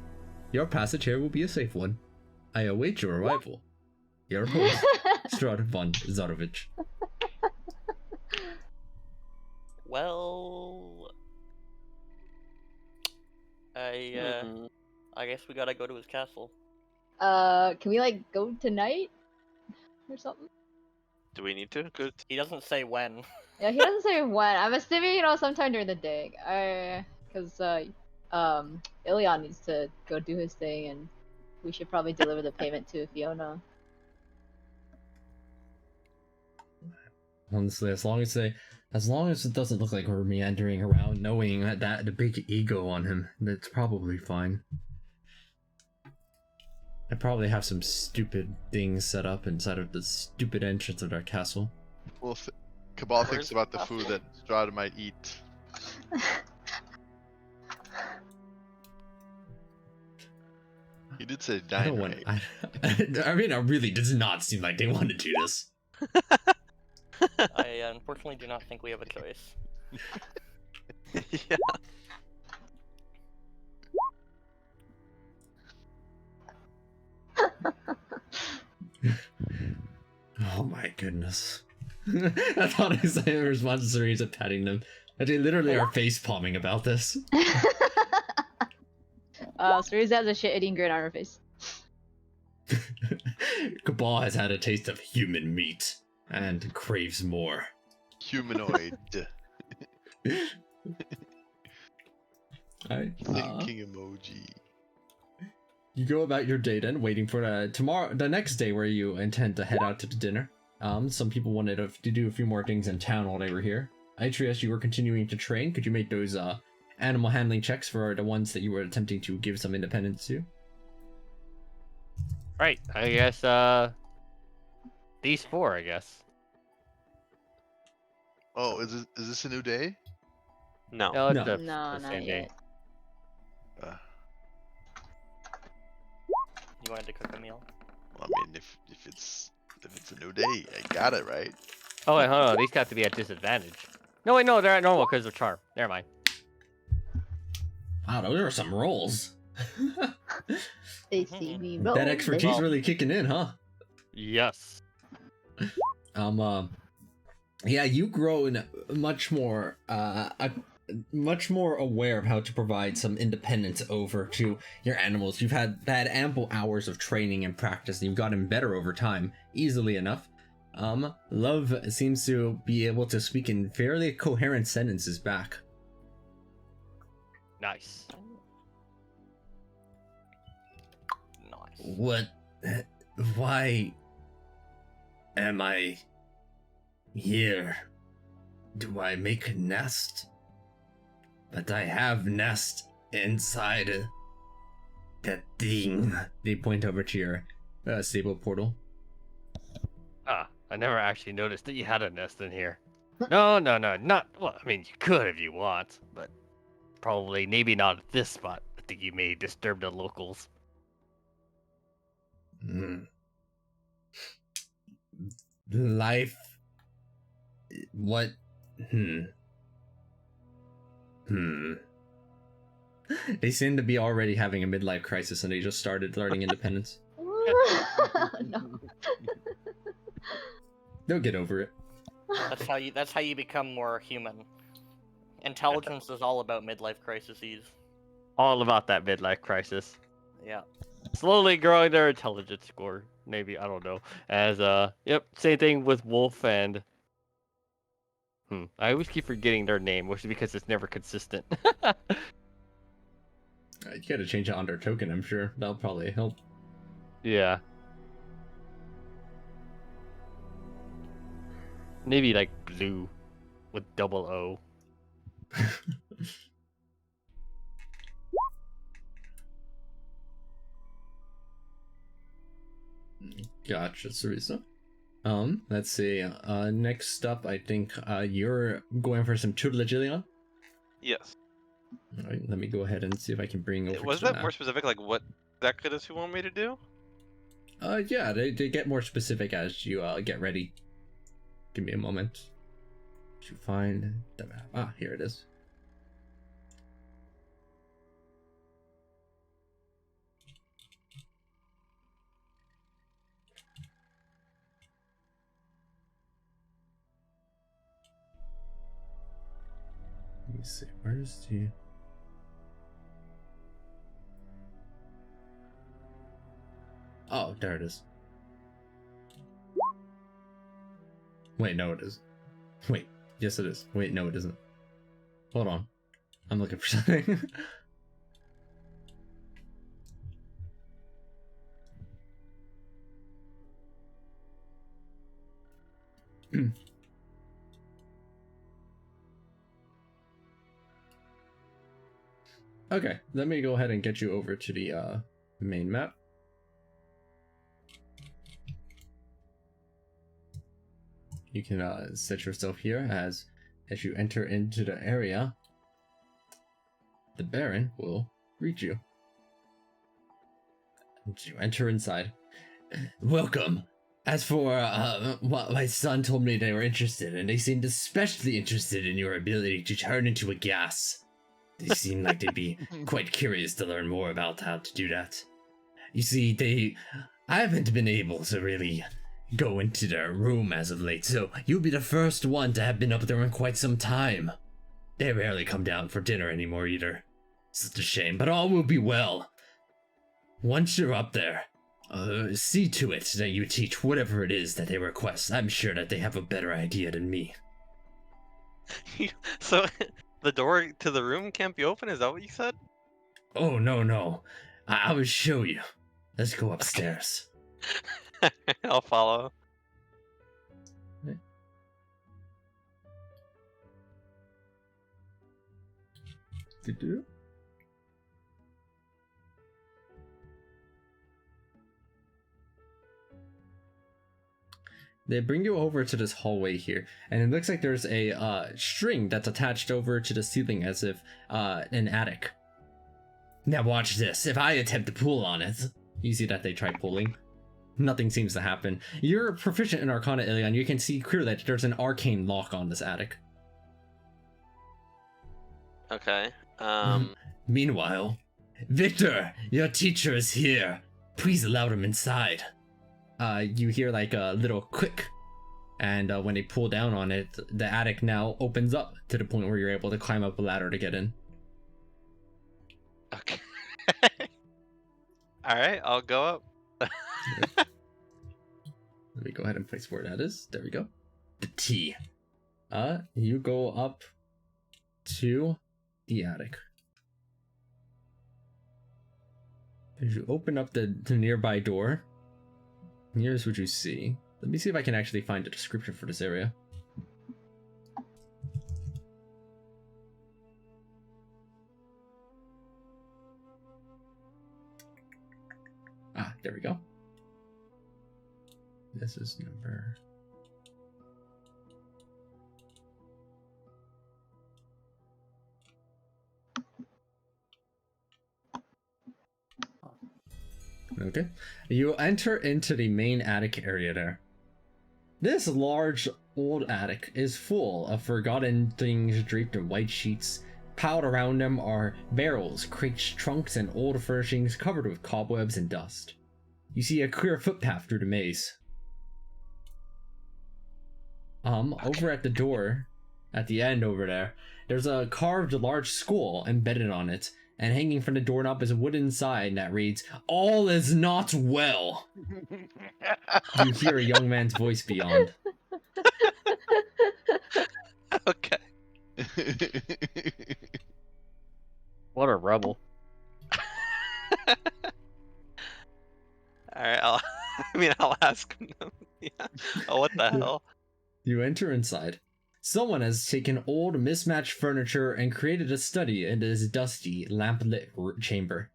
Your passage here will be a safe one. I await your arrival. Your host, Strahd von Zarovich. Well, I guess we gotta go to his castle. Can we like go tonight or something? do we need to? Good. He doesn't say when. Yeah, he doesn't say when. I'm assuming sometime during the day. Cause Ilion needs to go do his thing, and we should probably deliver the payment to Fiona. Honestly, as long as it doesn't look like we're meandering around knowing that the big ego on him, that's probably fine. I probably have some stupid things set up inside of the stupid entrance of our castle. Well, Cabal Where's thinks about the the food castle? that Strahd might eat. You did say I dine, don't want. right? I mean, it really does not seem like they want to do this. I unfortunately do not think we have a choice. Yeah. Oh my goodness. I thought his response to Cerise at patting them. But they literally are face palming about this. Cerise has a shit-eating grin on her face. Cabal has had a taste of human meat and craves more. Humanoid. Alright, Thinking emoji. you go about your day then, waiting for the next day where you intend to head out to the dinner. Some people wanted to do a few more things in town while they were here. Atreus, you were continuing to train. Could you make those animal handling checks for the ones that you were attempting to give some independence to? Right, I guess, these 4, I guess. Oh, is this a new day? No. No, it's No. the No, same not day. yet. You wanted to cook a meal? Well, I mean, if it's a new day, I got it right. Oh, wait, hold on. These have to be at disadvantage. No, wait, no, they're at normal because of charm. Never mind. Wow, those are some rolls. They see me roll. That expertise Well- really kicking in, huh? Yes. Yeah, you grow in much more aware of how to provide some independence over to your animals. You've had ample hours of training and practice, and you've gotten better over time, easily enough. Love seems to be able to speak in fairly coherent sentences back. Nice. Nice. What? Why am I here? Do I make a nest? But I have nest inside that thing. They point over to your stable portal. Ah, I never actually noticed that you had a nest in here. No, not. Well, I mean, you could if you want, but probably maybe not at this spot. I think you may disturb the locals. Life. What? They seem to be already having a midlife crisis and they just started learning independence. No. They'll get over it. That's how you become more human. Intelligence is all about midlife crises. All about that midlife crisis. Yeah. Slowly growing their intelligence score. Maybe, I don't know. As, yep, same thing with Wolf and... I always keep forgetting their name, which is because it's never consistent. You gotta change it on their token, I'm sure. That'll probably help. Yeah. Maybe like blue with double O. Gotcha, Sarisa. Let's see. Next up, I think you're going for some tutelage, Ilion. Yes. All right, let me go ahead and see if I can bring over. Was to that more specific? Like what exactly does he want me to do? Yeah, they get more specific as you get ready. Give me a moment to find the map. Ah, here it is. Let me see. Where's the? Oh, there it is. Wait, no, it isn't. Wait, yes, it is. Wait, no, it isn't. Hold on. I'm looking for something. Okay, let me go ahead and get you over to the main map. You can set yourself here as you enter into the area, the Baron will greet you. You enter inside. Welcome. As for what my son told me they were interested in, they seemed especially interested in your ability to turn into a gas. They seem like they'd be quite curious to learn more about how to do that. You see, I haven't been able to really go into their room as of late, so you'll be the first one to have been up there in quite some time. They rarely come down for dinner anymore either. Such a shame, but all will be well. Once you're up there, see to it that you teach whatever it is that they request. I'm sure that they have a better idea than me. So, the door to the room can't be open? Is that what you said? Oh, no. I will show you. Let's go upstairs. I'll follow. They bring you over to this hallway here, and it looks like there's a string that's attached over to the ceiling as if an attic. Now watch this. If I attempt to pull on it, you see that they try pulling. Nothing seems to happen. You're proficient in Arcana, Ilion. You can see clearly that there's an arcane lock on this attic. Okay. Meanwhile, Victor, your teacher is here. Please allow him inside. You hear like a little click, and when they pull down on it, the attic now opens up to the point where you're able to climb up a ladder to get in. Okay. Alright, I'll go up. Let me go ahead and place where that is. There we go. The T. You go up to the attic. As you open up the nearby door, here's what you see. Let me see if I can actually find a description for this area. There we go. This is number... Okay. You enter into the main attic area there. This large old attic is full of forgotten things draped in white sheets. Piled around them are barrels, crates, trunks, and old furnishings covered with cobwebs and dust. You see a clear footpath through the maze. Over at the door, at the end over there, there's a carved large skull embedded on it, and hanging from the doorknob is a wooden sign that reads, "All is not well." You hear a young man's voice beyond. Okay. What a rebel. Alright, I'll ask him. Yeah. Oh, what the hell? You enter inside. Someone has taken old mismatched furniture and created a study in this dusty, lamp-lit chamber.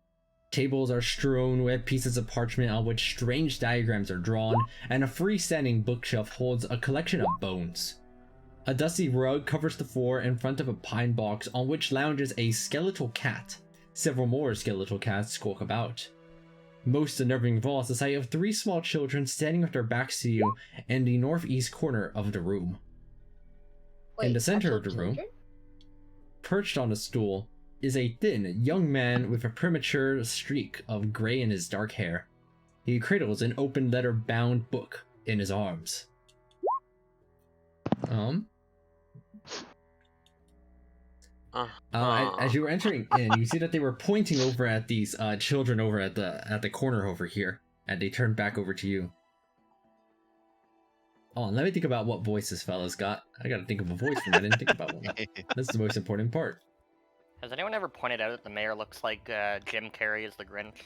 Tables are strewn with pieces of parchment on which strange diagrams are drawn, and a freestanding bookshelf holds a collection of bones. A dusty rug covers the floor in front of a pine box on which lounges a skeletal cat. Several more skeletal cats skulk about. Most unnerving of all is the sight of 3 small children standing with their backs to you in the northeast corner of the room. In the center of the room, perched on a stool, is a thin, young man with a premature streak of gray in his dark hair. He cradles an open letter-bound book in his arms. As you were entering in, you see that they were pointing over at these children over at the corner over here, and they turned back over to you. Oh, let me think about what voice this fella's got. I gotta think of a voice for him. I didn't think about one. That's the most important part. Has anyone ever pointed out that the mayor looks like Jim Carrey as the Grinch?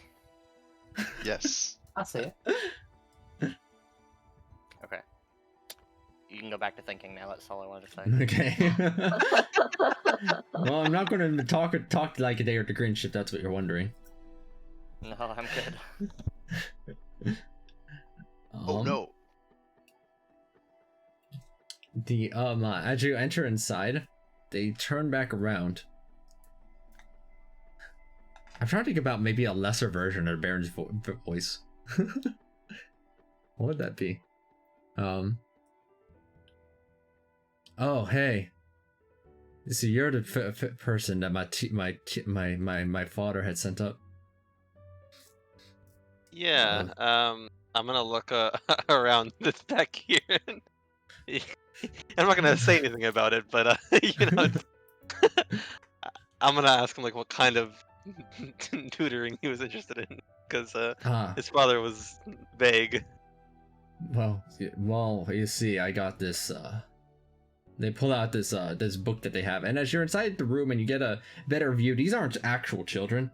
Yes. I see it. Okay. You can go back to thinking now, that's all I wanted to say. Okay. Well, I'm not gonna talk like a day or the Grinch if that's what you're wondering. No, I'm good. Oh no. As you enter inside, they turn back around. I'm trying to think about maybe a lesser version of Baron's voice. What would that be? Oh, hey. See, you're the person that my father had sent up. Yeah. I'm gonna look around this deck here. I'm not gonna say anything about it, but you know, I'm gonna ask him like what kind of tutoring he was interested in, because his father was vague. Well, you see, I got this. They pull out this this book that they have, and as you're inside the room and you get a better view, these aren't actual children.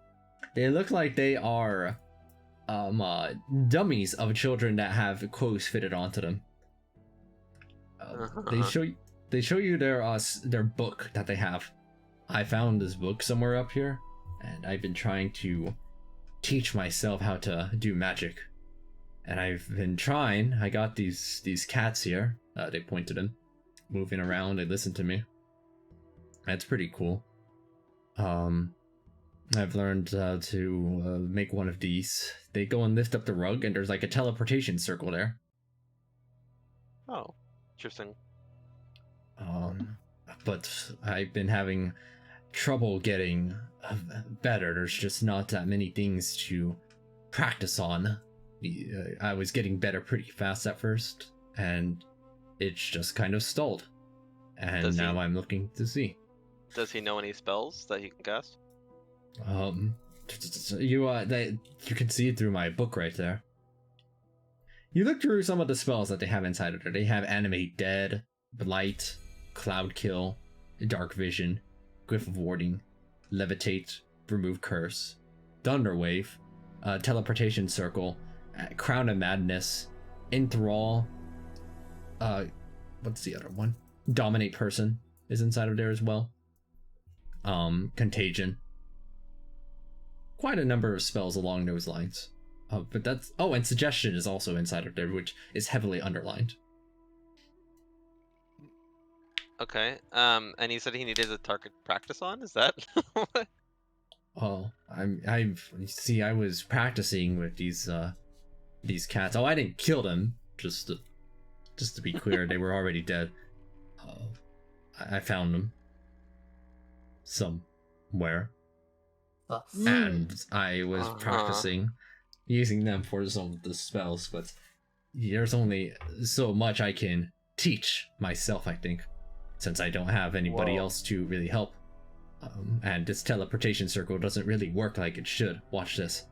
They look like they are dummies of children that have clothes fitted onto them. They show you their book that they have. I found this book somewhere up here, and I've been trying to teach myself how to do magic. And I've been trying. I got these cats here. They point to them, moving around. They listen to me. That's pretty cool. I've learned to make one of these. They go and lift up the rug, and there's like a teleportation circle there. Oh, interesting. But I've been having trouble getting better. There's just not that many things to practice on. I was getting better pretty fast at first, and it's just kind of stalled. And now I'm looking to see. Does he know any spells that he can cast? You can see through my book right there. You look through some of the spells that they have inside of there. They have Animate Dead, Blight, Cloud Kill, Dark Vision, Glyph of Warding, Levitate, Remove Curse, Thunder Wave, Teleportation Circle, Crown of Madness, Enthrall, what's the other one? Dominate Person is inside of there as well. Contagion. Quite a number of spells along those lines. But that's... Oh, and Suggestion is also inside of there, which is heavily underlined. Okay. And he said he needed a target practice on? Is that what? Oh, I was practicing with these cats. Oh, I didn't kill them. Just to be clear, they were already dead. I found them somewhere, and I was practicing using them for some of the spells. But there's only so much I can teach myself, I think, since I don't have anybody else to really help. And this teleportation circle doesn't really work like it should. Watch this.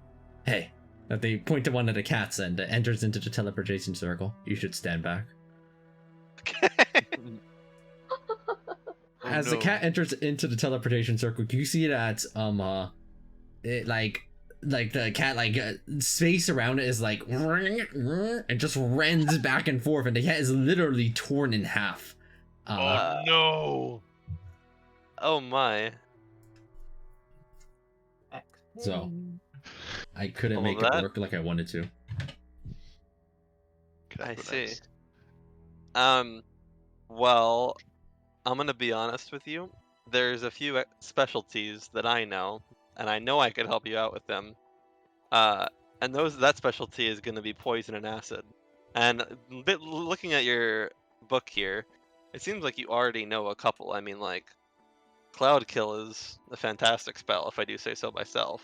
Hey, they point to one of the cats and enters into the teleportation circle. You should stand back. As the cat enters into the teleportation circle, you see that it like the cat space around it is like and just rends back and forth, and the cat is literally torn in half. Oh no! Oh my. So I couldn't make it work like I wanted to. I see. Well, I'm gonna be honest with you. There's a few specialties that I know, and I know I could help you out with them. And that specialty is gonna be poison and acid. And looking at your book here, it seems like you already know a couple. I mean, like, Cloud Kill is a fantastic spell, if I do say so myself.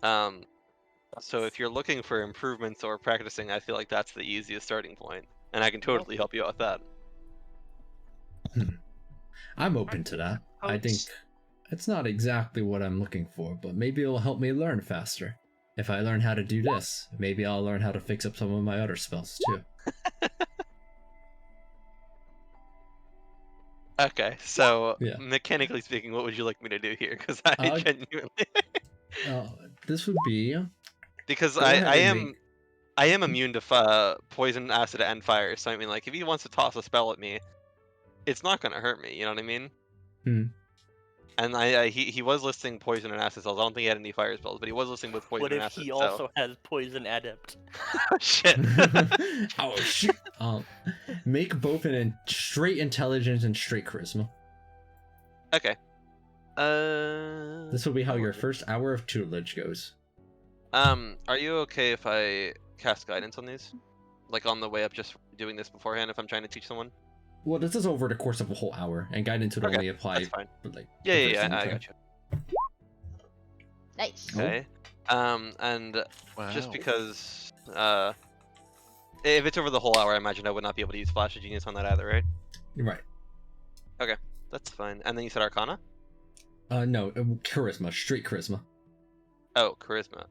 So if you're looking for improvements or practicing, I feel like that's the easiest starting point, and I can totally help you out with that. I'm open to that. I think it's not exactly what I'm looking for, but maybe it'll help me learn faster. If I learn how to do this, maybe I'll learn how to fix up some of my other spells too. Okay, so Yeah. mechanically speaking, what would you like me to do here? Because I genuinely... This would be... Because Go ahead and I am immune to poison, acid, and fire, so I mean, like, if he wants to toss a spell at me, it's not gonna hurt me, you know what I mean? And he was listing poison and acid spells. I don't think he had any fire spells, but he was listing with poison and acid. What if he also has poison adept? Shit. Oh shit. Make both straight intelligence and straight charisma. Okay. This will be how your first hour of tutelage goes. Are you okay if I cast guidance on these? Like on the way up, just doing this beforehand if I'm trying to teach someone? Well, this is over the course of a whole hour, and guidance would Okay, only apply that's fine. for like. Yeah, the yeah, first yeah, time I you got you. Nice. Okay. And just Wow. because, if it's over the whole hour, I imagine I would not be able to use Flash of Genius on that either, right? Right. That's fine. And then you said Arcana? No, charisma, straight charisma. Oh, Charisma.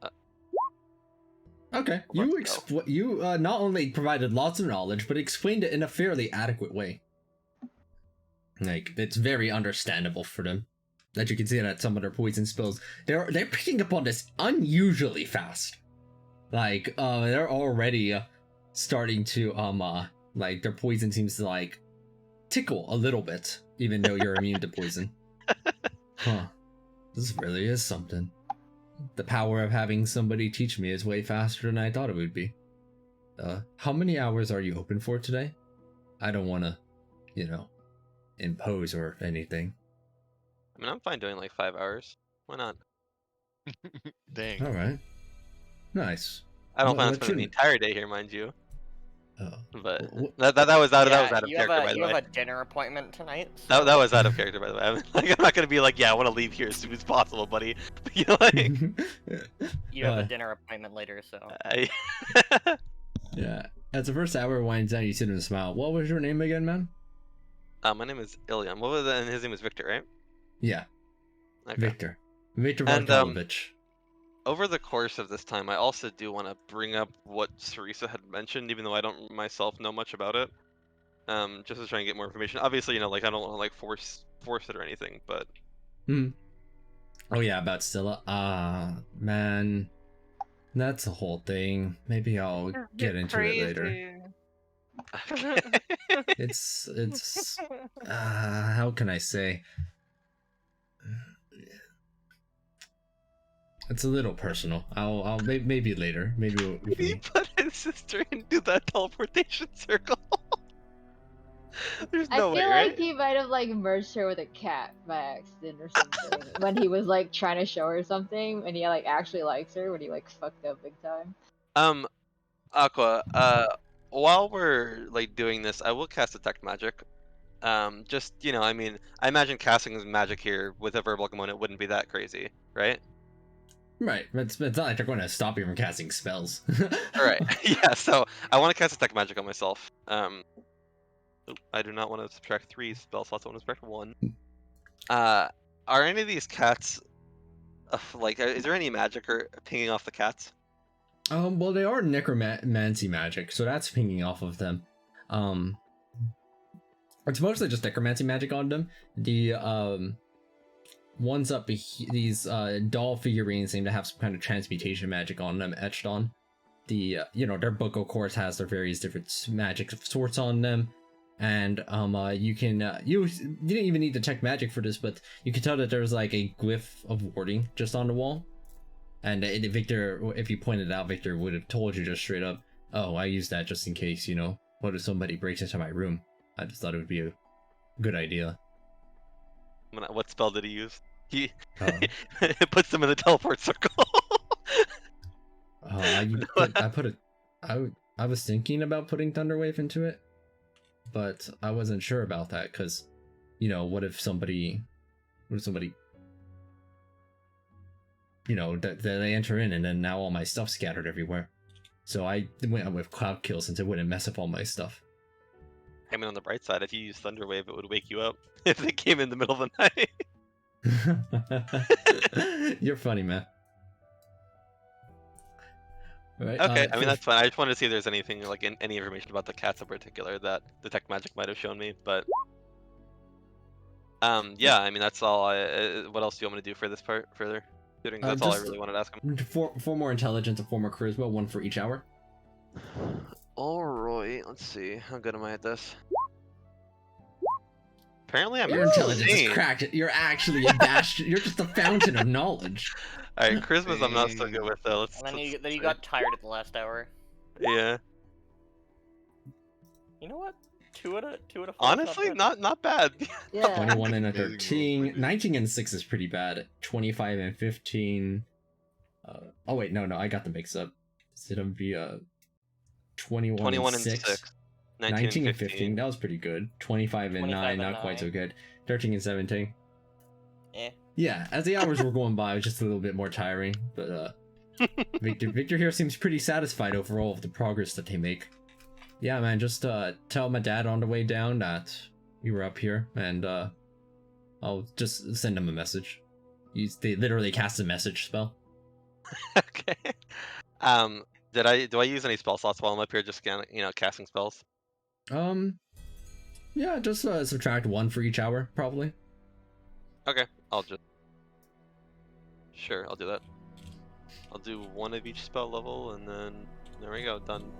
Okay, Well, you let's you not only provided lots of knowledge, but explained it in a fairly adequate way. Like, it's very understandable for them. That you can see that some of their poison spells, they're picking up on this unusually fast. Like, they're already starting to like their poison seems to like tickle a little bit, even though you're immune to poison. Huh. This really is something. The power of having somebody teach me is way faster than I thought it would be. How many hours are you open for today? I don't want to, impose or anything. I mean, I'm fine doing like 5 hours. Why not? Dang. Alright. Nice. I don't What- plan on what spending the you- entire day here, mind you. Oh. But Wh- that was out Yeah, of you character, have by a the you way. have a dinner appointment tonight. That So was out of character, by the way. Like, I'm not gonna be like, yeah, I want to leave here as soon as possible, buddy. You know, like, you have Uh, a dinner appointment later. So I... Yeah. As the first hour winds down, you sit and smile. What was your name again, man? my name is Ilyan. What was and his name is Victor, right? Yeah, Okay. Victor. Victor And, Barkalovich. Over the course of this time, I also do want to bring up what Sarisa had mentioned, even though I don't myself know much about it. Just to try and get more information. Obviously, like I don't want to like force it or anything, but Oh yeah, about Stilla. Man, that's a whole thing. Maybe I'll You're get into it later. crazy. It's how can I say? It's a little personal. I'll maybe later. Maybe we he can... put his sister into that teleportation circle. There's I no feel way, like right? he might have like merged her with a cat by accident or something when he was like trying to show her something and he like actually likes her when he like fucked up big time. Aqua, while we're like doing this, I will cast Detect Magic. Just, I mean, I imagine casting magic here with a verbal component wouldn't be that crazy, right? Right. It's not like they're going to stop you from casting spells. Alright, yeah, so I want to cast Detect Magic on myself. I do not want to subtract 3 spell slots, I want to subtract 1. Are any of these cats, like, is there any magic or pinging off the cats? Well, they are necromancy magic, so that's pinging off of them. It's mostly just necromancy magic on them. The ones up these doll figurines seem to have some kind of transmutation magic on them etched on. The their book of course has their various different magic sorts on them, and you can you didn't even need to check magic for this, but you can tell that there's like a glyph of warding just on the wall. And Victor, if you pointed it out, Victor would have told you just straight up, oh, I used that just in case, what if somebody breaks into my room? I just thought it would be a good idea. What spell did he use? He Uh, it puts them in the teleport circle. I was thinking about putting Thunderwave into it, but I wasn't sure about that, because, what if somebody, that they enter in and then now all my stuff's scattered everywhere. So I went with Cloud Kill since it wouldn't mess up all my stuff. I mean, on the bright side, if you use Thunderwave, it would wake you up if it came in the middle of the night. You're funny, man. Right, Okay, I mean that's fine. I just wanted to see if there's anything like any information about the cats in particular that Detect Magic might have shown me, but yeah, I mean that's all. What else do you want me to do for this part further? That's all I really wanted to ask him. Four more intelligence and 4 more charisma, 1 for each hour. Alright, let's see. How good am I at this? Apparently I'm Your intelligence insane. is cracked. You're actually a bastion. You're just a fountain of knowledge. Alright, Charisma's I'm not so good with though. and then you got tired at the last hour. Yeah. You know what? Two out of 4. Honestly, not bad. Yeah. 21 and a Amazing 13. roll. 19 and 6 is pretty bad. 25 and 15. Oh wait, no, I got the mix up. It's gonna be 21, 21 and 6. 19 and 15. That was pretty good. 25 and 9, not quite so good. 13 and 17. Eh. Yeah, as the hours were going by, it was just a little bit more tiring. But Victor here seems pretty satisfied overall with the progress that they make. Yeah, man, just tell my dad on the way down that you were up here, and I'll just send him a message. They literally cast a message spell. Okay. Do I use any spell slots while I'm up here, just casting spells? Yeah, just subtract 1 for each hour, probably. Okay, I'll do that. I'll do 1 of each spell level, and then there we go, done.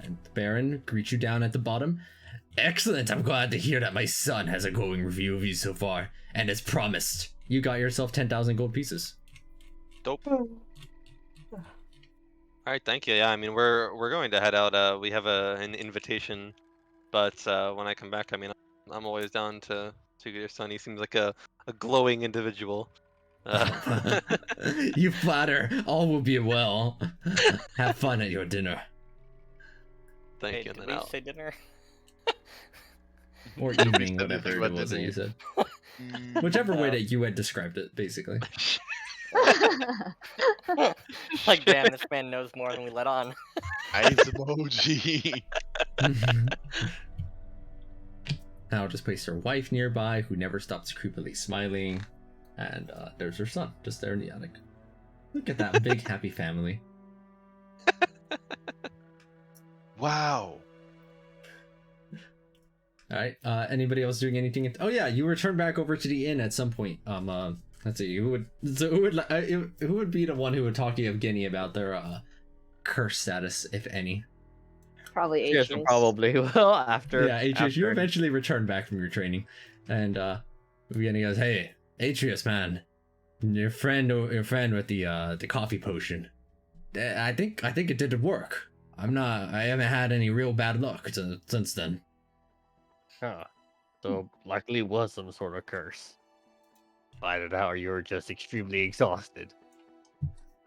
And the Baron greets you down at the bottom. Excellent! I'm glad to hear that my son has a glowing review of you so far. And as promised, you got yourself 10,000 gold pieces. Dope. Alright, thank you. Yeah, I mean, we're going to head out. We have an invitation, but when I come back, I mean, I'm always down to get your son. He seems like a glowing individual. You flatter. All will be well. Have fun at your dinner. Thank Wait, you. did And we then say dinner? Or evening, said whatever anything it about was that dinner. you said. Whichever way that you had described it, basically. Like, damn, this man knows more than we let on. Eyes emoji. Now just place her wife nearby, who never stops creepily smiling. And there's her son, just there in the attic. Look at that big happy family. Wow. Alright, anybody else doing anything? Oh yeah, you return back over to the inn at some point. Let's see, who would be the one who would talk to Evgeny about their curse status, if any? Probably Yes, Atreus. probably. Well, after. Yeah, Atreus, you after- eventually return back from your training, and Evgeny goes, "Hey, Atreus, man, your friend with the coffee potion. I think it did work. I haven't had any real bad luck since then." Huh. So likely it was some sort of curse. Find it out, or you were just extremely exhausted.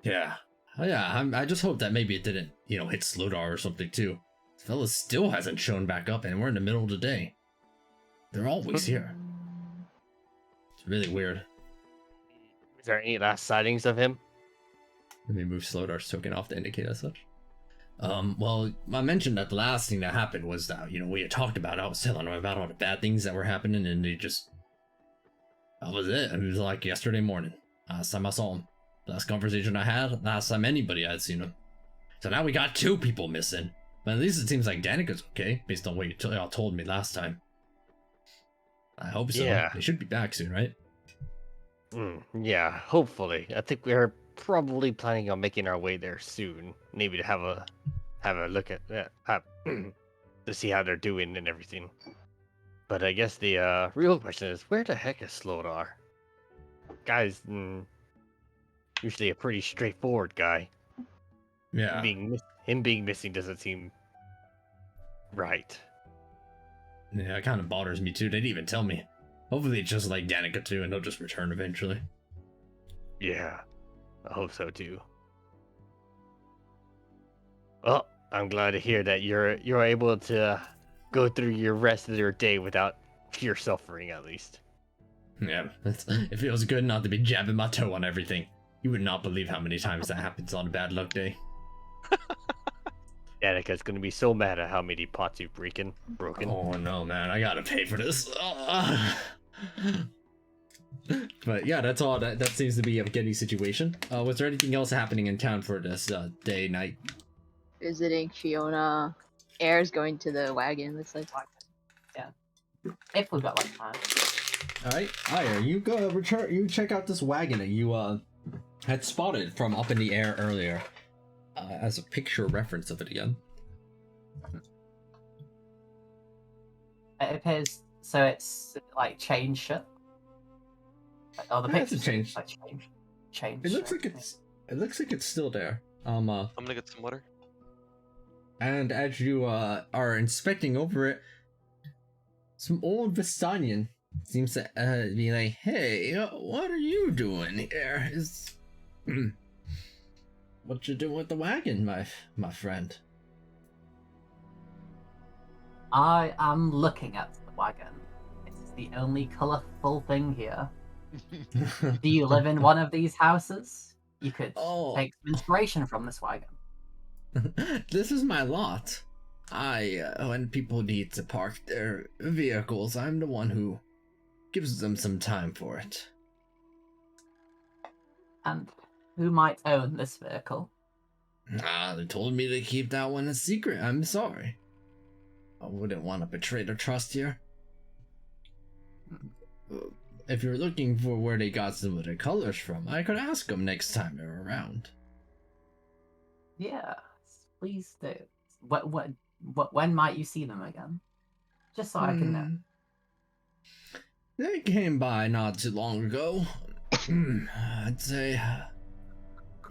Yeah. Oh, yeah, I just hope that maybe it didn't, hit Slodar or something too. This fella still hasn't shown back up, and we're in the middle of the day. They're always here. It's really weird. Is there any last sightings of him? Let me move Slodar's token off to indicate as such. Well, I mentioned that the last thing that happened was that, we had talked about, I was telling him about all the bad things that were happening, and that was it. It was like yesterday morning. Last time I saw him. Last conversation I had, last time anybody had seen him. So now we got 2 people missing. But at least it seems like Danica's okay, based on what y'all told me last time. I hope so. Yeah. They should be back soon, right? Yeah, hopefully. I think we're probably planning on making our way there soon. Maybe to have a look at that, to see how they're doing and everything. But I guess the real question is, where the heck is Slodar? Guy's usually a pretty straightforward guy. Yeah. Him being missing doesn't seem right. Yeah, it kind of bothers me too. They didn't even tell me. Hopefully it's just like Danica too, and he'll just return eventually. Yeah, I hope so too. Well, I'm glad to hear that you're able to go through your rest of your day without pure suffering, at least. Yeah, it feels good not to be jabbing my toe on everything. You would not believe how many times that happens on a bad luck day. Danica's gonna be so mad at how many pots you've broken. Oh no, man, I gotta pay for this. But yeah, that's all. That seems to be Evgeny's situation. Was there anything else happening in town for this day, night? Visiting Fiona. Air's going to the wagon. Looks like. Yeah. If we've got like time. All right, Aya, you go return. You check out this wagon that you had spotted from up in the air earlier, as a picture reference of it again. It appears so it's like chain shut. Oh, the Yeah, it's a picture's change. like change. It looks shut. like it's still there. I'm gonna get some water. And as you are inspecting over it, some old Vistanian seems to be like, "Hey, what are you doing here? What you doing with the wagon, my friend?" I am looking at the wagon. It's the only colourful thing here. Do you live in one of these houses? You could take some inspiration from this wagon. This is my lot. When people need to park their vehicles, I'm the one who gives them some time for it. And who might own this vehicle? They told me to keep that one a secret. I'm sorry. I wouldn't want to betray their trust here. If you're looking for where they got some of the colors from, I could ask them next time they're around. Yeah, please do. When might you see them again? Just so I can know. They came by not too long ago. I'd say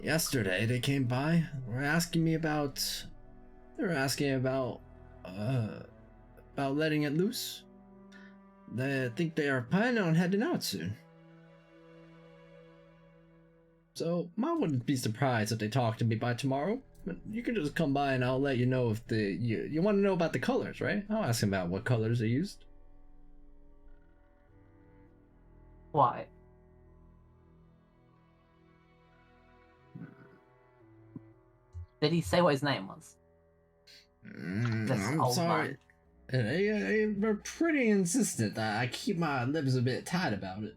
yesterday they came by. They were asking about letting it loose. They think they are planning on heading out soon. So I wouldn't be surprised if they talk to me by tomorrow. But you can just come by and I'll let you know if you want to know about the colors, right? I'll ask them about what colors they used. Why? Did he say what his name was? I'm sorry. They were pretty insistent. I keep my lips a bit tight about it.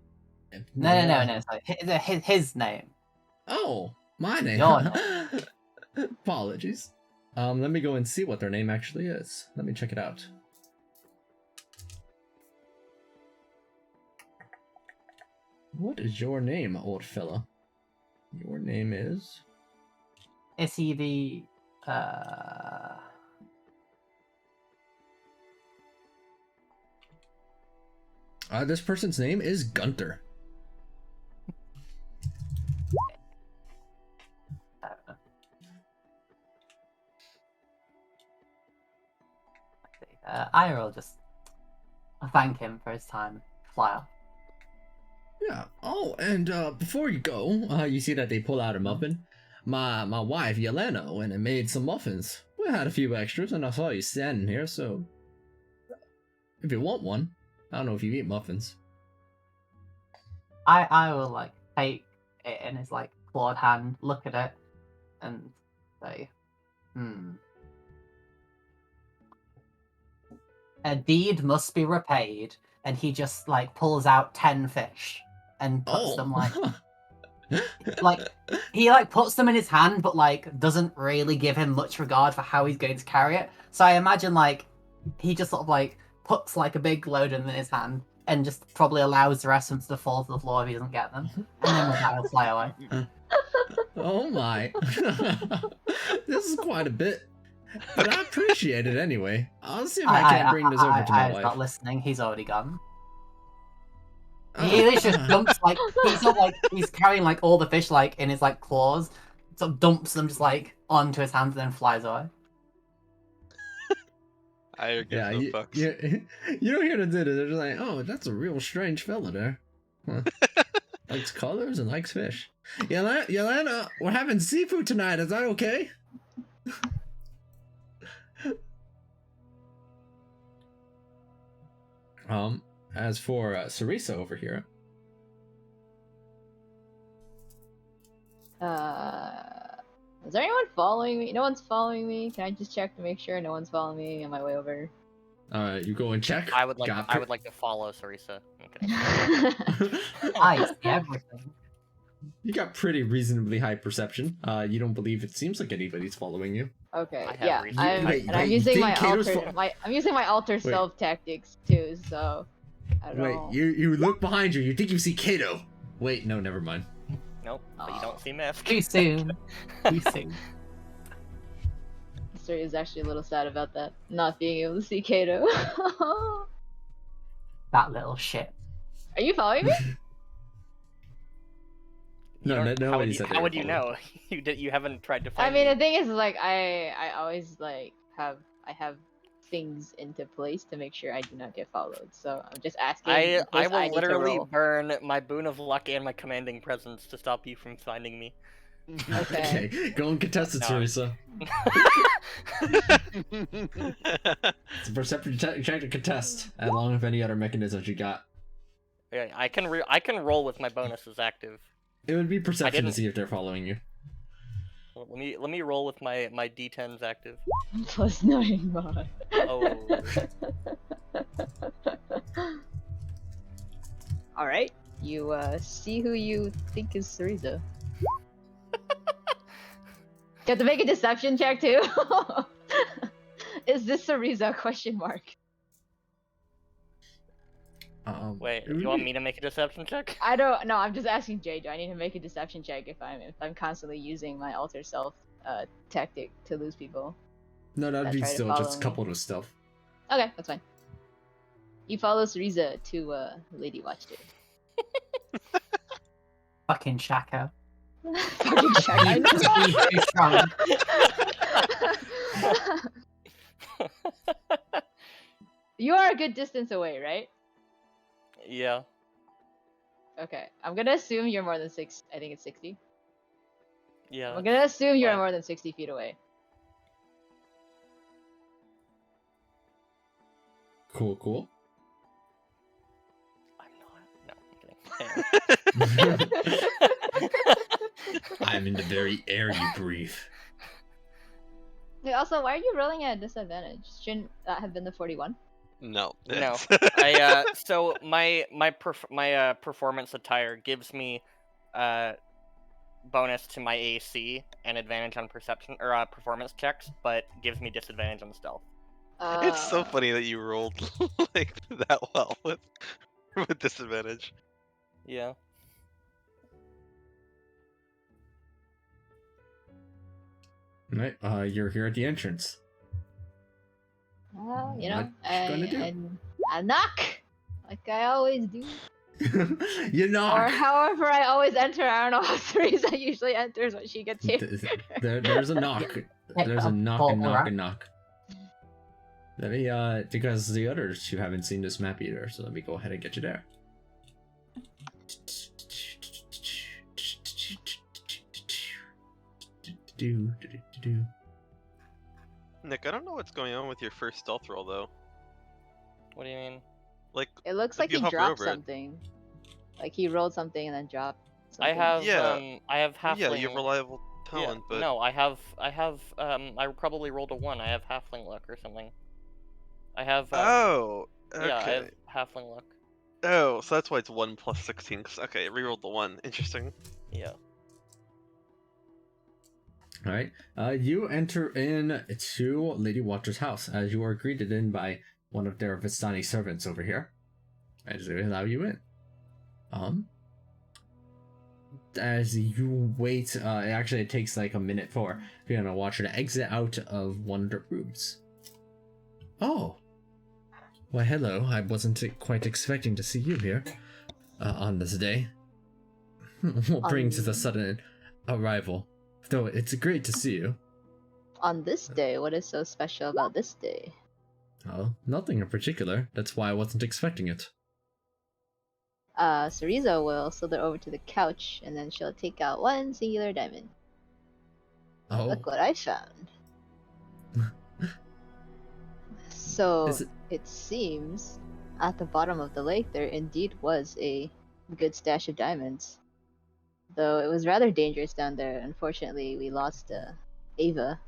No. Sorry. His name. Oh, my name. Your name. Apologies. Let me go and see what their name actually is. Let me check it out. What is your name, old fella? Your name is... Is he the... This person's name is Gunter. I will just thank him for his time. Fly off. Yeah. Oh, and before you go, you see that they pull out a muffin. My wife Yelena went and made some muffins. We had a few extras, and I saw you standing here, so if you want one, I don't know if you eat muffins. I will like take it in his like clawed hand, look at it, and say, a deed must be repaid, and he just like pulls out 10 fish and puts them like he like puts them in his hand, but like doesn't really give him much regard for how he's going to carry it. So I imagine like he just sort of like puts like a big load in his hand and just probably allows the rest of them to fall to the floor if he doesn't get them, and then with that he'll fly away. Oh my. This is quite a bit. But I appreciate it anyway. I'll see if I can't bring this over to my wife. Not listening. He's already gone. He just dumps like he's carrying like all the fish like in his like claws, sort of dumps them just like onto his hands and then flies away. I give no fucks. You don't hear the dude. They're just like, oh, that's a real strange fella there. Huh. Likes colors and likes fish. Yelena, we're having seafood tonight. Is that okay? As for Sarisa over here. Is there anyone following me? No one's following me. Can I just check to make sure no one's following me on my way over? You go and check. I would like to follow Sarisa. I see everything. You got pretty reasonably high perception. You don't believe it seems like anybody's following you. Okay, I have yeah, reason. I'm using my alter self tactics too. So I don't know. Wait, you look behind you. You think you see Kato. Wait, no, never mind. Nope, but you don't see Miff. Too soon. Too soon. Story is actually a little sad about that, not being able to see Kato. That little shit. Are you following me? You No, don't- nobody said they How were would you following. know? You haven't tried to I find mean, me. the thing is, like, I always like have things into place to make sure I do not get followed. So I'm just asking. I in case will need to literally roll. burn my boon of luck and my commanding presence to stop you from finding me. Okay. Okay, go and contest it, No. Teresa. It's a perception check to contest, along with any other mechanisms you got. Yeah, I can roll with my bonuses active. It would be perception to didn't- see if they're following you. Well, let me roll with my d10s active. Plus 9 mod. Oh. All right. You see who you think is Cereza. You have to make a deception check too. Is this Cereza? Question mark. Wait, it would you want be- me to make a deception check? I don't know. I'm just asking Jay. Do I need to make a deception check if I'm constantly using my alter self tactic to lose people? No, that'd that be try to still follow just me. coupled with stealth. Okay, that's fine. You follow Cereza to Lady Watchtower. Fucking Shaka. Fucking check. I He's know. too strong. You are a good distance away, right? Yeah. Okay. I'm gonna assume you're more than 6. I think it's 60. Yeah. I'm gonna assume you're fine. more than 60 feet away. Cool. I'm not. No, I'm kidding. I'm in the very air you breathe. Hey, also, why are you rolling at a disadvantage? Shouldn't that have been the 41? No. No. So my performance attire gives me bonus to my AC and advantage on perception or performance checks, but gives me disadvantage on stealth. It's so funny that you rolled like that well with disadvantage. Yeah. Right, you're here at the entrance. Well, you What know, you gonna do? I knock, like I always do. You Or knock. however I always enter. I don't know how Teresa usually enters when she gets here. There's a knock. There's a knock and knock and knock. Let me because the others you haven't seen this map either, so let me go ahead and get you there. Nick, I don't know what's going on with your first stealth roll though. What do you mean? Like It looks If like you he hover dropped over it. something. Like he rolled something and then dropped I something. have Yeah. I have halfling. yeah, you have reliable Yeah, talent, but no, I have I probably rolled a 1. I have halfling luck or something. I have oh, okay. yeah, I have halfling luck. Oh, so that's why it's 1 plus 16. 'Cause, okay, it rerolled the 1. Interesting. Yeah. All right. You enter in to Lady Watcher's house as you are greeted in by one of their Vistani servants over here, as they allow you in. As you wait, actually it takes like a minute for Fiona Watcher to exit out of one of the rooms. Oh. Why, hello. I wasn't quite expecting to see you here on this day. What brings the sudden arrival? Though it's great to see you. On this day, what is so special about this day? Oh, nothing in particular. That's why I wasn't expecting it. Cereza will slither over to the couch and then she'll take out one singular diamond. Oh, Look what I found. So Is it- it seems at the bottom of the lake there indeed was a good stash of diamonds. Though it was rather dangerous down there. Unfortunately, we lost Ava.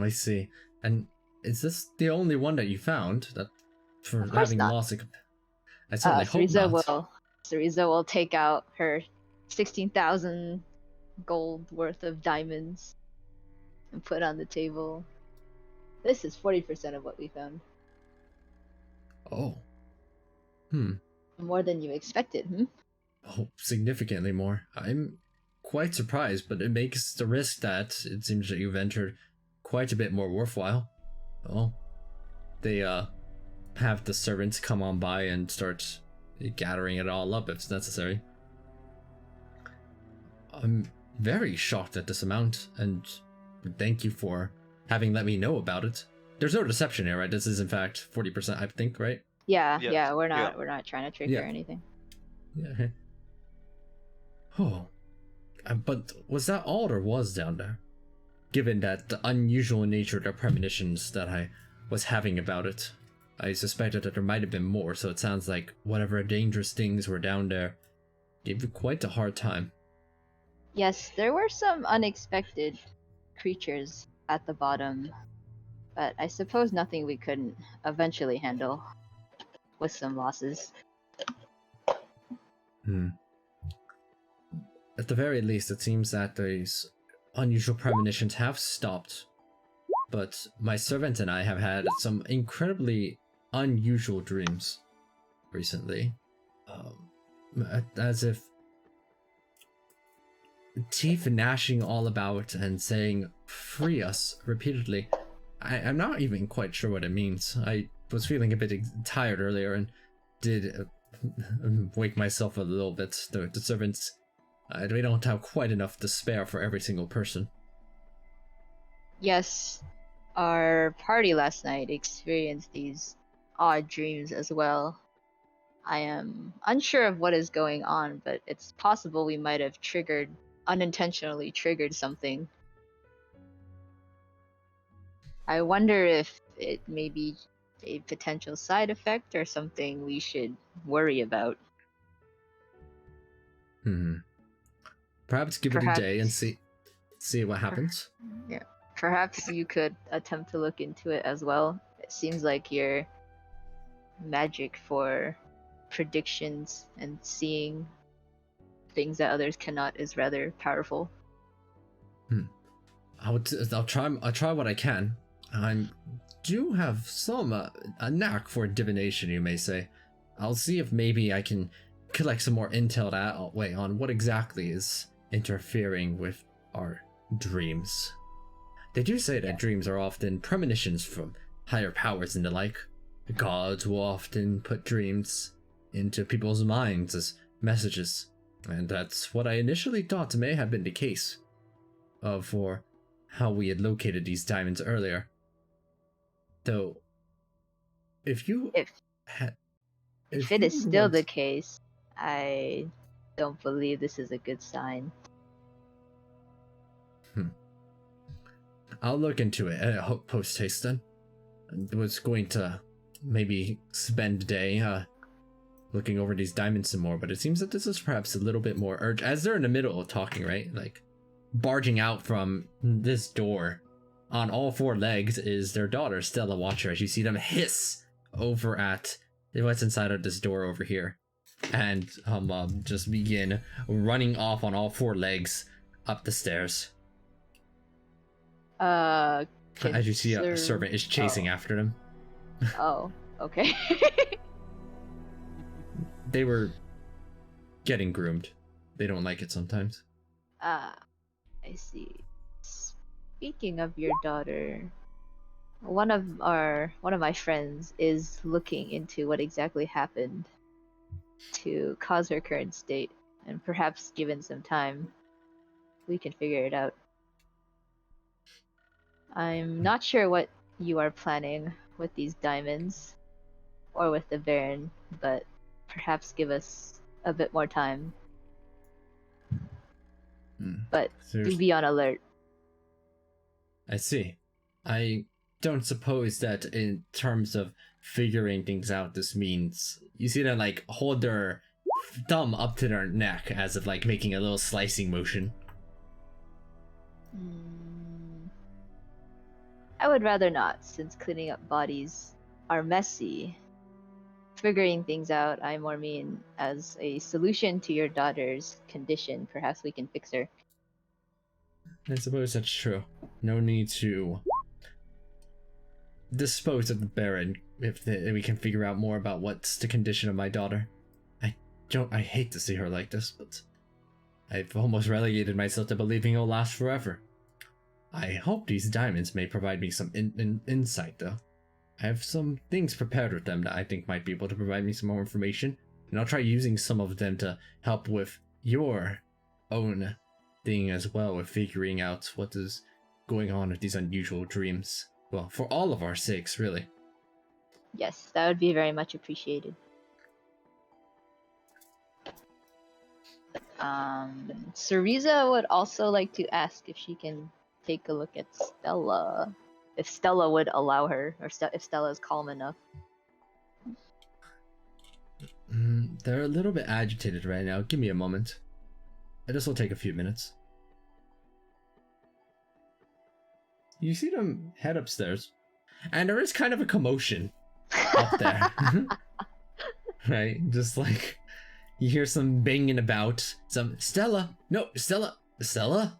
I see. And is this the only one that you found? That for Of course having not. lost a... I certainly hope Cereza will take out her 16,000 gold worth of diamonds and put on the table. This is 40% of what we found. Oh. More than you expected, hmm? Oh, significantly more. I'm quite surprised, but it makes the risk that it seems that you've entered quite a bit more worthwhile. Well, they have the servants come on by and start gathering it all up if necessary. I'm very shocked at this amount, and thank you for having let me know about it. There's no deception here, right? This is in fact 40%, I think, right? Yeah, Yes. yeah, we're Yeah. not trying to trick Yeah. or anything. Yeah. Oh. But was that all there was down there? Given that the unusual nature of the premonitions that I was having about it, I suspected that there might have been more, so it sounds like whatever dangerous things were down there gave you quite a hard time. Yes, there were some unexpected creatures at the bottom, but I suppose nothing we couldn't eventually handle with some losses. At the very least, it seems that these unusual premonitions have stopped, but my servant and I have had some incredibly unusual dreams recently. As if teeth gnashing all about and saying, "Free us," repeatedly. I'm not even quite sure what it means. I was feeling a bit tired earlier and did wake myself a little bit. The servants, we don't have quite enough to spare for every single person. Yes, our party last night experienced these odd dreams as well. I am unsure of what is going on, but it's possible we might have unintentionally triggered something. I wonder if it may be a potential side effect or something we should worry about. Perhaps give it a day and see what happens. Yeah. Perhaps you could attempt to look into it as well. It seems like your magic for predictions and seeing things that others cannot is rather powerful. I'll try what I can. I do have some a knack for divination, you may say. I'll see if maybe I can collect some more intel that way on what exactly is interfering with our dreams. They do say that dreams are often premonitions from higher powers and the like. The gods will often put dreams into people's minds as messages, and that's what I initially thought may have been the case for how we had located these diamonds earlier. Though, if If it is still the case, I don't believe this is a good sign. I'll look into it post haste then. I was going to maybe spend a day looking over these diamonds some more, but it seems that this is perhaps a little bit more urgent, as they're in the middle of talking, right? Like, barging out from this door on all four legs is their daughter, Stella Watcher, as you see them hiss over at what's inside of this door over here, and just begin running off on all four legs up the stairs. As you see, a servant is chasing after them. Oh, okay. They were getting groomed. They don't like it sometimes. I see. Speaking of your daughter, one of my friends is looking into what exactly happened to cause her current state, and perhaps given some time, we can figure it out. I'm not sure what you are planning with these diamonds, or with the Baron, but perhaps give us a bit more time. But do be on alert. I see. I don't suppose that in terms of figuring things out, this means you see them like hold their thumb up to their neck as if like making a little slicing motion. I would rather not, since cleaning up bodies are messy. Figuring things out, I more mean as a solution to your daughter's condition. Perhaps we can fix her. I suppose that's true. No need to dispose of the Baron if we can figure out more about what's the condition of my daughter. I hate to see her like this, but I've almost relegated myself to believing it'll last forever. I hope these diamonds may provide me some insight, though. I have some things prepared with them that I think might be able to provide me some more information, and I'll try using some of them to help with your own thing as well, with figuring out what is going on with these unusual dreams. Well, for all of our sakes, really. Yes, that would be very much appreciated. Cereza would also like to ask if she can take a look at Stella. If Stella would allow her, or if Stella is calm enough. They're a little bit agitated right now. Give me a moment. This will take a few minutes. You see them head upstairs, and there is kind of a commotion up there. Right? Just like, you hear some banging about. Some, Stella! No, Stella! Stella?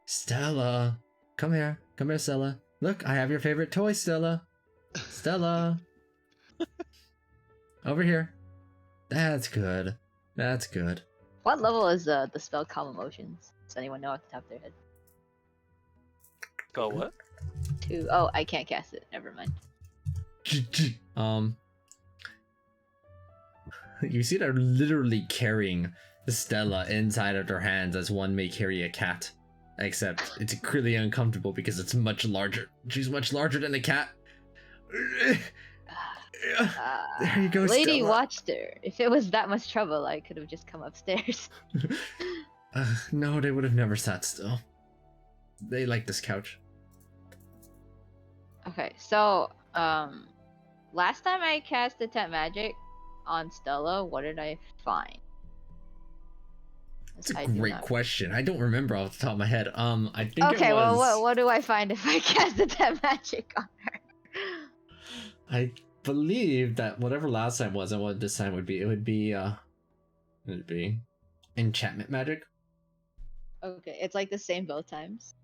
Stella! Come here, Stella. Look, I have your favorite toy, Stella. Stella! Over here. That's good. That's good. What level is the spell Calm Emotions? Does anyone know off the top of their head? Go what? 2. Oh, I can't cast it. Never mind. You see they're literally carrying Stella inside of their hands as one may carry a cat. Except it's clearly uncomfortable because it's much larger. She's much larger than the cat. There you go, Lady Stella. watched her. If it was that much trouble, I could have just come upstairs. No, they would have never sat still. They like this couch. Okay, so, last time I cast Detect Magic on Stella, what did I find? That's a great question. I don't remember off the top of my head. I think okay, it was... well, what do I find if I cast Detect Magic on her? I believe that whatever last time was and what this time would be, it would be enchantment magic. Okay, it's like the same both times.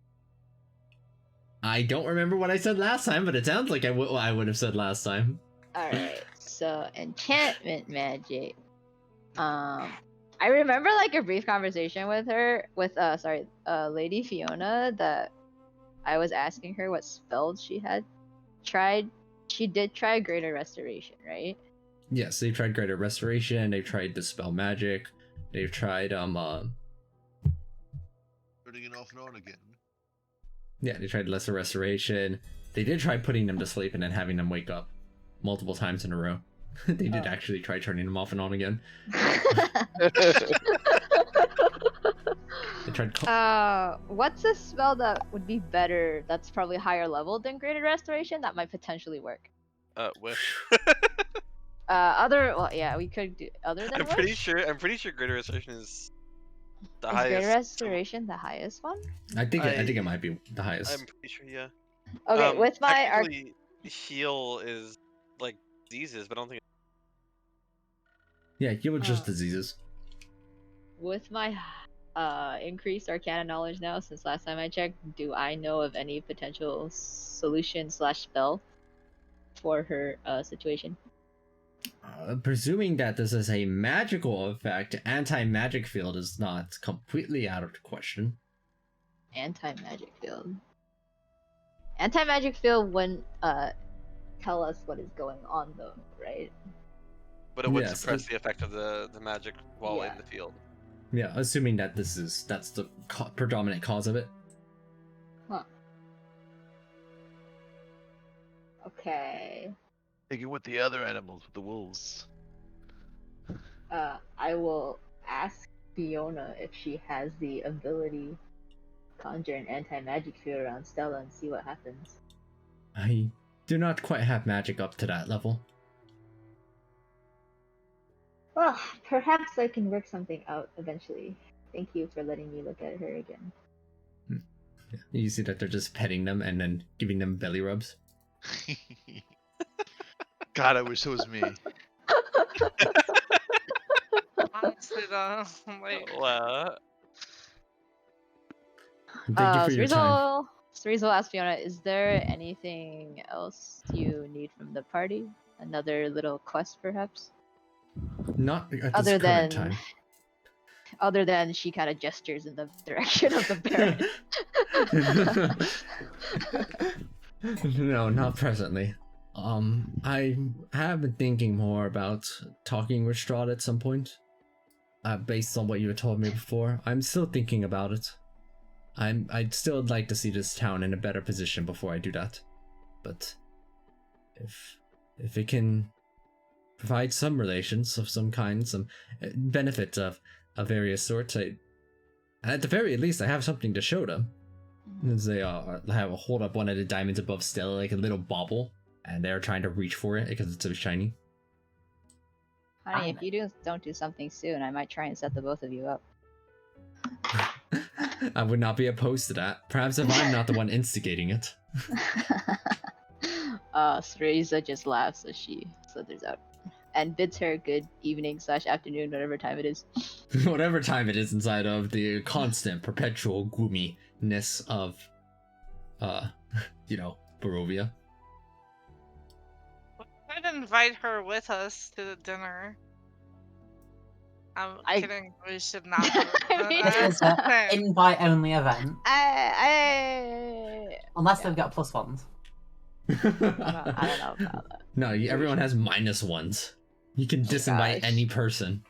I don't remember what I said last time, but it sounds like I would have said last time. Alright, so enchantment magic. I remember like a brief conversation with her, with Lady Fiona, that I was asking her what spells she had tried. She did try Greater Restoration, right? Yes, they've tried Greater Restoration, they've tried Dispel Magic, they've tried Turning it off and on again. yeah, they tried Lesser Restoration. They did try putting them to sleep and then having them wake up multiple times in a row. They did actually try turning them off and on again. They tried what's a spell that would be better, that's probably higher level than Greater Restoration, that might potentially work? Wish. Well, yeah, we could do other than I'm pretty sure Greater Restoration is the highest. Greater Restoration the highest one? I think it might be the highest. I'm pretty sure, yeah. Okay, with my technically, heal is like diseases, but I don't think. Yeah, heal with just diseases. with my increased Arcana knowledge now, since last time I checked, do I know of any potential solution / spell for her situation? Presuming that this is a magical effect, anti-magic field is not completely out of the question. Anti-magic field. Anti-magic field wouldn't tell us what is going on though, right? But it would Yes, suppress the effect of the magic while in the field. Yeah, assuming that that's the predominant cause of it. Huh. Okay. Take it with the other animals, with the wolves. I will ask Fiona if she has the ability to conjure an anti-magic field around Stella and see what happens. I do not quite have magic up to that level. Well, perhaps I can work something out eventually. Thank you for letting me look at her again. You see that they're just petting them and then giving them belly rubs. God, I wish it was me. Honestly, though, like, What? Thank you for your time. Cerezo asked Fiona, is there anything else you need from the party? Another little quest, perhaps? Not at this current time. Other than she kind of gestures in the direction of the Baron. No, not presently. I have been thinking more about talking with Strahd at some point. Based on what you had told me before, I'm still thinking about it. I'd still like to see this town in a better position before I do that. But if it can provide some relations of some kind, some benefit of various sorts, at the very least, I have something to show them. As they have a hold up one of the diamonds above Stella, like a little bauble, and they're trying to reach for it because it's so shiny. Honey, if you don't do something soon, I might try and set the both of you up. I would not be opposed to that. Perhaps if I'm not the one instigating it. Cereza just laughs as she slithers out and bids her good evening / afternoon, whatever time it is. Whatever time it is inside of the constant, perpetual gloominess of, Barovia. I'd invite her with us to the dinner. I'm kidding. We should not. It's an invite-only event. Unless they've got +1s. I don't know about that. No, everyone has -1s. You can disinvite any person.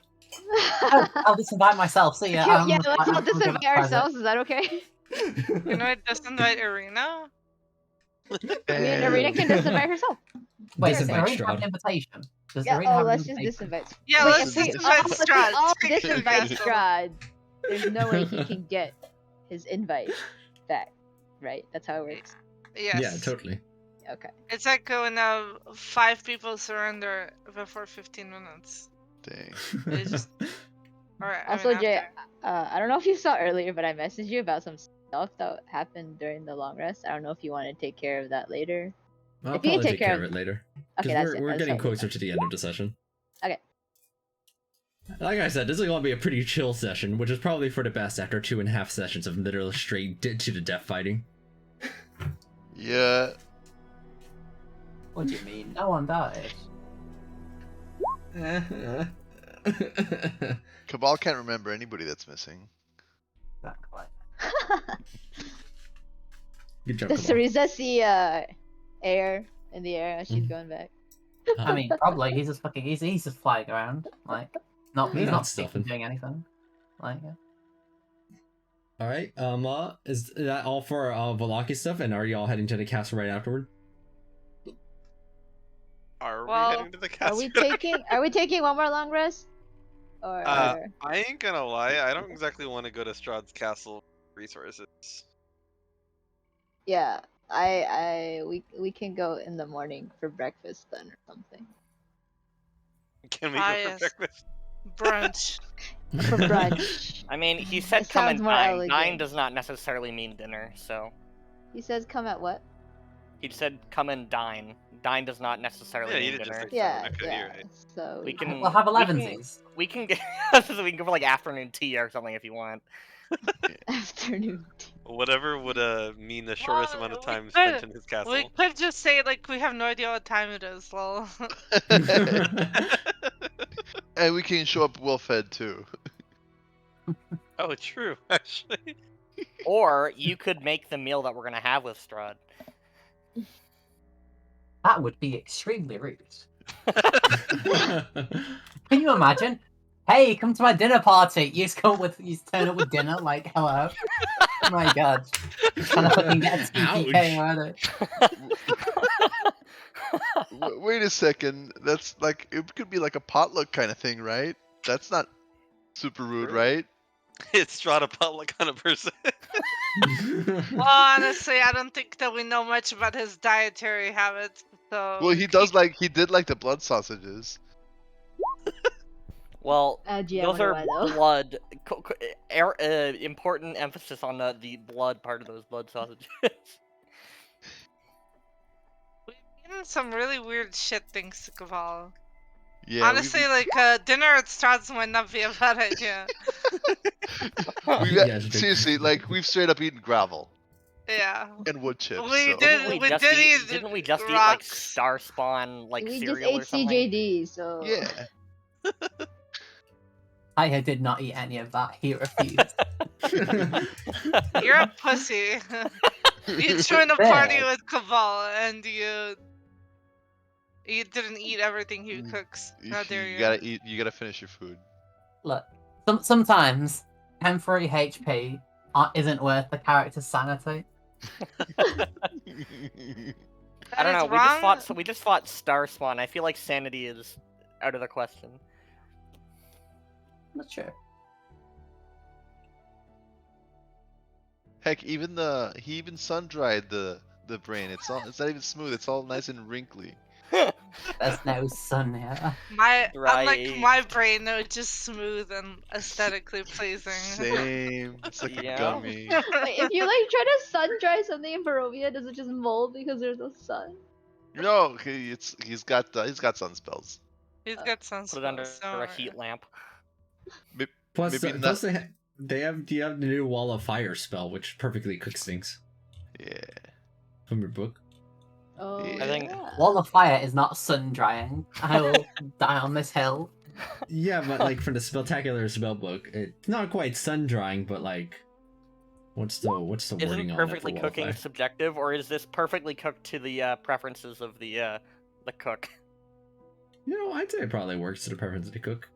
I'll disinvite myself. See ya. Yeah, let's all disinvite ourselves. Is that okay? Can I disinvite Arena? I mean, Arena can disinvite herself. Wait, Disinvite does Arena have Strahd. an invitation? Does Yeah, Arena have an let's just invitation? disinvite. Yeah, Wait, let's if we disinvite Strahd. all Take it, disinvite Castle. Strahd, there's no way he can get his invite back, right? That's how it works. Yes. Yeah, totally. Okay. It's like when 5 people surrender before 15 minutes. Dang. It's just... Alright. Also, Jay, I don't know if you saw earlier, but I messaged you about some stuff that happened during the long rest. I don't know if you want to take care of that later. I'll If you probably can take care of it later. Okay, Because that's we're it. getting That's closer to the end of the session. Okay. Like I said, this is going to be a pretty chill session, which is probably for the best after 2.5 sessions of literal straight to the death fighting. Yeah. What do you mean? No one died. Cabal can't remember anybody that's missing. Exactly. Good job, Does Cabal. Cereza see air in the air as she's going back? I mean, probably he's just fucking. He's just flying around, like he's Yeah, not stuffing. doing anything. Like, yeah. All right. Is that all for Velaki stuff? And are you all heading to the castle right afterward? Are Well, we heading to the Are castle? we taking one more long rest? Or I ain't gonna lie, I don't exactly want to go to Strahd's castle resources. yeah, we can go in the morning for breakfast then or something. Can we go Yes. for breakfast? Brunch. For brunch. I mean, he said That come sounds and more dine. elegant. Dine does not necessarily mean dinner, so He says come at what? he said come and dine. Dine does not necessarily Yeah, you mean did just dinner. say Yeah, okay, yeah. you're right. So We can. We'll have we can- 11s. We can get. We can go for like afternoon tea or something if you want. afternoon tea. Whatever would mean the shortest Well, amount of we time could- spent in his castle. We could just say like we have no idea what time it is. Lol. And we can show up well fed too. Oh, true, actually. Or you could make the meal that we're gonna have with Strahd. That would be extremely rude. Can you imagine? Hey, come to my dinner party. You just turn up with dinner, like, hello. Oh my god. Trying to fucking get a TPK around it. Wait a second. That's like, it could be like a potluck kind of thing, right? That's not super rude, right? It's Strahd a potluck kind of person. Well, honestly, I don't think that we know much about his dietary habits. So Well, he did like the blood sausages. Well, Gee, I those wonder are why, though. blood. Important emphasis on the blood part of those blood sausages. We've eaten some really weird shit thanks to Cabal. Yeah. Honestly, like dinner at Strahd's might not be a bad idea. Yes, Jake. Seriously, like we've straight up eaten gravel Yeah. and wood chips. We so. did- we did eat Didn't we just eat like rocks. Star Spawn like we just cereal or ate something? CJD, so Yeah. I did not eat any of that. He refused. You're a pussy. You joined a party with Cabal and you You didn't eat everything he cooks. How dare you? You gotta eat. You gotta finish your food. Look, sometimes temporary HP isn't worth the character's sanity. I don't That know. is wrong. We just fought Starspawn. I feel like sanity is out of the question. Not sure. Heck, he even sun dried the brain. It's not even smooth. It's all nice and wrinkly. There's no sun here. Unlike Right. my brain, no, it's just smooth and aesthetically pleasing. Same. It's like Yeah. a gummy. Wait, if you like try to sun dry something in Barovia, does it just mold because there's no sun? No, he's got sun spells. He's got some Put it under so a heat lamp. Plus, Maybe plus they have the new Wall of Fire spell, which perfectly cooks things Yeah. from your book. Oh, I think- yeah. Wall of Fire is not sun drying. I will die on this hill. Yeah, but like for the Spectacular spell book, it's not quite sun drying, but like, what's the wording Isn't on that for perfectly Wall of cooking Fire? subjective, or is this perfectly cooked to the preferences of the cook? You know, I'd say it probably works to the preference of the cook.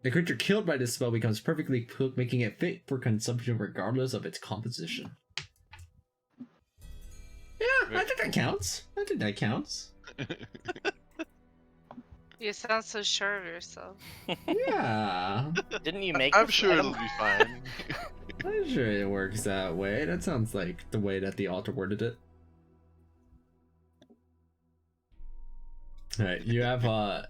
The creature killed by this spell becomes perfectly cooked, making it fit for consumption regardless of its composition. Yeah, I think that counts. You sound so sure of yourself. Yeah, Didn't you make? I'm this sure item? it'll be fine. I'm sure it works that way. That sounds like the way that the author worded it. Alright, you have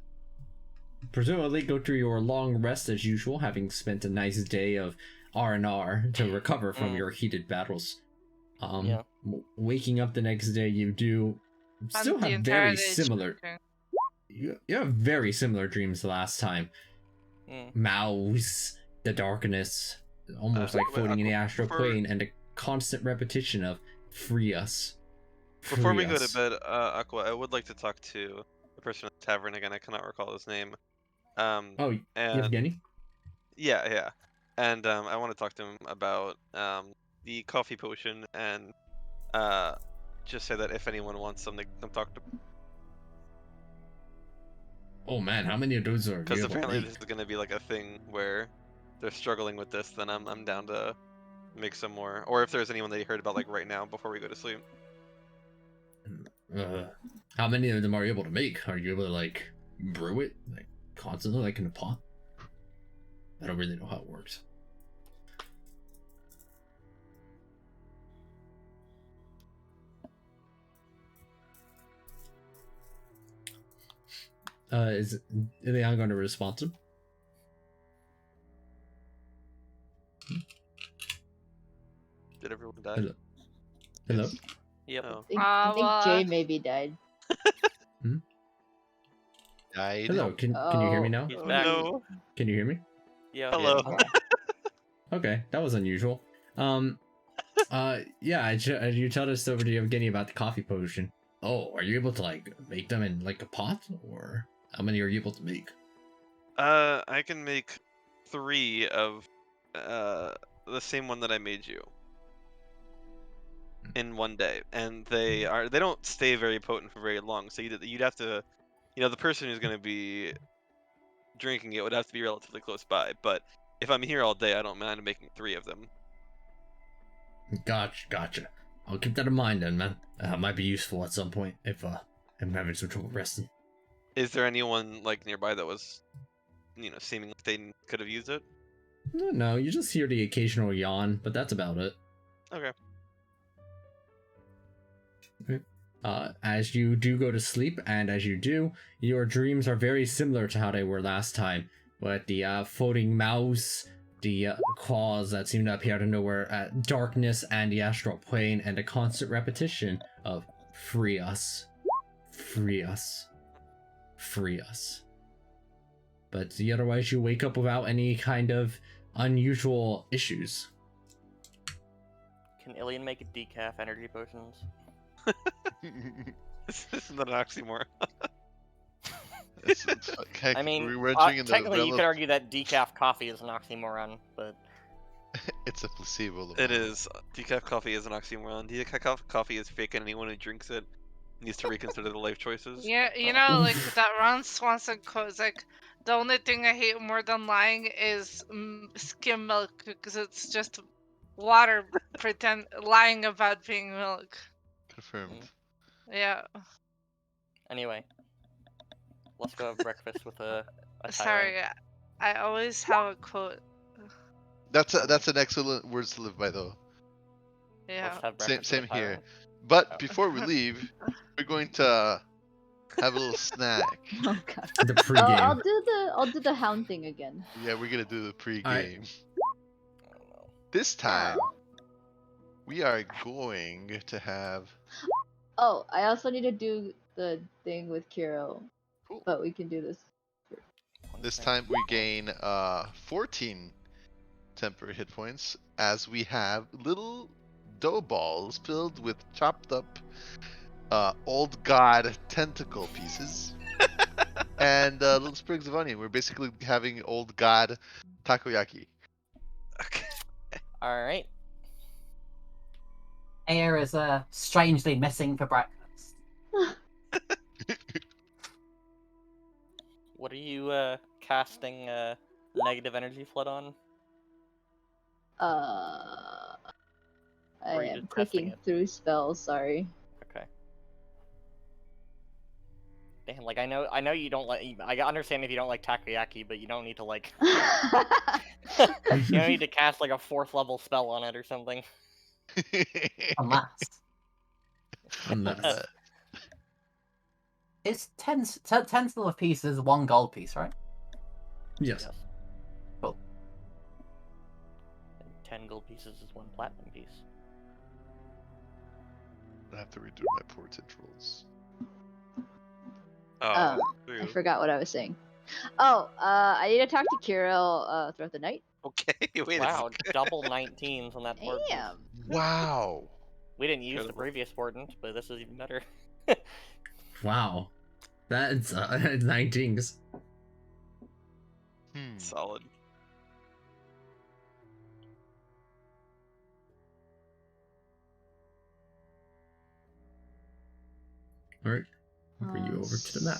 presumably go through your long rest as usual, having spent a nice day of R&R to recover from your heated battles. Yeah. Waking up the next day, you do still The have entire very day similar. drinking. You have very similar dreams the last time. Mm. Mouse, the darkness, almost like wait, floating in the Aqua, astral before- plane, and a constant repetition of "free us." Before we Free go us." to bed, Aqua, I would like to talk to the person at the tavern again. I cannot recall his name. Oh, And Yevgeny? yeah. And I want to talk to him about the coffee potion and just say that if anyone wants something, come talk to him. Oh man, how many of those are? Because you able to apparently make? this is gonna be like a thing where they're struggling with this. Then I'm down to make some more. Or if there's anyone that you heard about like right now before we go to sleep. How many of them are you able to make? Are you able to like brew it like constantly, like in a pot? I don't really know how it works. Is Ileana going to respond to him? Did everyone die? Hello. Hello. Yep. Oh. I think well, Jay maybe died. Died. Hello. Can you hear me now? He's Oh, back. no. Can you hear me? Yeah. Hello. Okay. Okay, that was unusual. Yeah, you told us over to Evgeny about the coffee potion. Oh, are you able to like make them in like a pot, or how many are you able to make? I can make 3 of the same one that I made you in one day, and they don't stay very potent for very long. So you'd have to, the person who's going to be drinking it would have to be relatively close by. But if I'm here all day, I don't mind making 3 of them. Gotcha. I'll keep that in mind then, man. Might be useful at some point if I'm having some trouble resting. Is there anyone like nearby that was, seeming like they could have used it? No, you just hear the occasional yawn, but that's about it. Okay. As you do go to sleep, and as you do, your dreams are very similar to how they were last time. With the floating mouse, the claws that seem to appear out of nowhere, darkness and the astral plane, and a constant repetition of "free us, free us, free us." But otherwise, you wake up without any kind of unusual issues. Can Ilian make decaf energy potions? Isn't that an oxymoron? Heck, I mean, we're entering in the technically, realm you of- could argue that decaf coffee is an oxymoron, but It's a placebo. It is. Decaf coffee is an oxymoron. Decaf coffee is fake, and anyone who drinks it Needs to reconsider the life choices. Yeah, you know, like that Ron Swanson quote is like, the only thing I hate more than lying is skim milk because it's just water lying about being milk. Confirmed. Yeah. Anyway, let's go have breakfast with a Sorry, tyrant. I always have a quote. That's an excellent words to live by, though. Yeah. Let's have Same breakfast with same a here. tyrant. But Oh. before we leave, we're going to have a little snack. Oh god. The I'll pregame. do the hound thing again. Yeah, we're gonna do the pregame. Alright. I don't know. This time, we are going to have. Oh, I also need to do the thing with Kiro. Cool. But we can do this. This time we gain 14 temporary hit points as we have little dough balls filled with chopped up old god tentacle pieces and little sprigs of onion. We're basically having old god takoyaki. Okay. All right. Air is strangely missing for breakfast. What are you casting negative energy flood on? I Or are you am just testing clicking it? through spells, sorry. Okay. Damn, like I know you don't like. I understand if you don't like takoyaki, but you don't need to like. You don't need to cast like a 4th level spell on it or something. Unless Unless. it's 10 silver pieces, 1 gold piece, right? Yes. Cool. And 10 gold pieces is 1 platinum piece. I have to redo my portent rolls. I forgot what I was saying. Oh, I need to talk to Kirill throughout the night. Okay, wait a Wow, second. double 19s on that portent. Damn. Wow. We didn't use the Incredible. previous portent, but this is even better. Wow. That's 19s. Solid. Alright. I'll bring you over to the map.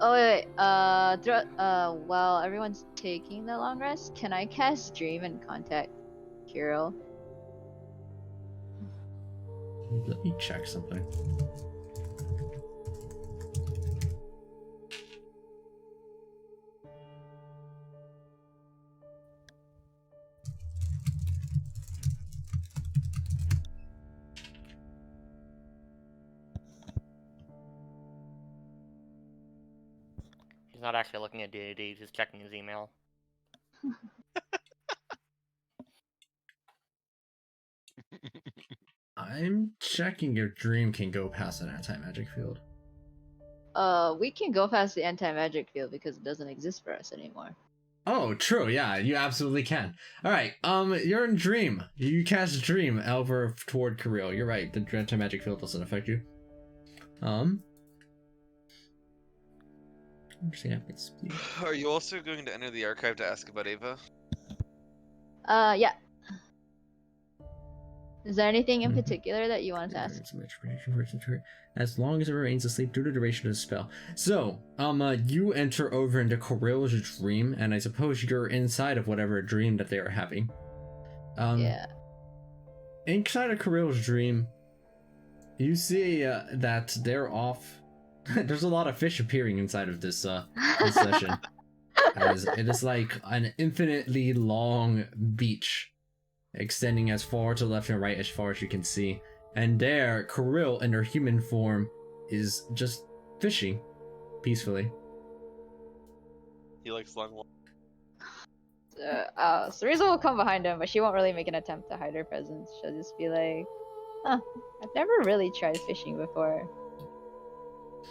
Oh wait, while everyone's taking the long rest, can I cast Dream and contact Kirill? Let me check something. He's not actually looking at DAD, he's just checking his email. I'm checking if Dream can go past an anti-magic field. We can go past the anti-magic field because it doesn't exist for us anymore. Oh, true. Yeah, you absolutely can. All right. You're in Dream. You cast Dream over toward Kirill. You're right. The anti-magic field doesn't affect you. Are you also going to enter the archive to ask about Ava? Yeah. Is there anything in particular that you wanted to ask? As long as it remains asleep due to duration of the spell. So, you enter over into Kirill's dream, and I suppose you're inside of whatever dream that they are having. Yeah. Inside of Kirill's dream, you see that they're off. There's a lot of fish appearing inside of this session. As it is like an infinitely long beach, extending as far to the left and right as far as you can see. And there, Kirill in her human form is just fishing peacefully. He likes long walks. Cereza will come behind him, but she won't really make an attempt to hide her presence. She'll just be like, huh, I've never really tried fishing before.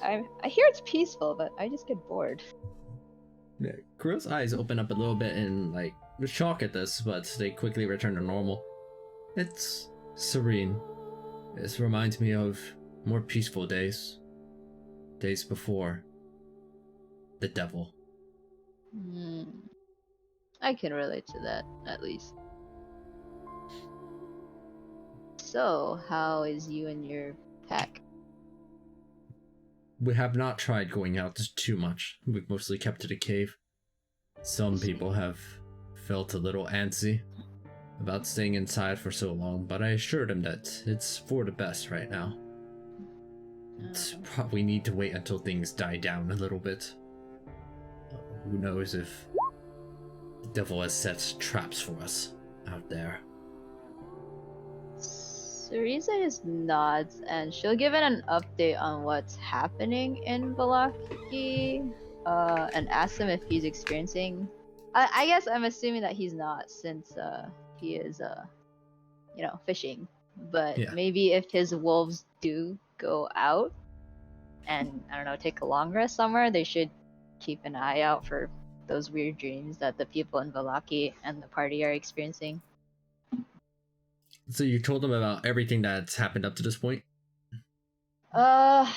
I hear it's peaceful, but I just get bored. Yeah, Kirill's eyes open up a little bit in like shock at this, but they quickly return to normal. It's serene. This reminds me of more peaceful days. Days before the devil. I can relate to that, at least. So, how is you and your pack? we have not tried going out too much. We've mostly kept to the cave. Some people have felt a little antsy about staying inside for so long, but I assured them that it's for the best right now. We need to wait until things die down a little bit. Who knows if the devil has set traps for us out there. Cereza just nods and she'll give it an update on what's happening in Valaki, and ask him if he's experiencing. I guess I'm assuming that he's not, since he is fishing. But Yeah. maybe if his wolves do go out and I don't know, take a long rest somewhere, they should keep an eye out for those weird dreams that the people in Valaki and the party are experiencing. So you told them about everything that's happened up to this point? I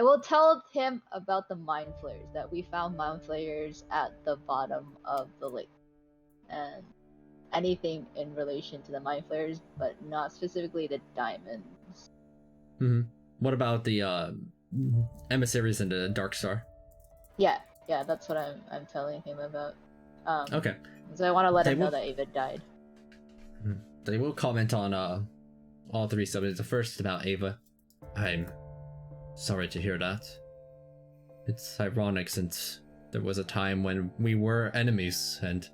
will tell him about the mind flayers, that we found mind flayers at the bottom of the lake. And anything in relation to the mind flayers, but not specifically the diamonds. Mm-hmm. What about the emissaries and the Dark Star? Yeah, that's what I'm telling him about. Okay. So I want to let him know will- that Ava died. They will comment on all three subjects. The first about Ava. I'm sorry to hear that. It's ironic since there was a time when we were enemies and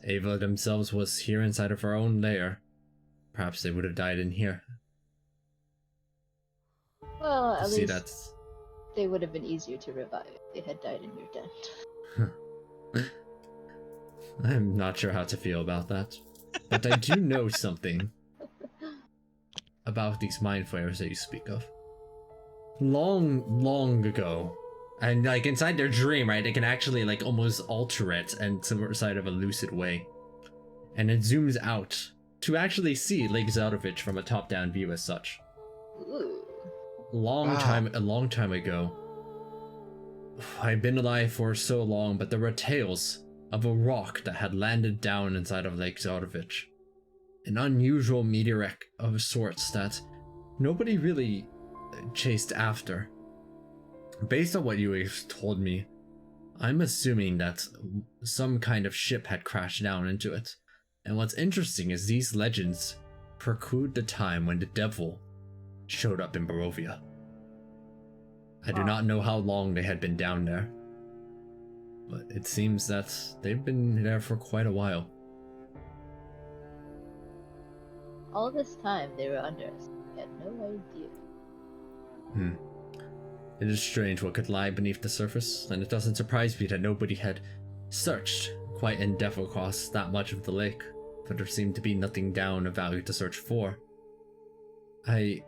Ava themselves was here inside of our own lair. Perhaps they would have died in here. Well, at See, least that's... they would have been easier to revive if they had died in your den. I'm not sure how to feel about that. But I do know something about these mind flayers that you speak of. Long ago, and like inside their dream, right, they can actually like almost alter it and some side of a lucid way. And it zooms out to actually see Lake Zeldovich from a top-down view as such. Ooh. A long time ago. I've been alive for so long, but there were tales of a rock that had landed down inside of Lake Zeldovich. An unusual meteorite of sorts that nobody really chased after. Based on what you have told me, I'm assuming that some kind of ship had crashed down into it. And what's interesting is these legends preclude the time when the devil showed up in Barovia. I do not know how long they had been down there, but it seems that they've been there for quite a while. All this time they were under us. We had no idea. It is strange what could lie beneath the surface, and it doesn't surprise me that nobody had searched quite in depth across that much of the lake, for there seemed to be nothing down of value to search for. I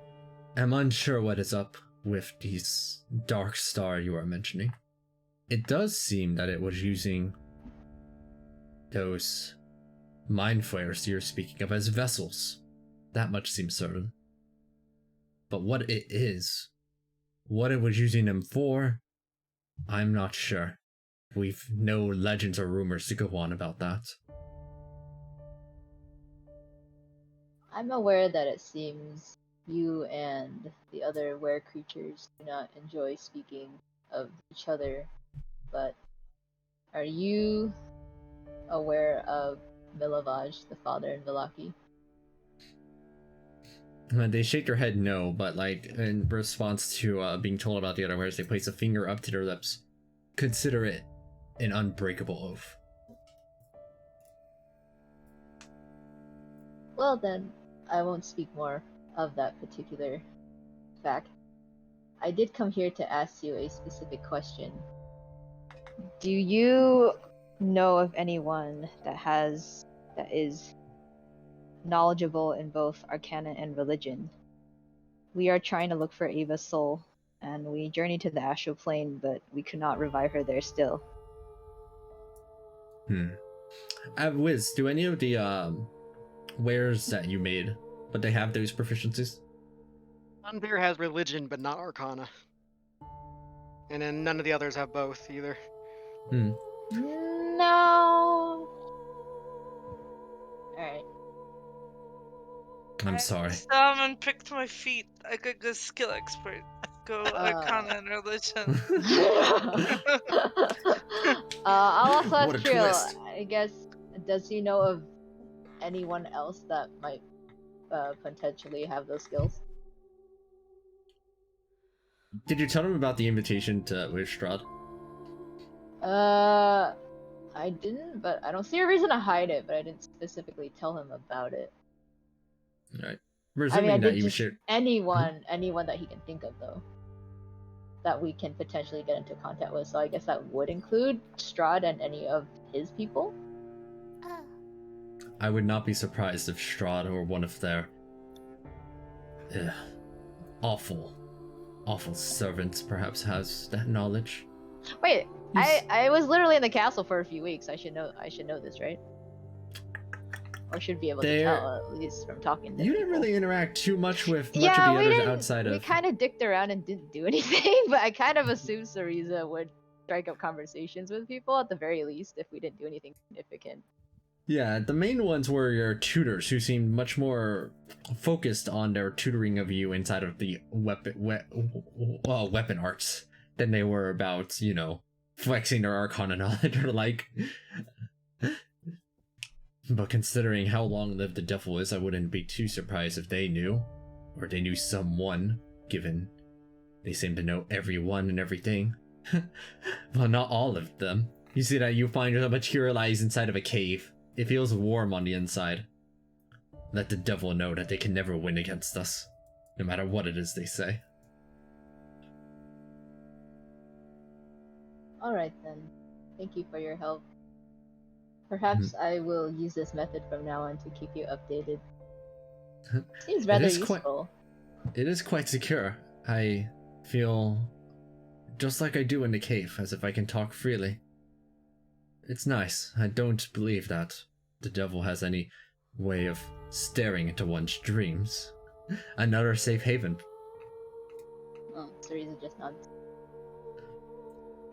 am unsure what is up with these Dark Star you are mentioning. It does seem that it was using those mind flayers you're speaking of as vessels. That much seems certain. But what it is, what it was using them for, I'm not sure. We've no legends or rumors to go on about that. I'm aware that it seems you and the other were creatures do not enjoy speaking of each other, but are you aware of Milovaj, the father in Valaki? They shake their head no, but like in response to being told about the other wares, they place a finger up to their lips. Consider it an unbreakable oath. Well then, I won't speak more of that particular fact. I did come here to ask you a specific question. Do you know of anyone that is knowledgeable in both Arcana and religion? We are trying to look for Ava's soul, and we journeyed to the astral plane, but we could not revive her there still. Wiz, do any of the wares that you made, but they have those proficiencies? Unbear has religion, but not Arcana. And then none of the others have both either. No. Alright. I'm sorry. Salmon picked my feet. like a good skill expert. Go Arcana and Religion. I'll also What a ask Trio, twist. I guess, does he know of anyone else that might potentially have those skills? Did you tell him about the invitation to Strahd? I didn't, but I don't see a reason to hide it, but I didn't specifically tell him about it. Right. I mean, Presuming I that did you just should. anyone that he can think of, though, that we can potentially get into contact with. So I guess that would include Strahd and any of his people. I would not be surprised if Strahd or one of their awful servants perhaps has that knowledge. Wait, I was literally in the castle for a few weeks. I should know this, right? Or should be able to tell, at least from talking to You didn't people. really interact too much with much Yeah, of the we others didn't. outside We of. kind of dicked around and didn't do anything, but I kind of assumed Syriza would strike up conversations with people at the very least if we didn't do anything significant. Yeah, the main ones were your tutors, who seemed much more focused on their tutoring of you inside of the weapon arts than they were about, flexing their arcana knowledge or like. But considering how long-lived the devil is, I wouldn't be too surprised if they knew, or they knew someone, given they seem to know everyone and everything. Well, not all of them. You see that you find yourself materialized inside of a cave. It feels warm on the inside. Let the devil know that they can never win against us, no matter what it is they say. Alright then. Thank you for your help. Perhaps I will use this method from now on to keep you updated. Seems rather useful. It is quite secure. I feel just like I do in the cave, as if I can talk freely. It's nice. I don't believe that the devil has any way of staring into one's dreams. Another safe haven. Oh, Syriza just nods.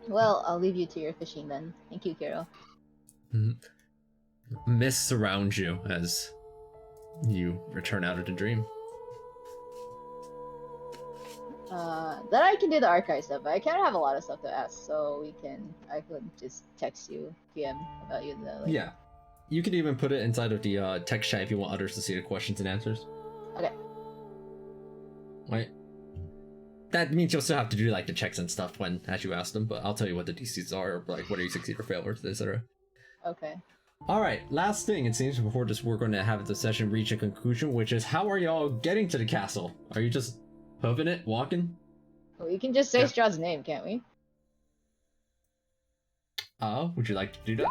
Well, I'll leave you to your fishing then. Thank you, Carol. Mist surrounds you as you return out of the dream. Then I can do the archive stuff. I kind of have a lot of stuff to ask, so I could just text you, PM, about you. Yeah. You can even put it inside of the text chat if you want others to see the questions and answers. Okay. Right. That means you'll still have to do like the checks and stuff as you ask them, but I'll tell you what the DCs are, or like whether you succeed or fail, or etc. Okay. Alright, last thing it seems before we're going to have the session reach a conclusion, which is how are y'all getting to the castle? Are you just hoofing it, walking? We can just say Strahd's name, can't we? Would you like to do that?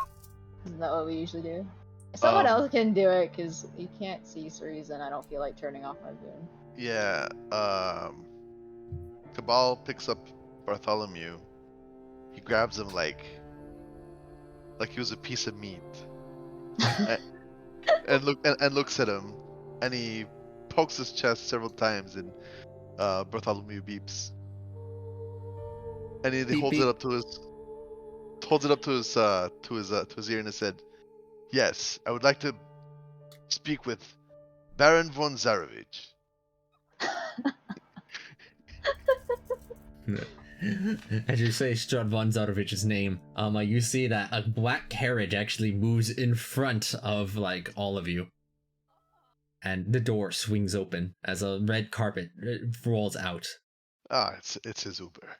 Isn't that what we usually do? Someone else can do it, because you can't see Syriza and I don't feel like turning off my boon. Yeah, Cabal picks up Bartholomew. He grabs him like he was a piece of meat. and looks at him, and he pokes his chest several times, and Bartholomew beeps. And he Beep, holds beep. it up to his ear and said, "Yes, I would like to speak with Baron von Zarevich." As you say Strahd von Zarovich's name, you see that a black carriage actually moves in front of like all of you, and the door swings open as a red carpet rolls out. Ah, it's his Uber.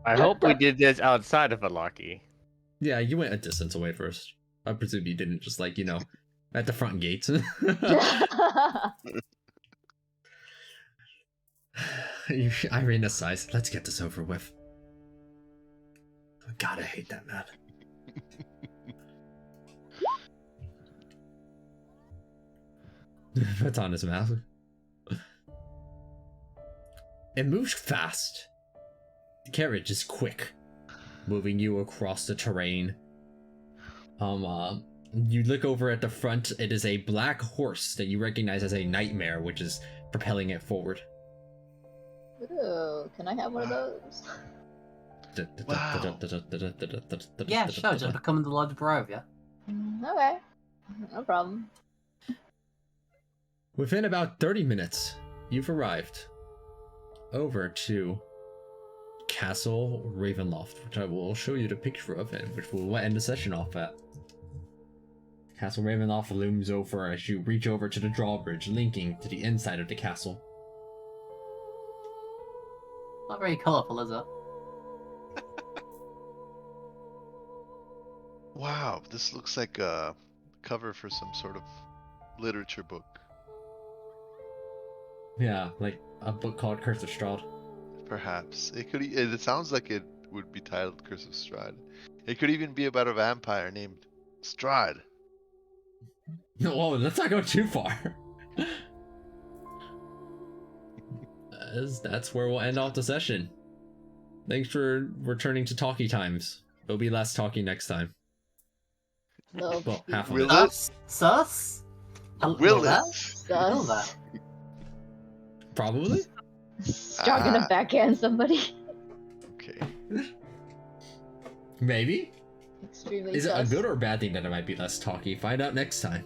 I hope we did this outside of Alaki. Yeah, you went a distance away first. I presume you didn't just like at the front gates. Irina sighs. Let's get this over with. God, I hate that man. Puts on his mask. It moves fast. The carriage is quick, moving you across the terrain. You look over at the front. It is a black horse that you recognize as a nightmare, which is propelling it forward. Ooh, can I have one of those? Wow. Yeah, sure, just become the Lord of Barovia. Okay, no problem. Within about 30 minutes, you've arrived over to Castle Ravenloft, which I will show you the picture of and which we'll end the session off at. Castle Ravenloft looms over as you reach over to the drawbridge linking to the inside of the castle. Not very colourful, is it? Wow, this looks like a cover for some sort of literature book. Yeah, like a book called Curse of Strahd. Perhaps. It sounds like it would be titled Curse of Strahd. It could even be about a vampire named Strahd. Whoa, let's not go too far. That's where we'll end off the session. Thanks for returning to talkie times. There'll be less talking next time. No. Well, half of Will it. it? Sus? Will that? it? Will Sus. that? Probably? Strahd gonna backhand somebody. Okay. Maybe? Extremely Is it a sus. good or bad thing that it might be less talky? Find out next time.